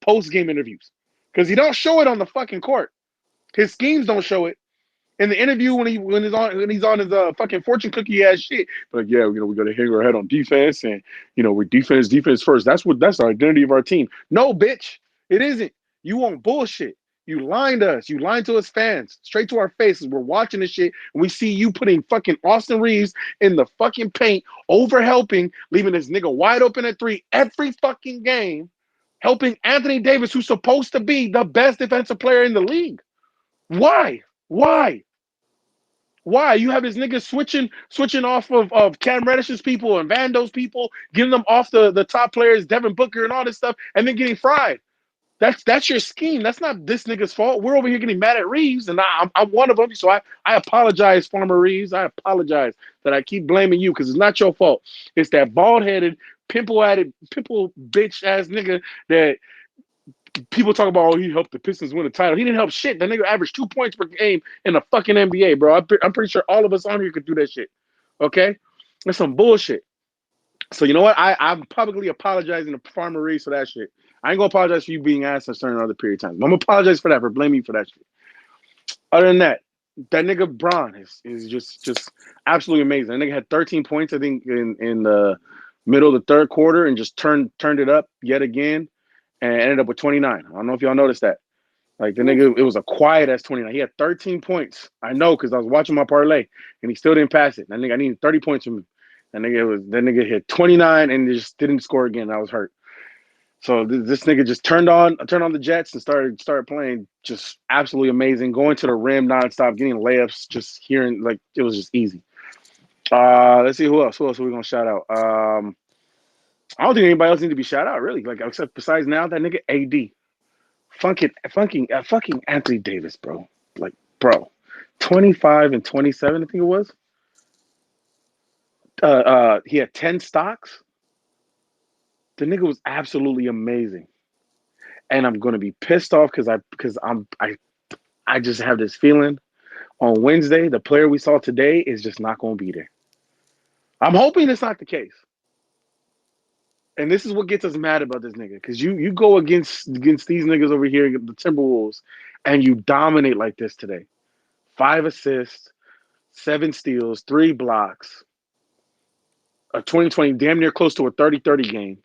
post game interviews. Because he don't show it on the fucking court. His schemes don't show it in the interview when he's on his fucking fortune cookie ass shit. But yeah, we got to hang our head on defense, and we're defense first. That's the identity of our team. No, bitch, it isn't. You want bullshit. You lying to us. You lying to us fans, straight to our faces. We're watching this shit, and we see you putting fucking Austin Reeves in the fucking paint, over helping, leaving this nigga wide open at three every fucking game, helping Anthony Davis, who's supposed to be the best defensive player in the league. Why? Why? Why? You have this nigga switching off of Cam Reddish's people and Vando's people, getting them off the top players, Devin Booker and all this stuff, and then getting fried. That's your scheme. That's not this nigga's fault. We're over here getting mad at Reeves, and I'm one of them. So I apologize, Farmer Reeves. I apologize that I keep blaming you because it's not your fault. It's that bald-headed, pimple bitch ass nigga that people talk about, oh, he helped the Pistons win the title. He didn't help shit. That nigga averaged 2 points per game in the fucking NBA, bro. I'm pretty sure all of us on here could do that shit. Okay? That's some bullshit. So you know what? I'm publicly apologizing to Farmer Reeves for that shit. I ain't gonna apologize for you being asked a certain other period of time. I'm gonna apologize for that, for blaming you for that shit. Other than that, that nigga Braun is just absolutely amazing. That nigga had 13 points, I think, in the middle of the third quarter and just turned it up yet again and ended up with 29. I don't know if y'all noticed that. Like the nigga, it was a quiet ass 29. He had 13 points. I know because I was watching my parlay and he still didn't pass it. That nigga, I needed 30 points from him. That nigga hit 29 and just didn't score again. I was hurt. So this nigga just turned on the Jets and started playing just absolutely amazing, going to the rim nonstop, getting layups, just hearing like it was just easy. Let's see who else. Who else are we gonna shout out? I don't think anybody else needs to be shout out really, like except besides now that nigga AD. Fucking Anthony Davis, bro. Like, bro, 25 and 27, I think it was. He had 10 stocks. The nigga was absolutely amazing, and I'm gonna be pissed off because I just have this feeling on Wednesday, the player we saw today is just not going to be there. I'm hoping it's not the case. And this is what gets us mad about this nigga, because you go against these niggas over here, the Timberwolves, and you dominate like this today. 5 assists, 7 steals, 3 blocks, a 2020 damn near close to a 30-30 game.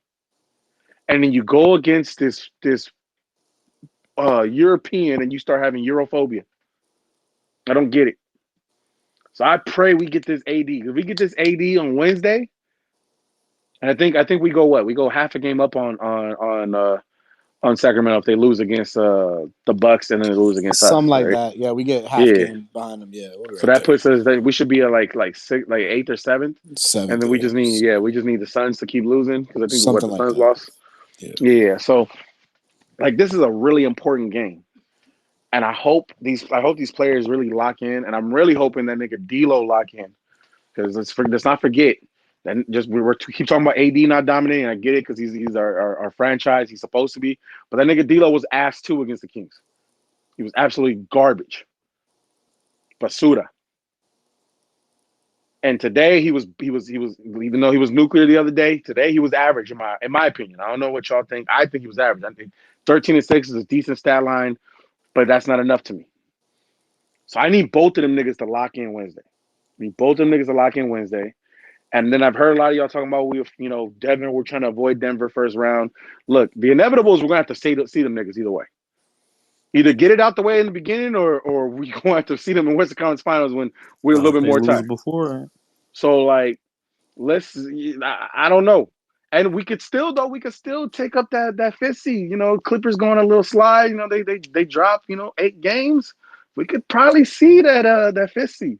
And then you go against this European and you start having Europhobia. I don't get it. So I pray we get this AD. If we get this AD on Wednesday, and I think we go what? We go half a game up on Sacramento if they lose against the Bucks and then they lose against us. Something like Right? that. Yeah, we get half Yeah. game behind them. Yeah, we'll be So right that there. puts us that we should be at like six, like 8th or 7th, and Seventh, then we just need the Suns to keep losing because I think what something the like Suns that. lost. Yeah. Yeah. So like this is a really important game. And I hope these players really lock in, and I'm really hoping that nigga D'Lo lock in, because let's not forget that just we keep talking about AD not dominating. I get it because he's our franchise. He's supposed to be, but that nigga D'Lo was ass too against the Kings. He was absolutely garbage, basura. And today he was even though he was nuclear the other day. Today he was average in my opinion. I don't know what y'all think. I think he was average. I think 13 and 6 is a decent stat line, but that's not enough to me. So I need both of them niggas to lock in Wednesday. I need both of them niggas to lock in Wednesday. And then I've heard a lot of y'all talking about Denver. We're trying to avoid Denver first round. Look, the inevitable is we're gonna have to see them niggas either way. Either get it out the way in the beginning, or we going to have to see them in Western Conference Finals when we're a Well, little if bit they more lose tired. before, So like, let's. I don't know. And we could still take up that fifth seed. Clippers going a little slide. They drop 8 games. We could probably see that fifth seed.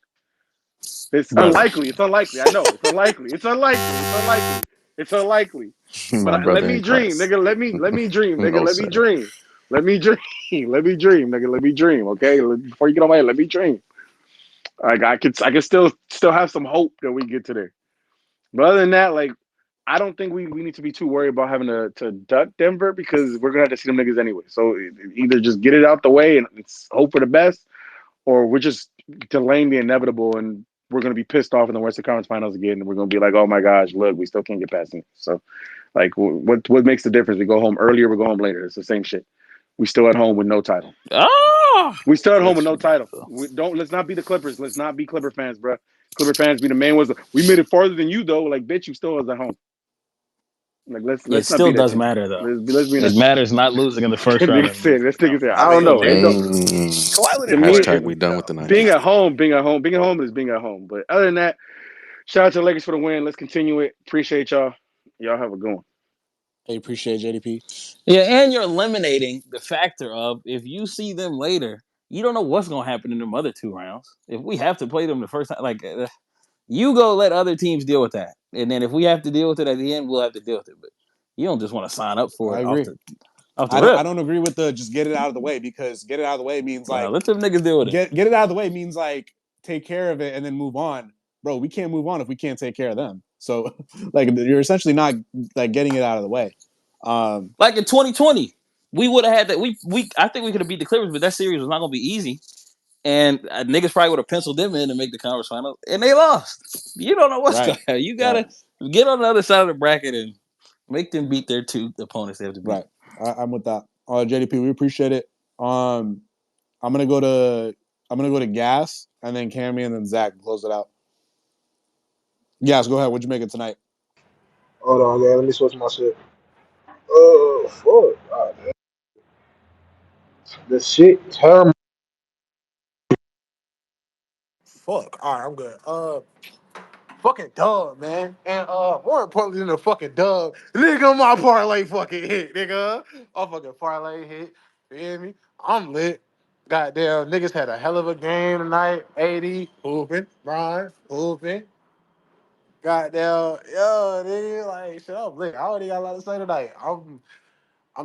It's brother, unlikely. It's unlikely. I know. It's unlikely. It's unlikely. It's unlikely. It's unlikely. My But let brother me in dream, Christ. nigga. Let me dream, nigga. No, Let me sir. dream. Let me dream. Let me dream, nigga. Let me dream. Okay. Before you get on my head, let me dream. Like I can still have some hope that we get to there. But other than that, like I don't think we need to be too worried about having to duck Denver because we're gonna have to see them niggas anyway. So either just get it out the way and hope for the best, or we're just delaying the inevitable and we're going to be pissed off in the Western Conference Finals again, and we're going to be like, "Oh my gosh, look, we still can't get past them." So, like, what makes the difference? We go home earlier, we go home later. It's the same shit. We still at home with no title. Oh, We still at home with that's no title. Let's not be the Clippers. Let's not be Clipper fans, bro. Clipper fans be the main ones. We made it farther than you though. Like, bitch, you still was at home. Like, it let's not still be that does team. matter though. Let's be It that. matters not losing in the first round of the This Western nigga Conference said, Finals. I It don't still know. It matters. don't. Dang. Kawhi didn't To play me, Hashtag this we week done with though. the being 90s. at home, being at home. But other than that, shout out to the Lakers for the win. Let's continue it. Appreciate y'all. Y'all have a good one. Hey, appreciate JDP. Yeah, and you're eliminating the factor of if you see them later, you don't know what's going to happen in them other 2 rounds. If we have to play them the first time, like you go let other teams deal with that, and then if we have to deal with it at the end, we'll have to deal with it. But you don't just want to sign up for I it agree. off the I don't. rip. I don't agree with the just get it out of the way, because get it out of the way means like Let them niggas deal with it. get it out of the way means like take care of it and then move on. Bro, we can't move on if we can't take care of them. So like you're essentially not like getting it out of the way. Like in 2020, we would have had that. We I think we could have beat the Clippers, but that series was not going to be easy. And niggas probably would have penciled them in to make the conference final, and they lost. You don't know what's going Right. to happen. You got Right. to get on the other side of the bracket and make them beat their 2 opponents they have to beat. Right. I'm with that. JDP, we appreciate it. I'm gonna go to Gas and then Cammy and then Zach close it out. Gas, go ahead. What'd you make it tonight? Hold on, man. Let me switch my shit. Oh, fuck. God, man. The shit terrible. Fuck. All right, I'm good. Fucking dub, man. And more importantly than the fucking dub, nigga, my parlay fucking hit, nigga. My fucking parlay hit. You hear me? I'm lit. Goddamn, niggas had a hell of a game tonight. 80, hooping, Brian, hooping. Goddamn, yo, nigga, like, shit, I'm lit. I already got a lot to say tonight. I'm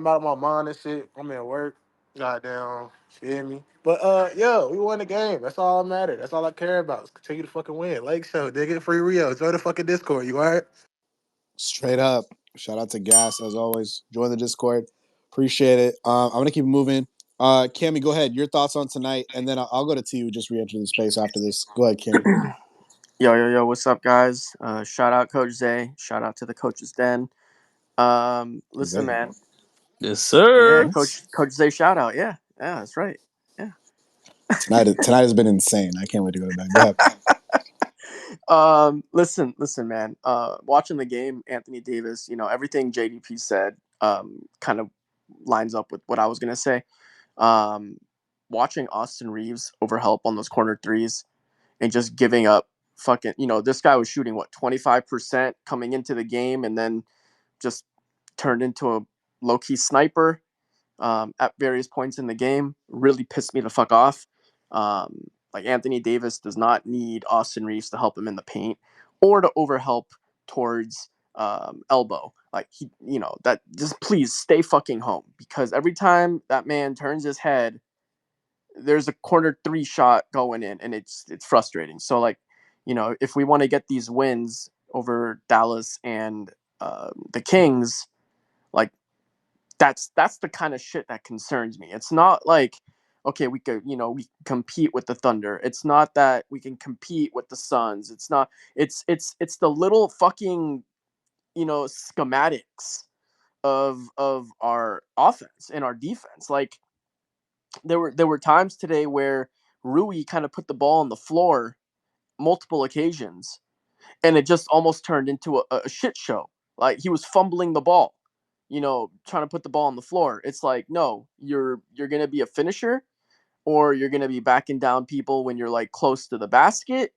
out of my mind and shit. I'm at work. Goddamn, feel me? But yo, we won the game. That's all that matters. That's all I care about. Is continue to fucking win. Lake Show, nigga, free Rio. Join the fucking Discord. You alright? Straight up. Shout out to Gas as always. Join the Discord. Appreciate it. I'm gonna keep moving. Cammy, go ahead. Your thoughts on tonight, and then I'll go to T. Who just re-entered the space after this. Go ahead, Cammy. Yo, what's up, guys? Shout out Coach Zay. Shout out to the Coach's Den. Listen, Zay. man. Yes, Yeah, sir. Coach Zay, shout out. Yeah, that's right. Yeah. Tonight has been insane. I can't wait to go to bed. Go ahead. Listen, man. Watching the game, Anthony Davis. Everything JDP said. Kind of lines up with what I was gonna say. Um, Watching Austin Reeves overhelp on those corner threes and just giving up fucking. This guy was shooting what 25% coming into the game, and then just turned into a low key sniper at various points in the game. Really pissed me the fuck off. Like Anthony Davis does not need Austin Reeves to help him in the paint or to overhelp towards elbow. Like that. Just please stay fucking home, because every time that man turns his head, there's a corner three shot going in, and it's frustrating. So like, if we want to get these wins over Dallas and the Kings, like that's the kind of shit that concerns me. It's not like, okay, we could, we compete with the Thunder. It's not that we can compete with the Suns. It's not. It's the little fucking schematics of our offense and our defense. Like there were times today where Rui kind of put the ball on the floor multiple occasions, and it just almost turned into a shit show. Like he was fumbling the ball, trying to put the ball on the floor. It's like, no, you're gonna be a finisher, or you're going to be backing down people when you're like close to the basket,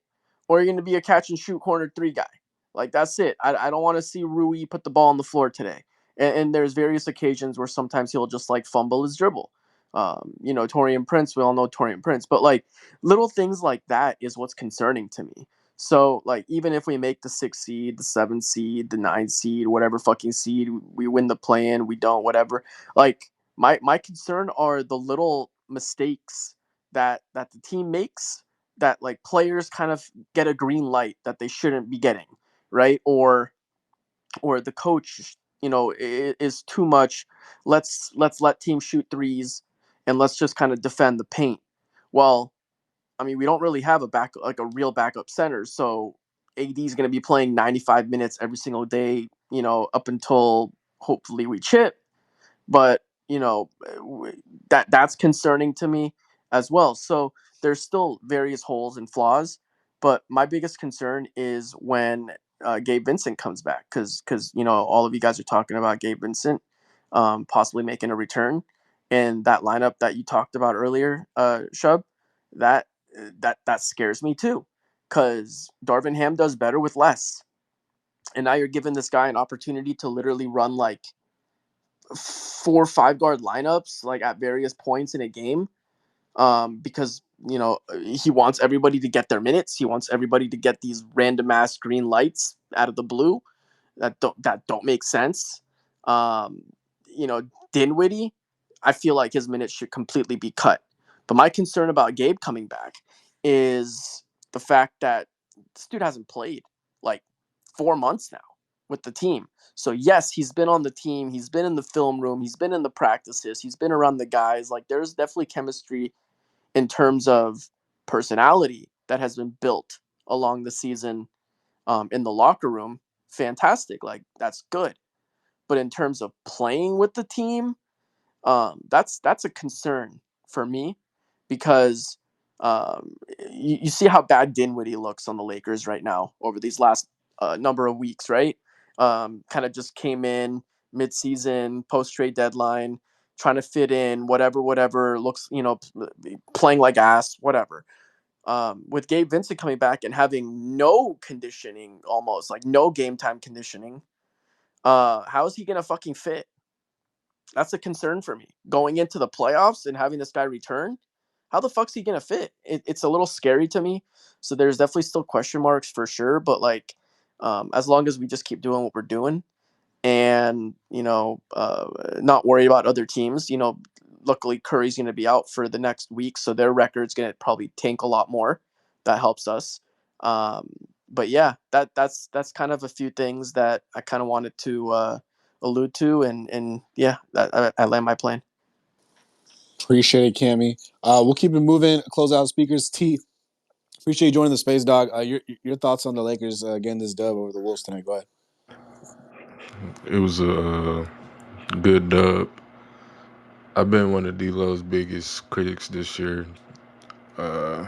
or you're going to be a catch and shoot corner three guy. Like that's it. I don't want to see Rui put the ball on the floor today. And there's various occasions where sometimes he'll just like fumble his dribble. Torian Prince, we all know Torian Prince, but like little things like that is what's concerning to me. So like even if we make the 6 seed, the 7 seed, the 9 seed, whatever fucking seed, we win the play in, we don't, whatever. Like my concern are the little mistakes that the team makes, that like players kind of get a green light that they shouldn't be getting, right? Or the coach, is too much. Let's let team shoot threes, and let's just kind of defend the paint. Well, I mean, we don't really have a real backup center, so AD is going to be playing 95 minutes every single day, up until hopefully we chip. But that's concerning to me as well. So there's still various holes and flaws, but my biggest concern is when Gabe Vincent comes back, because all of you guys are talking about Gabe Vincent possibly making a return, and that lineup that you talked about earlier, Shub, that that scares me too, because Darvin Ham does better with less, and now you're giving this guy an opportunity to literally run like 4 or 5 guard lineups like at various points in a game, because he wants everybody to get their minutes. He wants everybody to get these random ass green lights out of the blue that don't make sense. Um, you know, Dinwiddie, I feel like his minutes should completely be cut. But my concern about Gabe coming back is the fact that this dude hasn't played like 4 months now with the team. So yes, he's been on the team, he's been in the film room, he's been in the practices, he's been around the guys. Like there's definitely chemistry in terms of personality that has been built along the season, in the locker room. Fantastic, like that's good. But in terms of playing with the team, that's a concern for me, because you see how bad Dinwiddie looks on the Lakers right now over these last number of weeks, right? Kind of just came in mid-season, post-trade deadline, trying to fit in, whatever, looks, playing like ass, whatever. With Gabe Vincent coming back and having no conditioning, almost like no game time conditioning, how is he gonna fucking fit? That's a concern for me. Going into the playoffs and having this guy return, how the fuck's he gonna fit? It's a little scary to me. So there's definitely still question marks for sure. But like, as long as we just keep doing what we're doing, and not worry about other teams. Luckily Curry's going to be out for the next week, so their record's going to probably tank a lot more. That helps us. Um, but yeah, that's kind of a few things that I kind of wanted to allude to, and yeah, I land my plane. Appreciate it, Cammy. We'll keep it moving. Close out speakers. T. Appreciate you joining the space, dog. Your thoughts on the Lakers getting this dub over the Wolves tonight? Go ahead. It was a good dub. I've been one of D'Lo's biggest critics this year. Uh,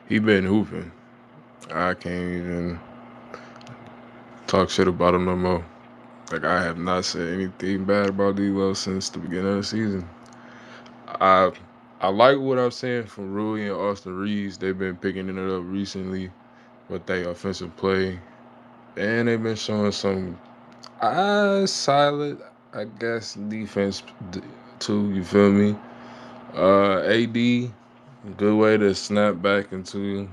he been hooping. I can't even talk shit about him no more. Like I have not said anything bad about D'Lo since the beginning of the season. I I like what I'm saying from Rui and Austin Reeves. They've been picking it up recently with their offensive play, and they've been showing some solid, I guess, defense too. You feel me? AD, good way to snap back into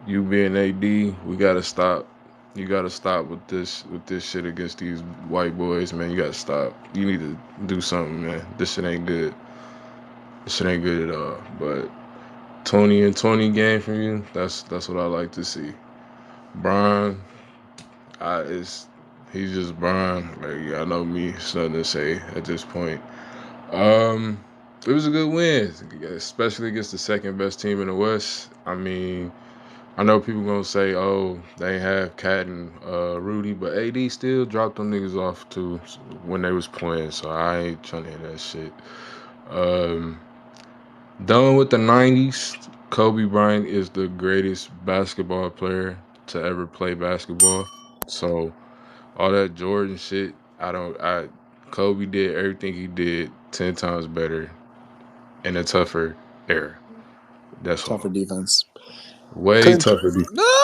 you being AD. We gotta stop. You gotta stop with this shit against these white boys, man. You gotta stop. You need to do something, man. This shit ain't good. This shit ain't good at all. But 20 and 20 game from you, that's what I like to see. Brian, it's he's just Brian. Like I know me, it's nothing to say at this point. Um, it was a good win, especially against the second best team in the West. I mean, I know people gonna say, "Oh, they have Cat and Rudy," but AD still dropped them niggas off too when they was playing. So I ain't trying to hear that shit. Um, done with the '90s. Kobe Bryant is the greatest basketball player to ever play basketball. So all that Jordan shit, I don't. I Kobe did everything he did 10 times better in a tougher era. That's Tougher all. defense. Way Couldn't. tougher.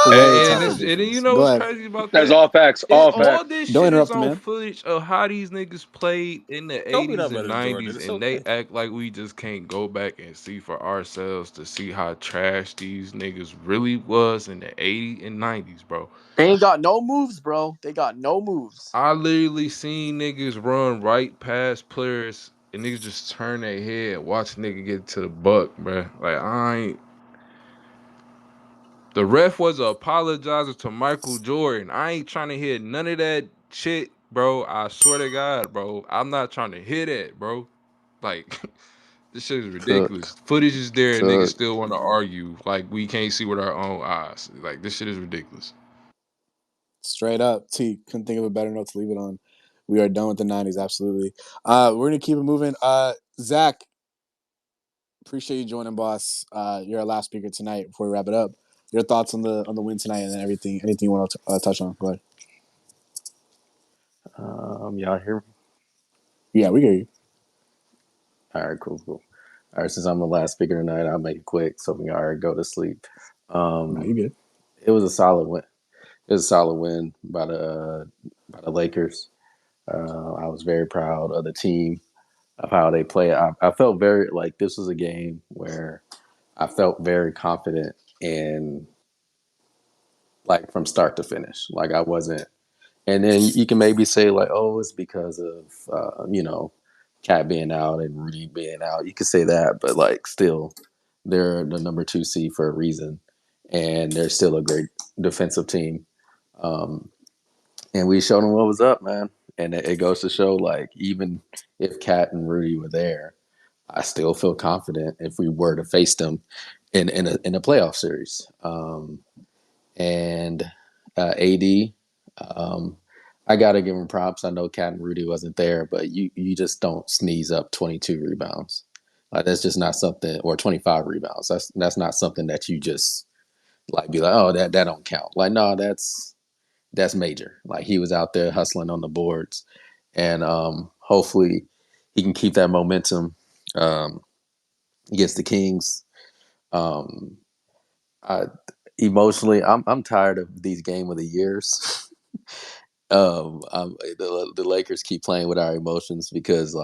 Way And, tougher it's, and you defense. know Go what's ahead. crazy about That's that? all facts. It, All all facts. this Don't shit is interrupt the on man. footage of how these niggas played in the Don't be 80s that and better than Jordan. 90s, It's and they okay. act like we just can't go back and see for ourselves to see how trash these niggas really was in the 80s and 90s, bro. They ain't got no moves, bro. They got no moves. I literally seen niggas run right past players and niggas just turn their head, watch nigga get to the buck, bro. Like I ain't. The ref was apologizing to Michael Jordan. I ain't trying to hear none of that shit, bro. I swear to God, bro. I'm not trying to hear that, bro. Like, this shit is Cook, ridiculous. Footage is there and niggas cook. still want to argue like we can't see with our own eyes. Like, this shit is ridiculous. Straight up. T. Couldn't think of a better note to leave it on. We are done with the '90s. Absolutely. We're gonna keep it moving. Zach, appreciate you joining, boss. You're our last speaker tonight. Before we wrap it up, your thoughts on the win tonight and then anything you want to touch on. Go ahead. Y'all hear me? Yeah, we hear you. All right, cool, cool. All right, since I'm the last speaker tonight, I'll make it quick so we can already go to sleep. No, Um, you good. it was a solid win. It was a solid win by the Lakers. I was very proud of the team of how they played. I felt very like this was a game where I felt very confident in like from start to finish. Like I wasn't. And then you can maybe say like, oh, it's because of Cat being out and Rudy being out. You could say that, but like still, they're the number two seed for a reason, and they're still a great defensive team. Um, and we showed them what was up, man. And it goes to show like even if Cat and Rudy were there, I still feel confident if we were to face them in a playoff series. And AD. Um, I gotta give him props. I know Cat and Rudy wasn't there, but you just don't sneeze up 22 rebounds. Like that's just not something, or 25 rebounds. That's not something that you just like be like, oh that don't count. Like no, that's major. Like he was out there hustling on the boards, and hopefully he can keep that momentum um, against the Kings. Um, I, emotionally, I'm tired of these game of the years. The Lakers keep playing with our emotions because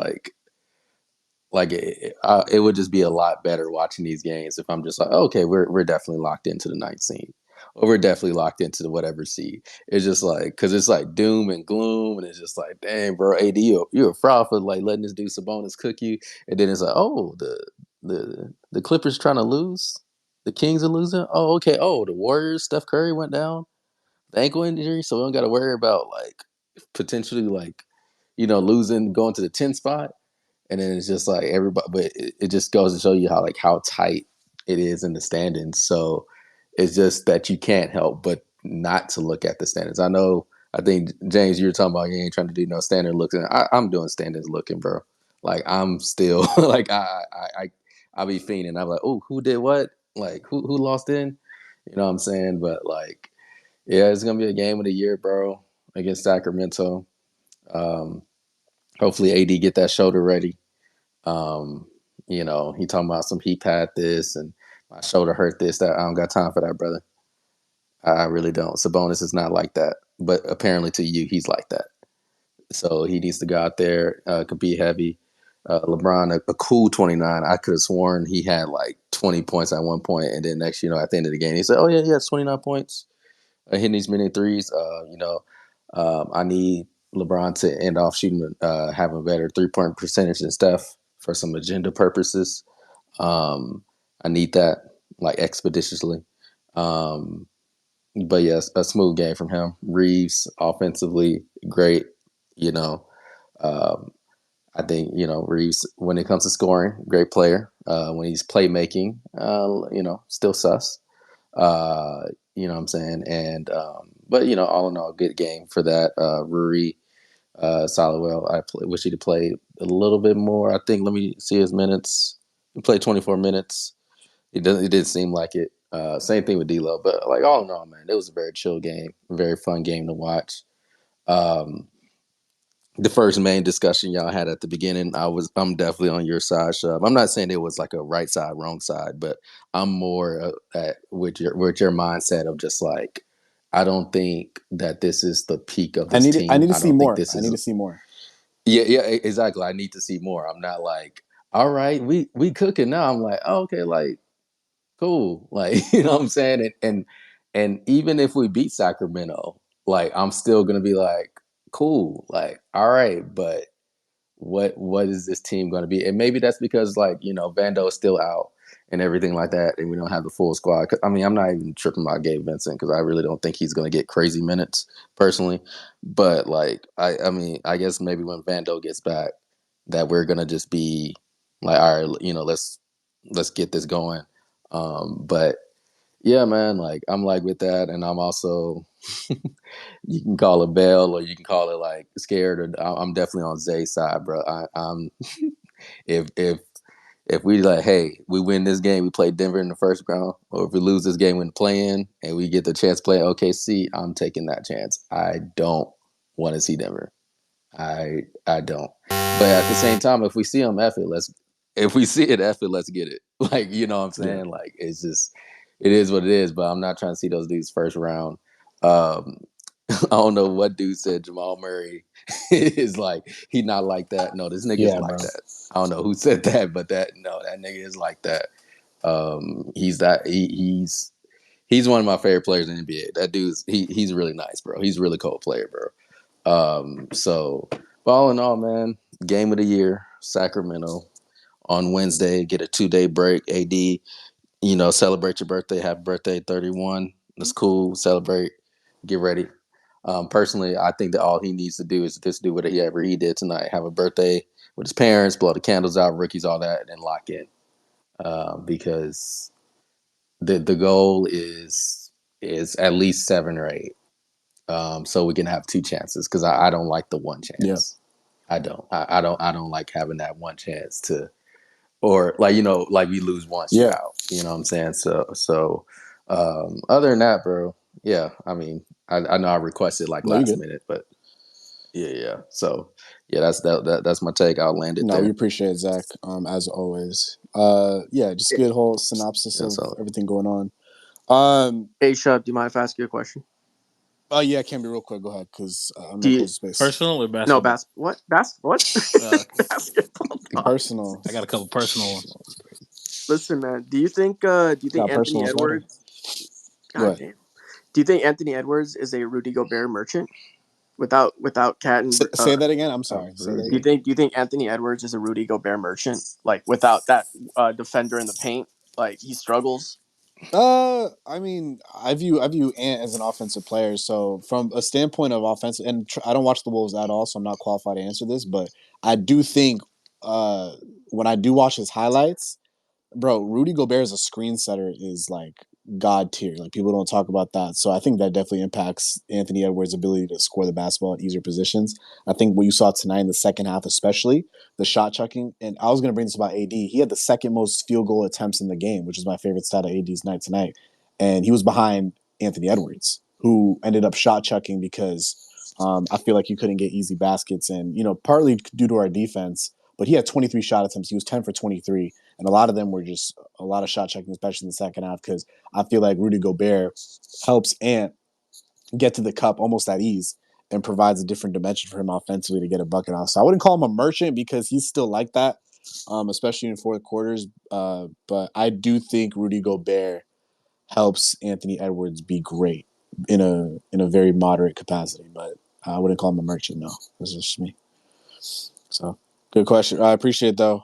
it would just be a lot better watching these games if I'm just like, okay, we're definitely locked into the ninth seed, or we're definitely locked into the whatever seed. It's just like because it's like doom and gloom, and it's just like, dang, bro, AD, you're a fraud for like letting this dude Sabonis cook you, and then it's like, oh, the Clippers trying to lose, the Kings are losing. Oh, okay. Oh, the Warriors, Steph Curry went down, the ankle injury, so we don't got to worry about like potentially like losing, going to the 10th spot. and then it's just like everybody. But it just goes to show you how tight it is in the standings. So it's just that you can't help but not to look at the standings. I know. I think James, you were talking about you ain't trying to do no standard looks, and I'm doing standards looking, bro. Like I'm still like I be fiending. I'm like, oh, who did what? Like who lost in? You know what I'm saying? But like, yeah, it's gonna be a game of the year, bro, against Sacramento. Um, hopefully, AD get that shoulder ready. Um, he talking about some he had this and my shoulder hurt this. That I don't got time for that, brother. I really don't. Sabonis is not like that, but apparently to you, he's like that. So he needs to go out there, compete heavy. LeBron, a cool 29. I could have sworn he had like 20 points at one point, and then next, at the end of the game, he said, "Oh yeah, he has 29 points, hitting these many threes." I need LeBron to end off shooting, having a better 3-point percentage than Steph for some agenda purposes. I need that like expeditiously. Um, but yes, a smooth game from him. Reeves offensively great. You know, um, I think Reeves when it comes to scoring, great player. When he's playmaking, still sus. You know what I'm saying? And but all in all, good game for that. Ruri Solowell, wish he'd have played a little bit more. I think. Let me see his minutes. He played 24 minutes. It doesn't. It didn't seem like it. Same thing with D'Lo, but like all in all, man, it was a very chill game, a very fun game to watch. Um, the first main discussion y'all had at the beginning, I'm definitely on your side, Shub. I'm not saying it was like a right side, wrong side, but I'm more with your mindset of just like I don't think that this is the peak of this I team. need to I see don't think more. this I need is to see more. yeah, exactly. I need to see more. I'm not like, all right, we cooking now. I'm like, oh, okay, like cool. Like, you know what I'm saying? And even if we beat Sacramento, like I'm still gonna be like, cool, like, all right, but what is this team gonna be? And maybe that's because like, Vando is still out and everything like that, and we don't have the full squad. I mean, I'm not even tripping about Gabe Vincent because I really don't think he's gonna get crazy minutes personally. But like, I mean, I guess maybe when Vando gets back, that we're gonna just be like, all right, let's get this going. But yeah, man, like I'm like with that, and I'm also you can call it Bell or you can call it like scared. Or I'm definitely on Zay's side, bro. I'm if we like, hey, we win this game, we play Denver in the first round, or if we lose this game when playing and we get the chance to play OKC, I'm taking that chance. I don't want to see Denver. I don't. But at the same time, if we see them F it, if we see it F it, let's get it. Like, you know what I'm Yeah. saying? Like it's just it is what it is, but I'm not trying to see those dudes first round. Um I don't know what dude said Jamal Murray is like he not like that. No, this nigga is Yeah, like bro. that. I don't know who said that, but that nigga is like that. He's one of my favorite players in the NBA. That he's really nice, bro. He's a really cool player, bro. So all in all, man, game of the year, Sacramento on Wednesday. Get a 2-day break. AD, celebrate your birthday. Happy birthday, 31. That's cool. Celebrate. Get ready. Personally, I think that all he needs to do is just do whatever he did tonight. Have a birthday with his parents, blow the candles out, rookies, all that, and lock in. Because the goal is at least 7 or 8. So we can have 2 chances because I don't like the one Yeah. chance. I don't. I don't like having that one chance to, or like like we lose once you're Yeah. out. You know what I'm saying? So other than that, bro, yeah. I mean, I know I requested like No, you last good. minute, but yeah. So yeah, that's my take. I'll land it No, we there. appreciate it, Zach. As always. Yeah, just a good whole synopsis Yeah, of so everything going on. Um. Hey, Shub, do you mind if I ask you a question? Oh yeah, it can be real quick. Go ahead, because I'm Do gonna you close the space. Personal or no basketball? what Uh, basketball talk? Personal. I got a couple personal ones. Listen, man. Do you think Got Anthony personal sweater. Edwards? Go God ahead. damn. Do you think Anthony Edwards is a Rudy Gobert merchant without Cat and Say that again. I'm sorry. Say that do you again. think Anthony Edwards is a Rudy Gobert merchant? Like without that defender in the paint, like he struggles. I mean, I view Ant as an offensive player. So from a standpoint of offensive, and I don't watch the Wolves at all, so I'm not qualified to answer this. But I do think when I do watch his highlights, bro, Rudy Gobert as a screen setter is like god tier. Like people don't talk about that. So I think that definitely impacts Anthony Edwards' ability to score the basketball at easier positions. I think what you saw tonight in the second half, especially the shot chucking, and I was gonna bring this about AD. He had the second most field goal attempts in the game, which is my favorite stat of AD's night tonight. And he was behind Anthony Edwards, who ended up shot chucking because I feel like you couldn't get easy baskets, and partly due to our defense. But he had 23 shot attempts. He was 10 for 23, and a lot of them were just a lot of shot checking, especially in the second half, because I feel like Rudy Gobert helps Ant get to the cup almost at ease and provides a different dimension for him offensively to get a bucket off. So I wouldn't call him a merchant because he's still like that, especially in fourth quarters. But I do think Rudy Gobert helps Anthony Edwards be great in a very moderate capacity. But I wouldn't call him a merchant. No, this is just me. So good question. I appreciate it though.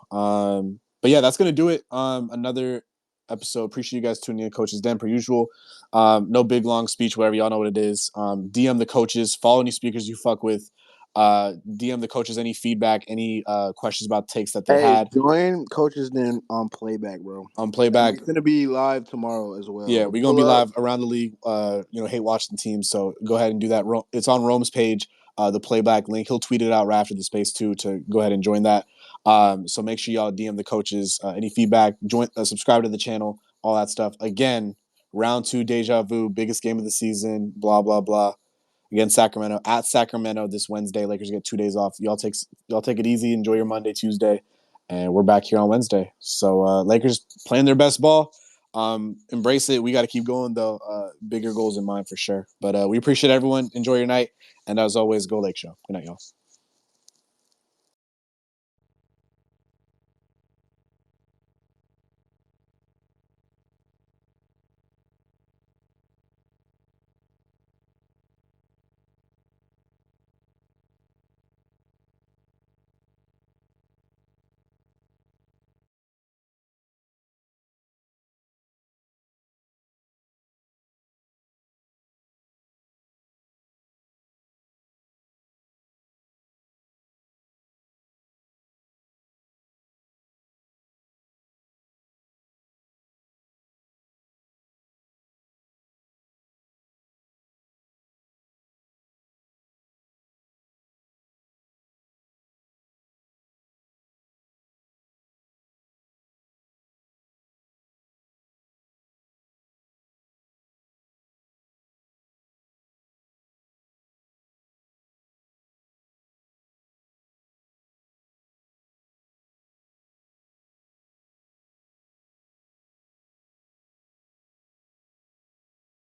But yeah, that's gonna do it. Another episode. Appreciate you guys tuning in, coaches. Dan, per usual. No big long speech, whatever. Y'all know what it is. DM the coaches. Follow any speakers you fuck with. DM the coaches any feedback, any questions about takes that they Hey, had join Coaches Den on playback, bro. on And playback. it's gonna be live tomorrow as well. Yeah, we're gonna Pull be up. live around the league. Hate watching teams, so go ahead and do that. It's on Rome's page, the playback link. He'll tweet it out right after the space too to go ahead and join that. So make sure y'all DM the coaches any feedback. Join, subscribe to the channel, all that stuff. Again, round 2 deja vu, biggest game of the season. Blah blah blah. Against Sacramento at Sacramento this Wednesday. Lakers get 2 days off. Y'all take it easy. Enjoy your Monday, Tuesday, and we're back here on Wednesday. So Lakers playing their best ball. Embrace it. We got to keep going though. Bigger goals in mind for sure. But we appreciate everyone. Enjoy your night, and as always, go Lake Show. Good night, y'all.